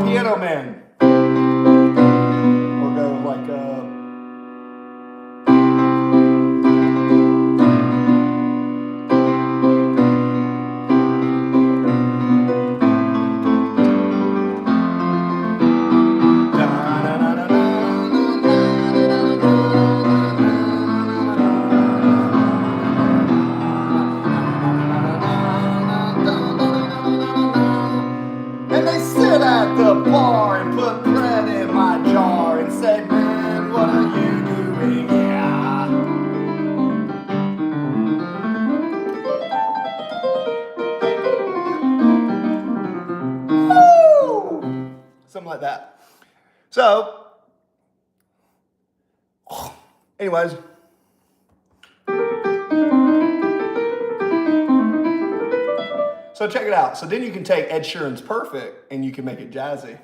Piano Man. Or go like at the bar and put bread in my jar and said, man, what are you doing here? Woo! Something like that. So, anyways. So check it out. So then you can take Ed Sheeran's Perfect and you can make it jazzy.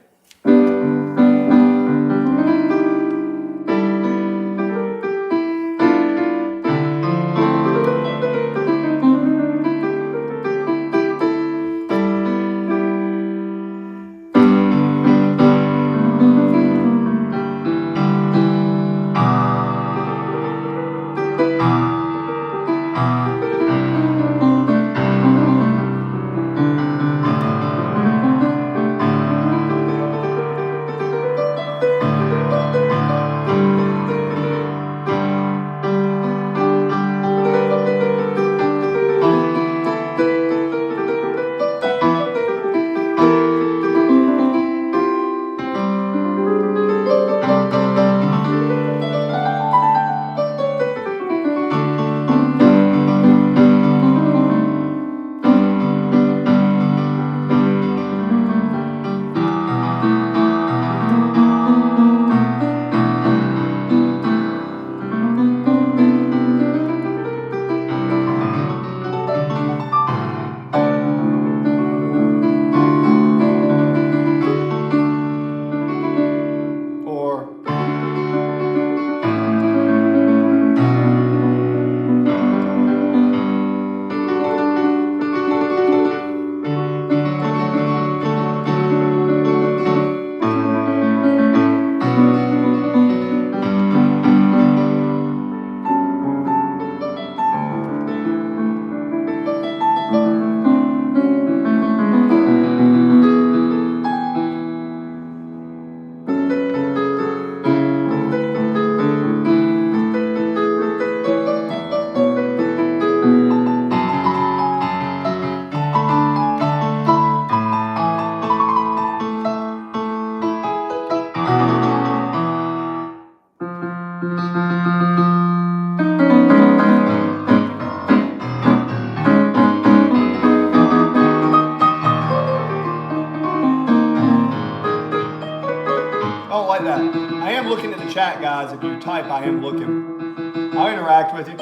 Like that. I am looking at the chat, guys. If you type, I am looking. I'll interact with you.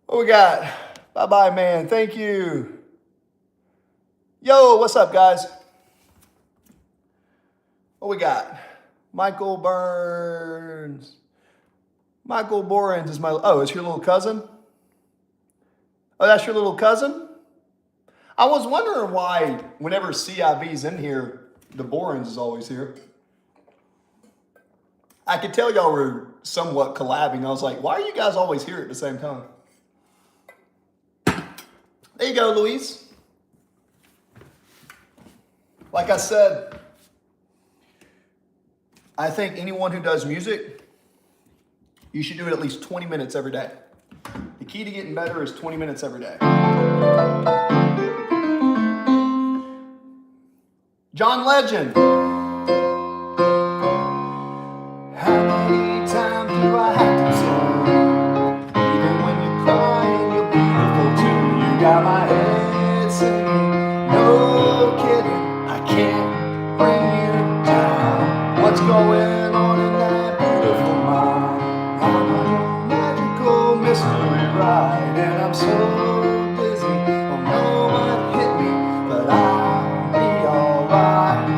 What we got? Bye-bye, man. Thank you. Yo, what's up, guys? What we got? Michael Burns. Michael Burns is my... Oh, it's your little cousin? Oh, that's your little cousin? I was wondering why whenever CIV's in here, the Borans is always here. I could tell y'all were somewhat collabing. I was like, why are you guys always here at the same time? There you go, Luis. Like I said, I think anyone who does music, you should do it at least 20 minutes every day. The key to getting better is 20 minutes every day. John Legend. How many times do I have to tell you? Even when you're crying, you're beautiful too. You got my head singing. No kidding, I can't bring you down. What's going on in that beautiful mind? I'm on a magical mystery ride, and I'm so busy. Don't know what hit me, but I'll be alright.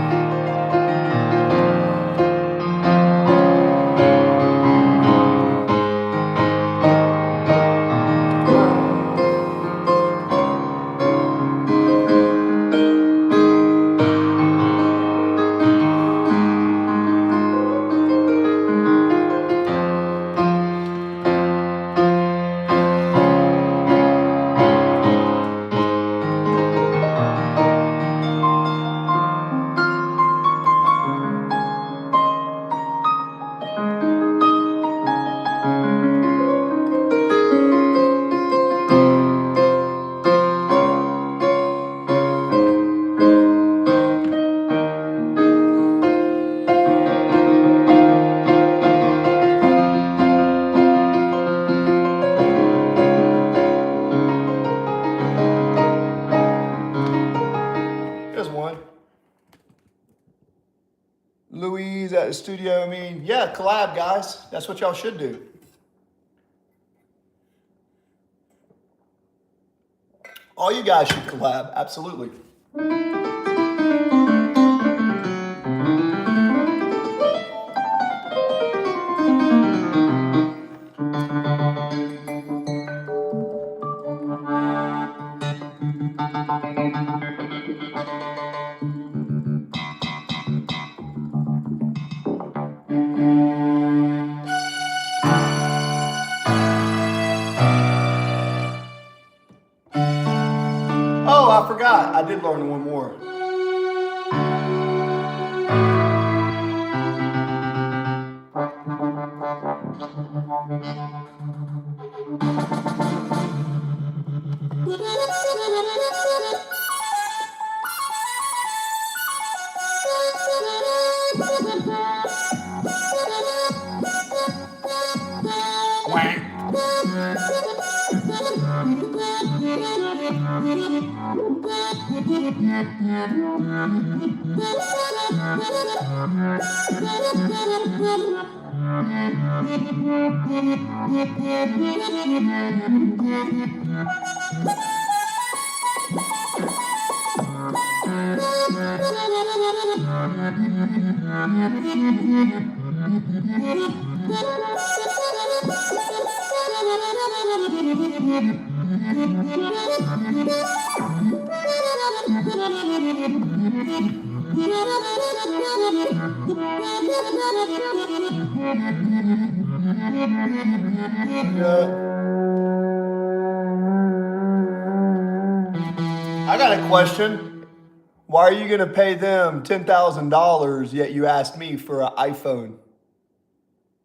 Here's one. Louise at the studio. I mean, yeah, collab, guys. That's what y'all should do. All you guys should collab, absolutely. Oh, I forgot. I did learn one more. I got a question. Why are you going to pay them $10,000 yet you asked me for an iPhone?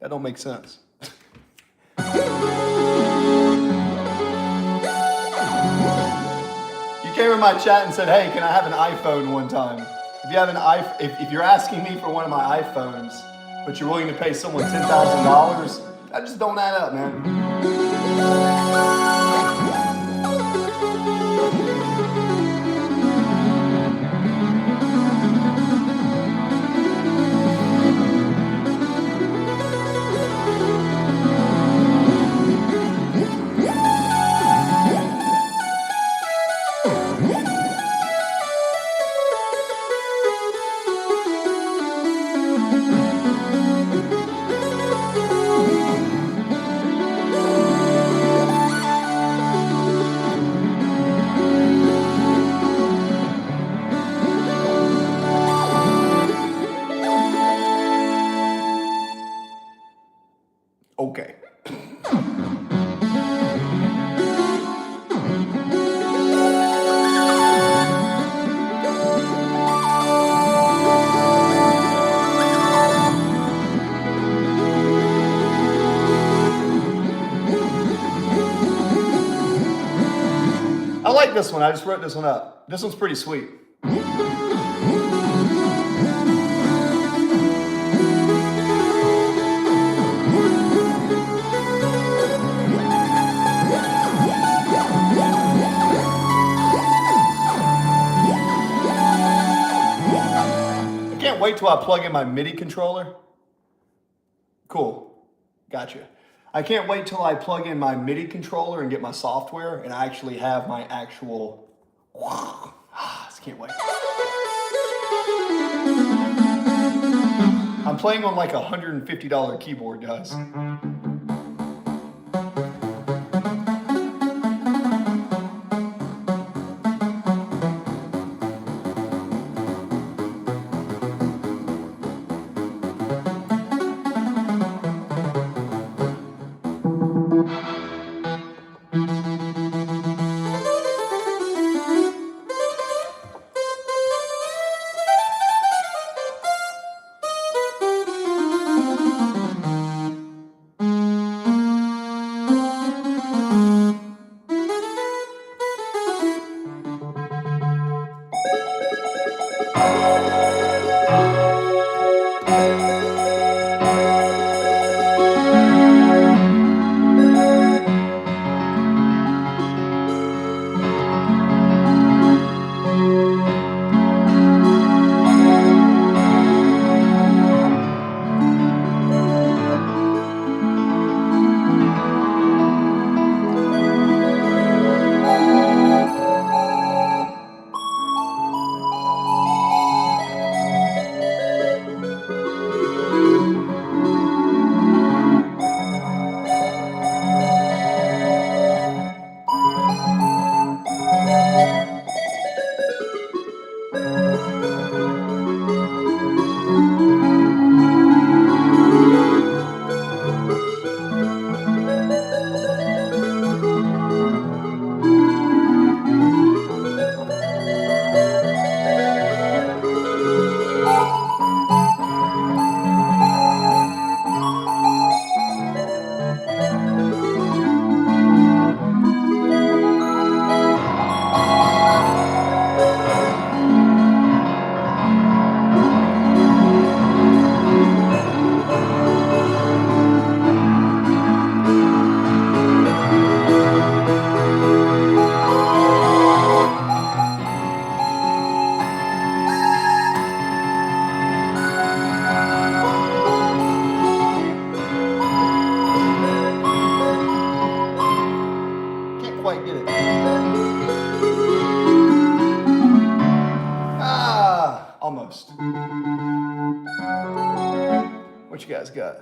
That don't make sense. You came in my chat and said, "Hey, can I have an iPhone one time?" If you have if you're asking me for one of my iPhones, but you're willing to pay someone $10,000, that just don't add up, man. Okay. I like this one. I just wrote this one up. This one's pretty sweet. wait till I plug in my MIDI controller. Cool. Gotcha. I can't wait till I plug in my MIDI controller and get my software and I actually have my actual. Just can't wait. I'm playing on like a $150 keyboard, guys. Can't quite get it. Almost. What you guys got?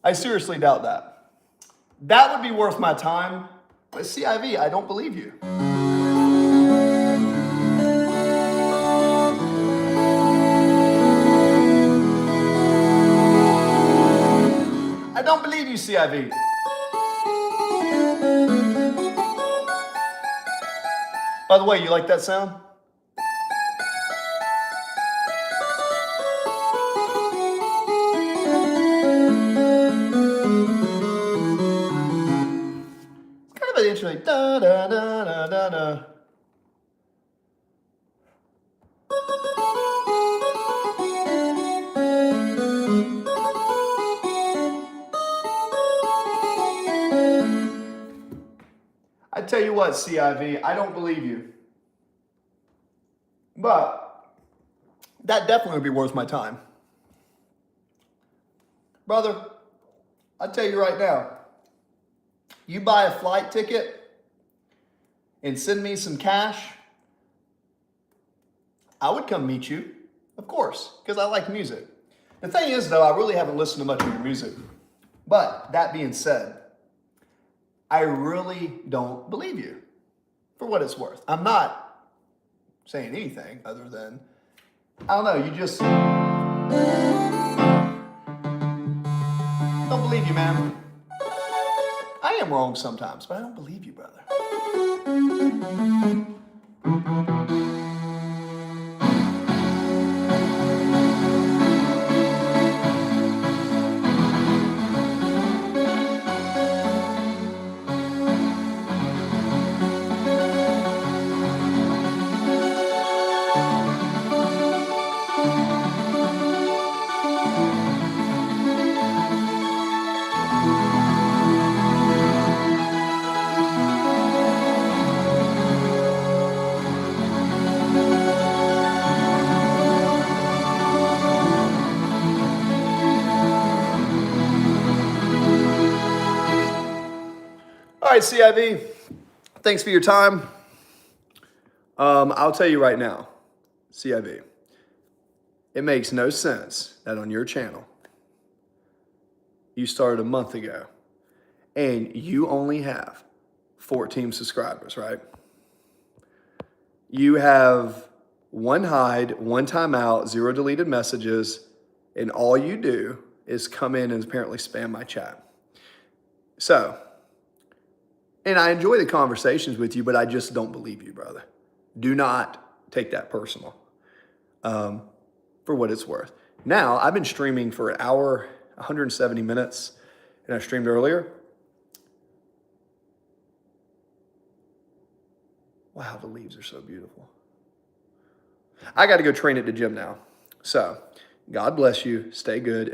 I seriously doubt that. That would be worth my time. But CIV, I don't believe you. I don't believe you, CIV. By the way, you like that sound? It's kind of an interesting da da da da da da. I tell you what, CIV, I don't believe you. But that definitely would be worth my time. Brother, I tell you right now, you buy a flight ticket and send me some cash, I would come meet you, of course, because I like music. The thing is, though, I really haven't listened to much of your music. But that being said, I really don't believe you, for what it's worth. I'm not saying anything other than, I don't know, you just don't believe you, man. I am wrong sometimes, but I don't believe you, brother. right, CIV. Thanks for your time. I'll tell you right now, CIV, it makes no sense that on your channel, you started a month ago and you only have 14 subscribers, right? You have one hide, one timeout, 0 deleted messages, and all you do is come in and apparently spam my chat. So, and I enjoy the conversations with you, but I just don't believe you, brother. Do not take that personal, for what it's worth. Now, I've been streaming for an hour, 170 minutes, and I streamed earlier. Wow, the leaves are so beautiful. I got to go train at the gym now. So, God bless you. Stay good.